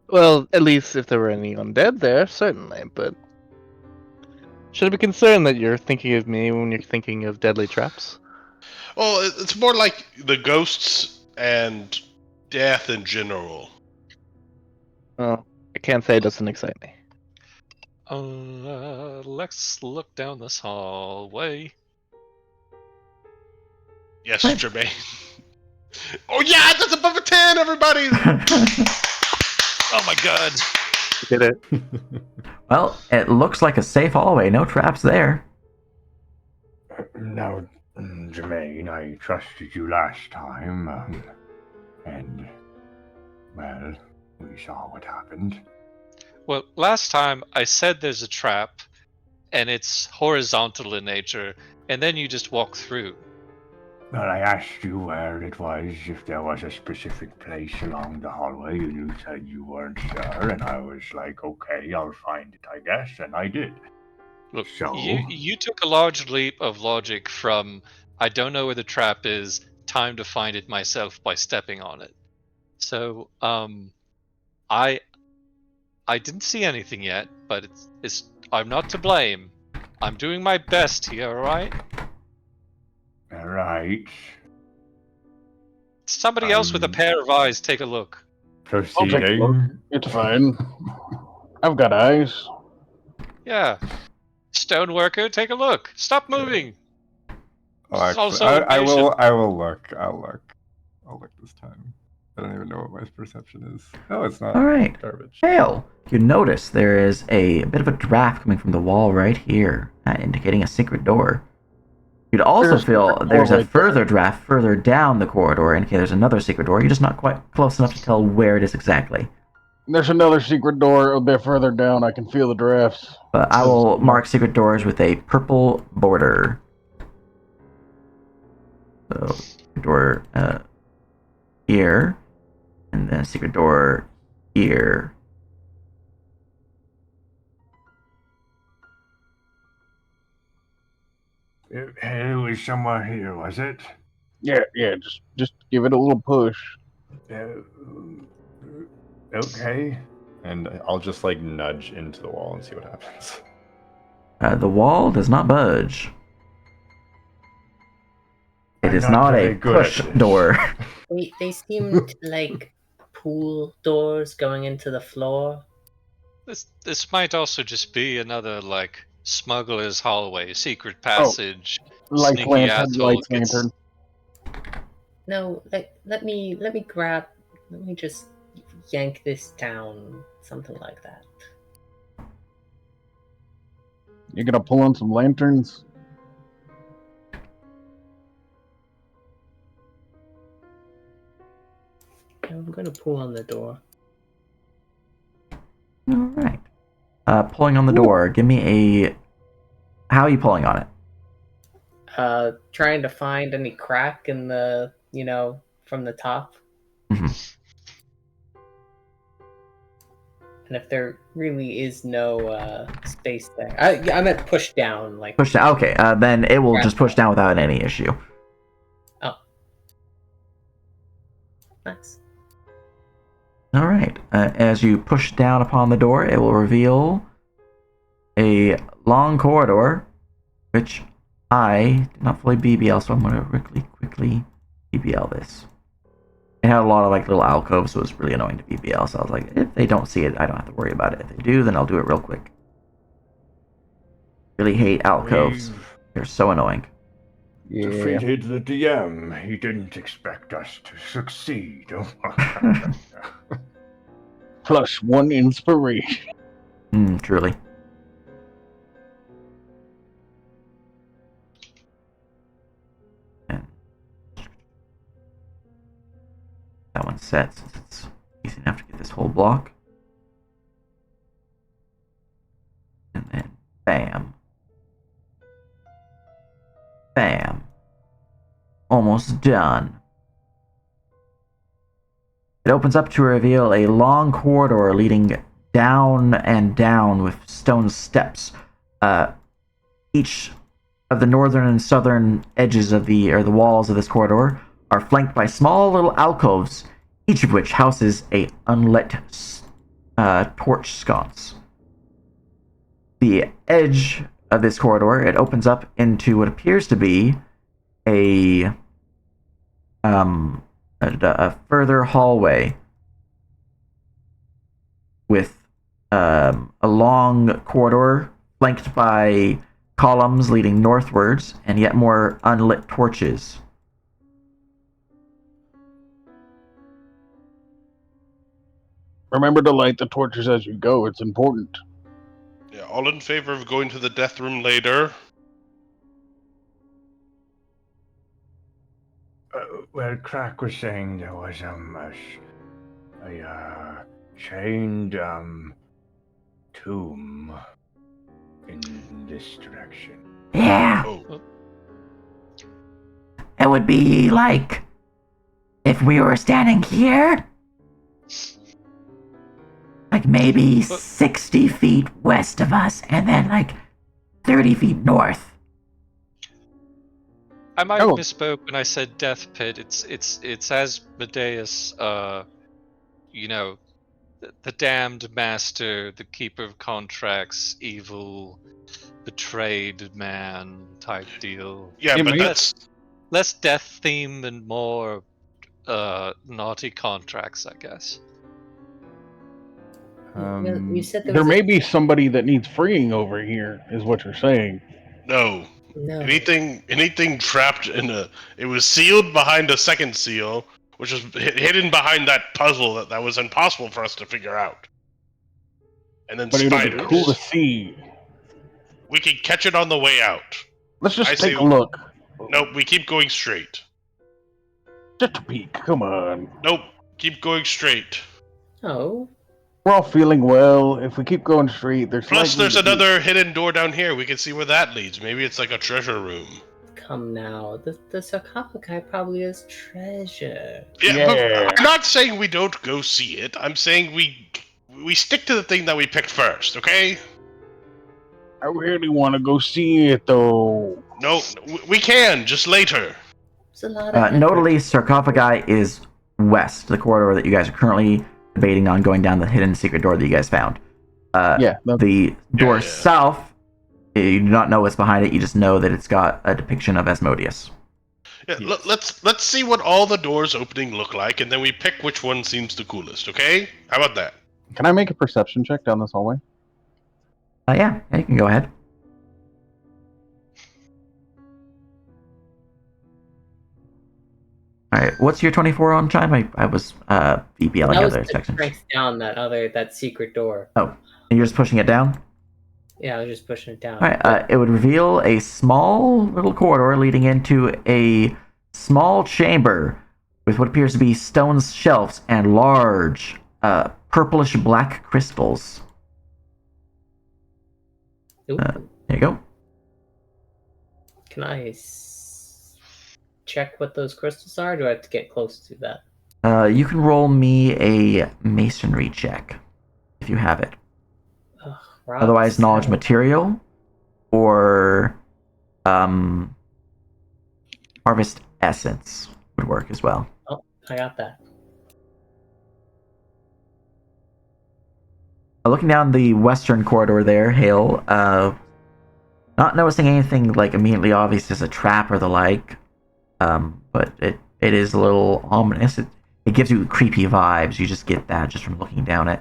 Well, at least if there were any undead there, certainly, but should I be concerned that you're thinking of me when you're thinking of deadly traps? Well, it's more like the ghosts and death in general. Well, I can't say it doesn't excite me. Let's look down this hallway. Yes, Jermaine. Oh yeah, that's above a 10, everybody! Oh my god. You did it. Well, it looks like a safe hallway. No traps there. Now, Jermaine, I trusted you last time, and, well, we saw what happened. Well, last time I said there's a trap, and it's horizontal in nature, and then you just walk through. Well, I asked you where it was, if there was a specific place along the hallway, and you said you weren't sure, and I was like, okay, I'll find it, I guess, and I did. Look, So? you took a large leap of logic from I don't know where the trap is, time to find it myself by stepping on it. So, I didn't see anything yet, but it's I'm not to blame. I'm doing my best here, alright? Alright. Somebody else with a pair of eyes, take a look. I'll take a look. Proceeding. It's fine. I've got eyes. Yeah. Stoneworker, take a look. Stop moving. Oh, This is actually, also I will. impatient. I will look. I'll look. I'll look this time. I don't even know what my perception is. Oh, it's not. All right. Garbage. Hale, you notice there is a bit of a draft coming from the wall right here, indicating a secret door. You'd also There's a feel secret there's door a right there. further draft further down the corridor, indicating there's another secret door. You're just not quite close enough to tell where it is exactly. There's another secret door a bit further down. I can feel the drafts. But I will mark secret doors with a purple border. So, secret door here, and then a secret door here. It was somewhere here, was it? Yeah. Just give it a little push. Okay. And I'll just like nudge into the wall and see what happens. The wall does not budge. It I'm is not not very a good at push this. door. They seemed like pool doors going into the floor. This might also just be another like smuggler's hallway, secret passage, Lights, sneaky lantern, asshole lights, gets. lantern. No, let me just yank this down, something like that. You gonna pull on some lanterns? I'm gonna pull on the door. All right. Pulling on the door. Give me a. How are you pulling on it? Trying to find any crack in the, from the top. Mhm. And if there really is no space there, I meant push down, like Push down. Okay. Then it will Yeah. just push down without any issue. nice. All right. As you push down upon the door, it will reveal a long corridor, which I did not fully BBL, so I'm going to quickly BBL this. It had a lot of like little alcoves, so it was really annoying to BBL. So I was like, if they don't see it, I don't have to worry about it. If they do, then I'll do it real quick. Really hate alcoves. They're so annoying. Yeah. Defeated the DM. He didn't expect us to succeed. Plus one inspiration. Truly. And that one's set since it's easy enough to get this whole block. And then bam. Bam. Almost done. It opens up to reveal a long corridor leading down and down with stone steps. Each of the northern and southern edges of the walls of this corridor are flanked by small little alcoves, each of which houses a unlit torch sconce. The edge of this corridor, it opens up into what appears to be a further hallway with a long corridor flanked by columns leading northwards and yet more unlit torches. Remember to light the torches as you go. It's important. Yeah, all in favor of going to the death room later? Well, Crack was saying there was a chained tomb in this direction. Yeah, Oh, it would be like if we were standing here, like maybe 60 feet west of us, and then like 30 feet north. I might have Oh. misspoke when I said death pit. It's Asmodeus, you know, the damned master, the keeper of contracts, evil, betrayed man type deal. yeah, It but may- that's Less death theme and more naughty contracts, I guess. You said there There was may be somebody that needs freeing over here, is what you're saying. no. no. Anything trapped in a. It was sealed behind a second seal, which was hidden behind that puzzle that was impossible for us to figure out. And then But it'll be spiders. cool to see. We could catch it on the way out. Let's just I take say- a look. Nope, we keep going straight. Just a peek. Come on. Nope, keep going straight. Oh, We're all feeling well. If we keep going straight, there's Plus, likely there's to be- another hidden door down here. We can see where that leads. Maybe it's like a treasure room. come now. The sarcophagi probably has treasure. Yeah, but Yeah. I'm not saying we don't go see it. I'm saying we stick to the thing that we picked first, okay? I really want to go see it, though. No, we can, just later. It's a lot of effort. Notably, sarcophagi is west, the corridor that you guys are currently debating on going down the hidden secret door that you guys found. Yeah, The door Yeah. south, you do not know what's behind it. You just know that it's got a depiction of Asmodeus. Yeah, let's see what all the doors opening look like, and then we pick which one seems the coolest, okay? How about that? Can I make a perception check down this hallway? Yeah, you can go ahead. Alright, what's your 24 on chime? I was VP yelling That out was there a to section. strength down that secret door. And you're just pushing it down? Yeah, I was just pushing it down. Alright, it would reveal a small little corridor leading into a small chamber with what appears to be stone shelves and large purplish black crystals. Ooh, There you go. can I check what those crystals are? Or do I have to get close to that? You can roll me a masonry check if you have it. Ugh, rocks. Otherwise, knowledge material or harvest essence would work as well. Oh, I got that. Looking down the western corridor there, Hale, not noticing anything like immediately obvious as a trap or the like, but it is a little ominous. It gives you creepy vibes. You just get that just from looking down it.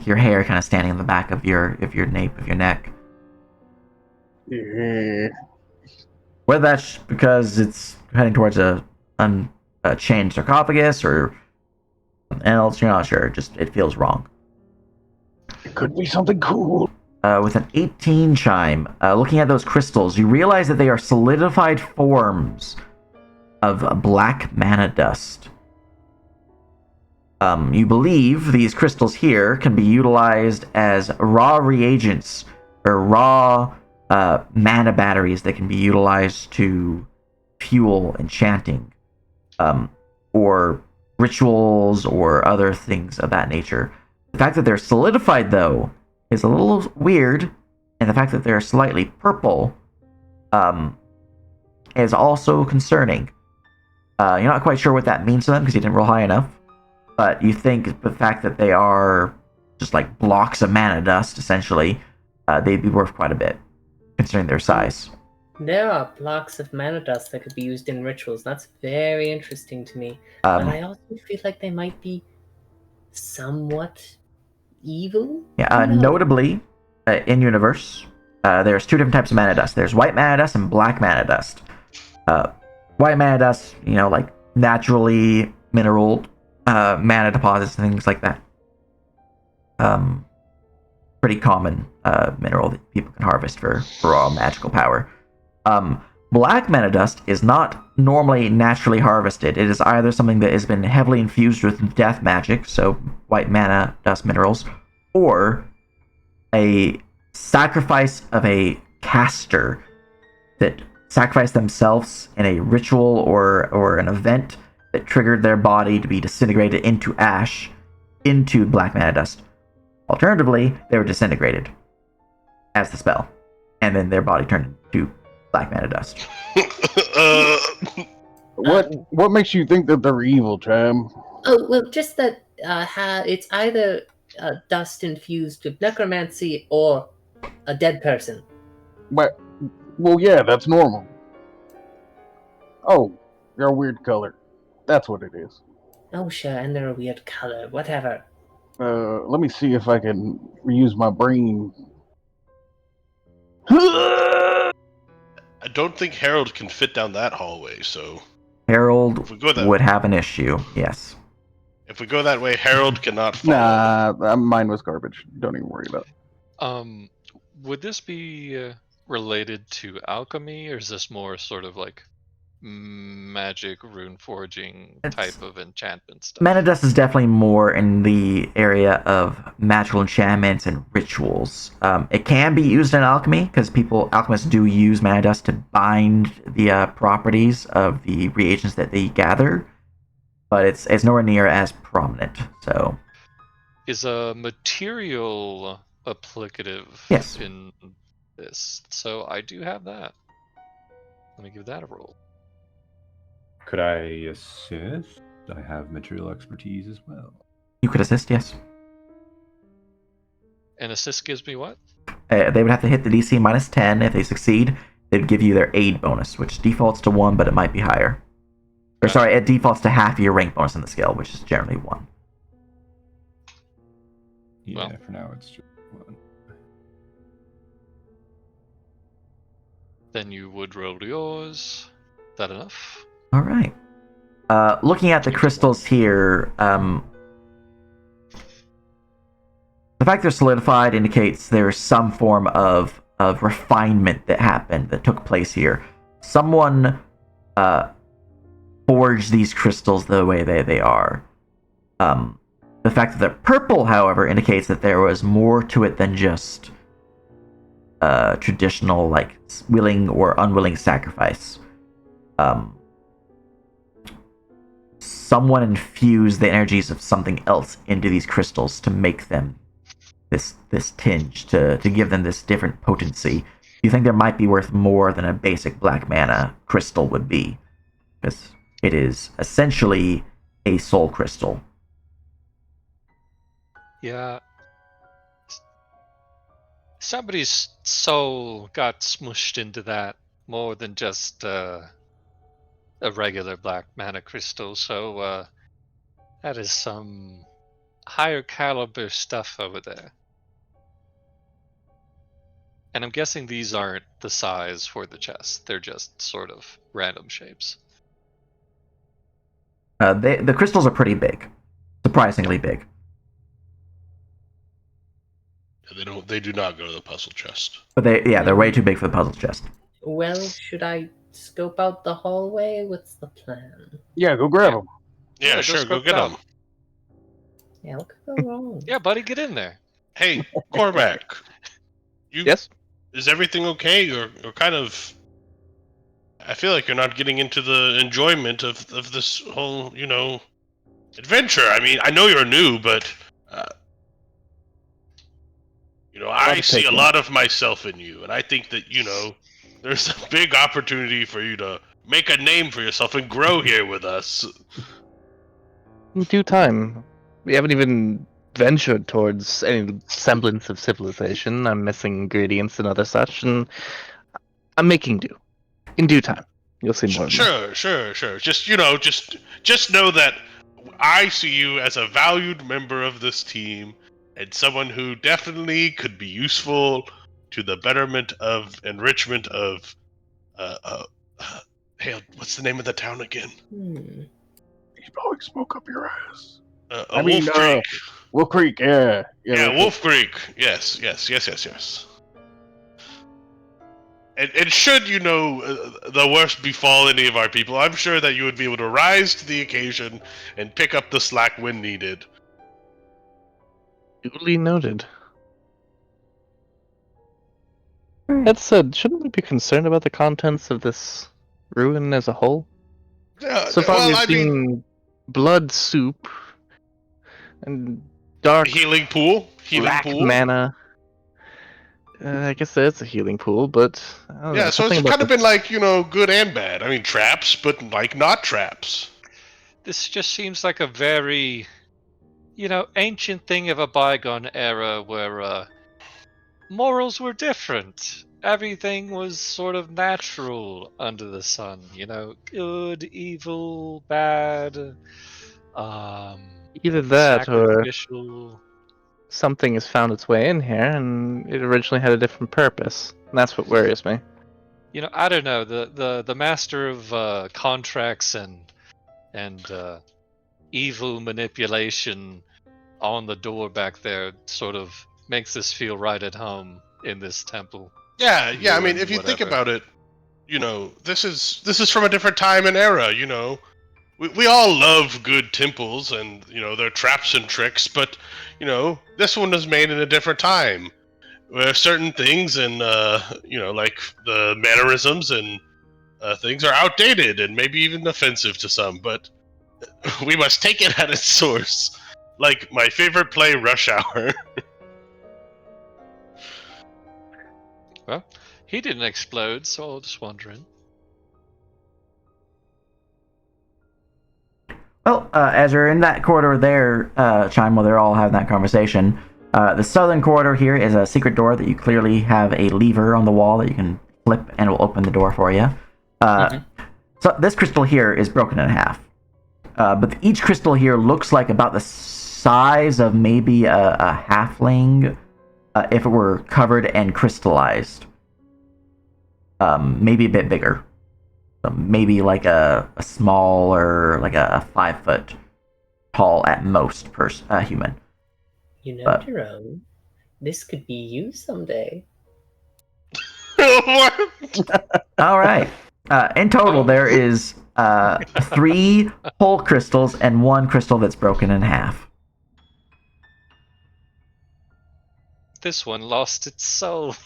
Your hair kind of standing on the back of your nape of your neck. Yeah. Whether that's because it's heading towards a chained sarcophagus or something else, you're not sure. Just it feels wrong. It could be something cool. With an 18 chime, looking at those crystals, you realize that they are solidified forms of black mana dust. You believe these crystals here can be utilized as raw reagents or raw mana batteries that can be utilized to fuel enchanting, or rituals or other things of that nature. The fact that they're solidified, though, is a little weird, and the fact that they're slightly purple is also concerning. You're not quite sure what that means to them because you didn't roll high enough, but you think the fact that they are just like blocks of mana dust, essentially, they'd be worth quite a bit, considering their size. There are blocks of mana dust that could be used in rituals. That's very interesting to me. But I also feel like they might be somewhat evil. Yeah, Who knows? notably, in universe, there's two different types of mana dust. There's white mana dust and black mana dust. White mana dust, like naturally mineral mana deposits and things like that. Pretty common mineral that people can harvest for raw magical power. Black mana dust is not normally naturally harvested. It is either something that has been heavily infused with death magic, so white mana dust minerals, or a sacrifice of a caster that sacrificed themselves in a ritual or an event that triggered their body to be disintegrated into ash, into black mana dust. Alternatively, they were disintegrated as the spell, and then their body turned into black mana dust. What makes you think that they're evil, Tram? Oh, well, just that it's either dust infused with necromancy or a dead person. But, well, yeah, that's normal. Oh, you're a weird color. That's what it is. Oh, sure, and they're a weird color. Whatever. Let me see if I can use my brain. I don't think Harold can fit down that hallway, so Harold if we go that would have an issue, yes. if we go that way, Harold cannot follow. Nah, mine was garbage. Don't even worry about it. Would this be related to alchemy, or is this more sort of like magic, rune forging type of enchantment stuff? Mana dust is definitely more in the area of magical enchantments and rituals. It can be used in alchemy because alchemists do use mana dust to bind the properties of the reagents that they gather, but it's nowhere near as prominent. So, is a material applicative Yes. in this? So I do have that. Let me give that a roll. Could I assist? I have material expertise as well. you could assist, yes. And assist gives me what? They would have to hit the DC minus 10. If they succeed, they'd give you their aid bonus, which defaults to 1, but it might be higher. Or sorry, it defaults to half your rank bonus in the scale, which is generally 1. Yeah, Well. for now it's just 1. Then you would roll yours. That enough? All right. Looking at the crystals here, the fact they're solidified indicates there's some form of refinement that took place here. Someone forged these crystals the way they are. The fact that they're purple, however, indicates that there was more to it than just traditional, like, willing or unwilling sacrifice. Someone infused the energies of something else into these crystals to make them this tinge, to give them this different potency. You think there might be worth more than a basic black mana crystal would be, because it is essentially a soul crystal. Yeah. Somebody's soul got smushed into that more than just a regular black mana crystal, so that is some higher caliber stuff over there. And I'm guessing these aren't the size for the chest. They're just sort of random shapes. The crystals are pretty big, surprisingly big. They do not go to the puzzle chest. But they're way too big for the puzzle chest. Well, should I scope out the hallway? What's the plan? Yeah, go grab them. Yeah, go sure, go scope get it out. them. Yeah, what could go wrong? Yeah, buddy, get in there. Hey, Cormac. Yes? Is everything okay? You're kind of. I feel like you're not getting into the enjoyment of this whole, adventure. I mean, I know you're new, but I see a lot of myself in you, and I think that there's a big opportunity for you to make a name for yourself and grow here with us. In due time. We haven't even ventured towards any semblance of civilization. I'm missing ingredients and other such, and I'm making do. In due time. You'll see more of me. Sure. Just know that I see you as a valued member of this team and someone who definitely could be useful to the betterment of enrichment of hey, what's the name of the town again? You blowing smoke up your ass. Wolf Creek. Wolf Creek, yeah. Yeah, Wolf Creek. Yes. And should the worst befall any of our people, I'm sure that you would be able to rise to the occasion and pick up the slack when needed. Duly noted. That said, shouldn't we be concerned about the contents of this ruin as a whole? So far, well, we've I mean, seen blood soup and dark healing pool. black mana. I guess that's a healing pool, but I don't know. Yeah, so Something it's about kind of this. been like, good and bad. I mean, traps, but like not traps. This just seems like a very, ancient thing of a bygone era where morals were different. Everything was sort of natural under the sun. Good, evil, bad, Either that or sacrificial. something has found its way in here and it originally had a different purpose. And that's what worries me. I don't know. The master of contracts and evil manipulation on the door back there sort of makes us feel right at home in this temple. Yeah. I mean, Ruin, if you think whatever. about it, this is from a different time and era. We all love good temples and their traps and tricks, but this one was made in a different time where certain things and like the mannerisms and things are outdated and maybe even offensive to some, but we must take it at its source. Like my favorite play, Rush Hour. Well, he didn't explode, so I was just wondering. Well, as you're in that corridor there, Chime, while they're all having that conversation, the southern corridor here is a secret door that you clearly have a lever on the wall that you can flip and it will open the door for you. So this crystal here is broken in half. But each crystal here looks like about the size of maybe a halfling if it were covered and crystallized. Maybe a bit bigger. So maybe like a small or like a 5 foot tall at most human. Jerome, this could be you someday. What? All right. In total, there is 3 whole crystals and 1 crystal that's broken in half. This one lost its soul.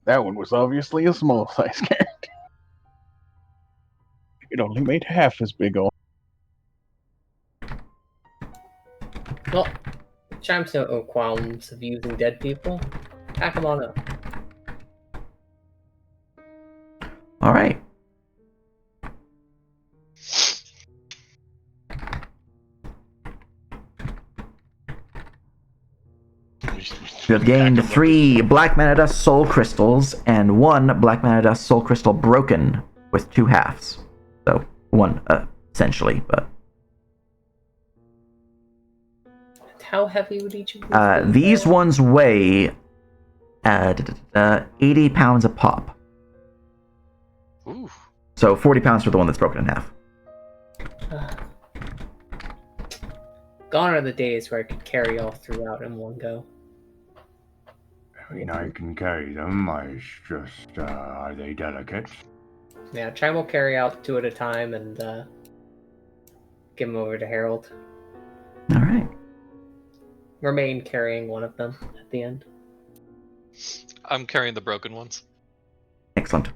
That one was obviously a small size character. It only made half as big on. Well, Chime's no qualms of using dead people. Pack them on up. All right. You have gained 3 black mana dust soul crystals and 1 black mana dust soul crystal broken with 2 halves. So 1 essentially, but How heavy would each of these be? these ones weigh 80 pounds a pop. Ooh. So 40 pounds for the one that's broken in half. Gone are the days where I could carry all throughout in one go. I mean, I can carry them. It's just, are they delicate? Yeah, Chime will carry out 2 at a time and give them over to Harold. All right. Remain carrying one of them at the end. I'm carrying the broken ones. Excellent.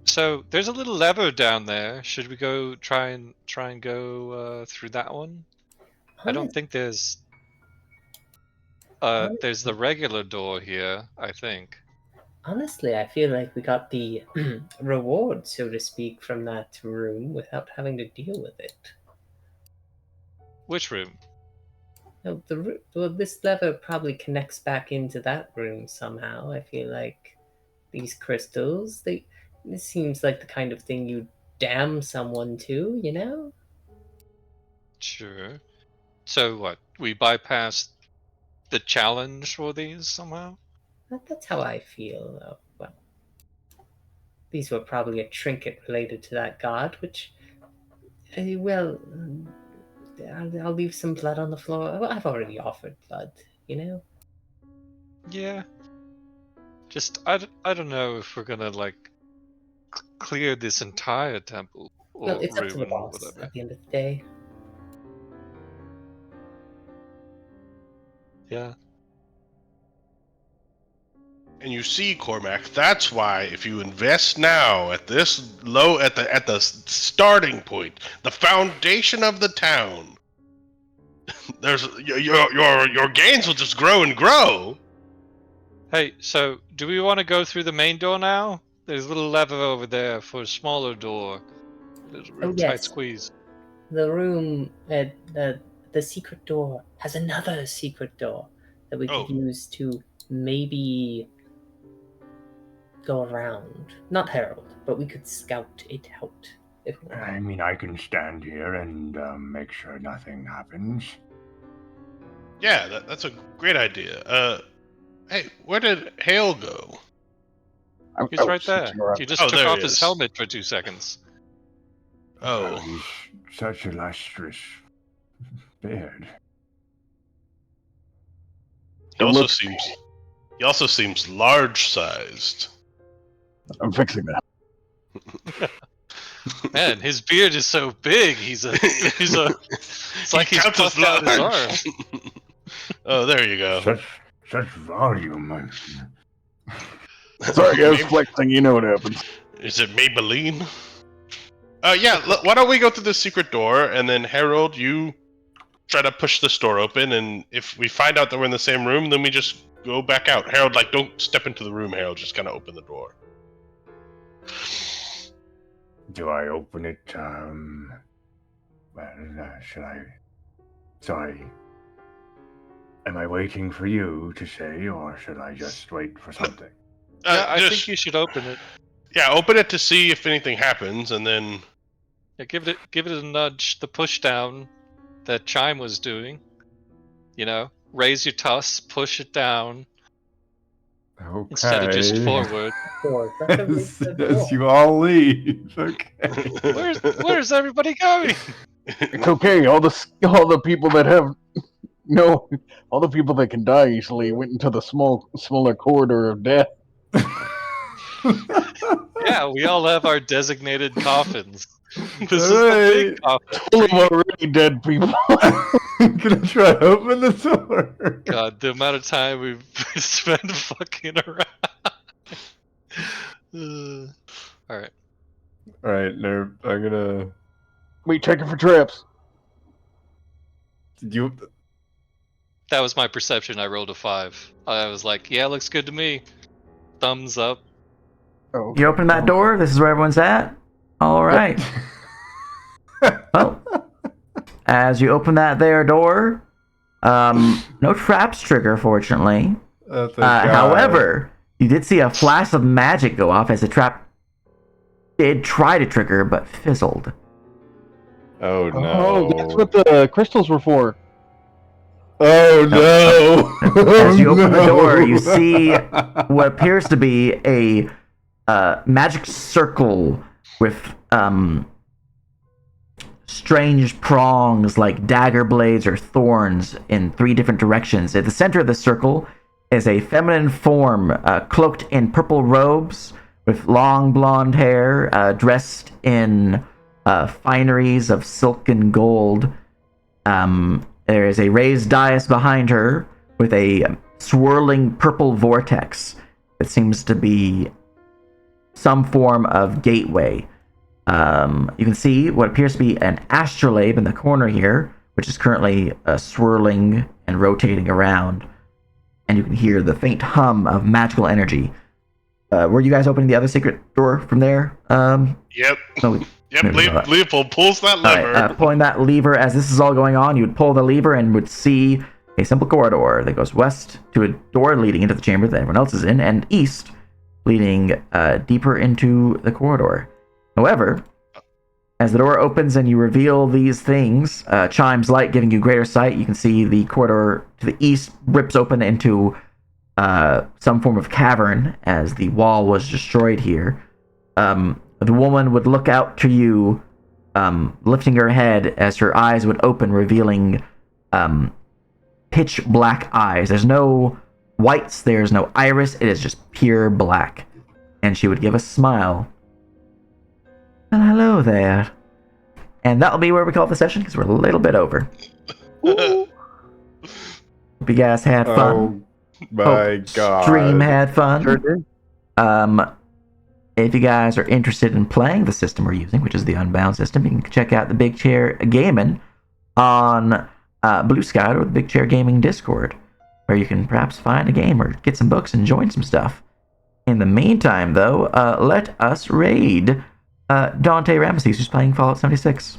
So there's a little lever down there. Should we go try and go through that one? I don't think there's the regular door here, I think. Honestly, I feel like we got the reward, so to speak, from that room without having to deal with it. Which room? No, this lever probably connects back into that room somehow. I feel like these crystals, this seems like the kind of thing you damn someone to, you know? Sure. So what? We bypassed the challenge for these somehow? That's how I feel, though. Well, these were probably a trinket related to that god, which, I'll leave some blood on the floor. I've already offered blood, you know? Yeah. Just, I don't know if we're gonna, clear this entire temple or Well, it's up to the ruin or boss whatever. at the end of the day. Yeah. And you see, Cormac, that's why if you invest now at this low at the starting point, the foundation of the town, there's your gains will just grow and grow. Hey, so do we want to go through the main door now? There's a little lever over there for a smaller door. There's a real Oh, tight yes. squeeze. The room at the secret door has another secret door that we could Oh. use to maybe go around. Not herald, but we could scout it out if we want. I mean, I can stand here and make sure nothing happens. Yeah, that's a great idea. Hey, where did Hale go? He's right there. He just took there off he his is. helmet for 2 seconds. Oh, Well, he's such a lustrous beard. he also seems large-sized. I'm fixing that. Man, his beard is so big. It's like he's counts as puffed out his large. arms. Oh, there you go. Such volume. Sorry, I was flexing. You know what happens. Is it Maybelline? Yeah. Why don't we go through the secret door, and then Harold, you try to push this door open, and if we find out that we're in the same room, then we just go back out. Harold, don't step into the room. Harold, just kind of open the door. Do I open it? Well, should I? Sorry. Am I waiting for you to say, or should I just wait for something? Yeah, I think you should open it. Yeah, open it to see if anything happens, and then. Yeah, give it a nudge, the push down that Chime was doing. You know, raise your tusk, push it down Okay. instead of just forward. As you all leave. Okay. Where's everybody going? It's okay. All the people that have all the people that can die easily went into the smaller corridor of death. Yeah, we all have our designated coffins. This is the big coffin. Full of already dead people. I'm gonna try to open the door. God, the amount of time we've spent fucking around. Alright. Alright, I'm gonna. Wait, check it for traps. Did you? That was my perception. I rolled a 5. I was like, yeah, looks good to me. Thumbs up. Oh, You open that door. This is where everyone's at. All right. Well, as you open that there door, no traps trigger, fortunately. However, you did see a flash of magic go off as the trap did try to trigger, but fizzled. Oh no! Oh, that's what the crystals were for. Oh no! As you open the door, you see what appears to be a magic circle with strange prongs like dagger blades or thorns in 3 different directions. At the center of the circle is a feminine form cloaked in purple robes with long blonde hair, dressed in fineries of silk and gold. There is a raised dais behind her with a swirling purple vortex that seems to be some form of gateway. You can see what appears to be an astrolabe in the corner here, which is currently swirling and rotating around. And you can hear the faint hum of magical energy. Were you guys opening the other secret door from there? Yep. No, Yep, Leopold pulls that lever. Right, pulling that lever as this is all going on, you would pull the lever and would see a simple corridor that goes west to a door leading into the chamber that everyone else is in, and east leading deeper into the corridor. However, as the door opens and you reveal these things, Chime's light giving you greater sight, you can see the corridor to the east rips open into some form of cavern as the wall was destroyed here. The woman would look out to you, lifting her head as her eyes would open, revealing pitch black eyes. There's no whites, there's no iris, it is just pure black. And she would give a smile. Well, hello there. And that'll be where we call it the session, because we're a little bit over. Hope you guys had fun. Oh my Hope god. Stream had fun. Sure did. If you guys are interested in playing the system we're using, which is the Unbound system, you can check out the Big Chair Gaming on Blue Sky or the Big Chair Gaming Discord, where you can perhaps find a game or get some books and join some stuff. In the meantime, though, let us raid Dante Ramesses, who's playing Fallout 76.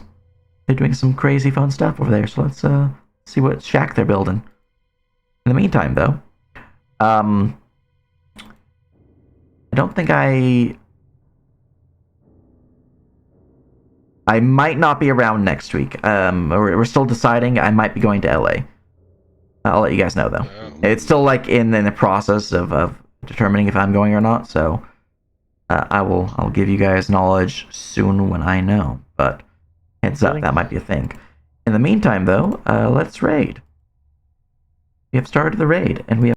They're doing some crazy fun stuff over there, so let's see what shack they're building. In the meantime, though, I don't think I might not be around next week. We're still deciding. I might be going to LA. I'll let you guys know, though. It's still like in the process of determining if I'm going or not. So I'll give you guys knowledge soon when I know. But heads up, that might be a thing. In the meantime, though, let's raid. We have started the raid, and we have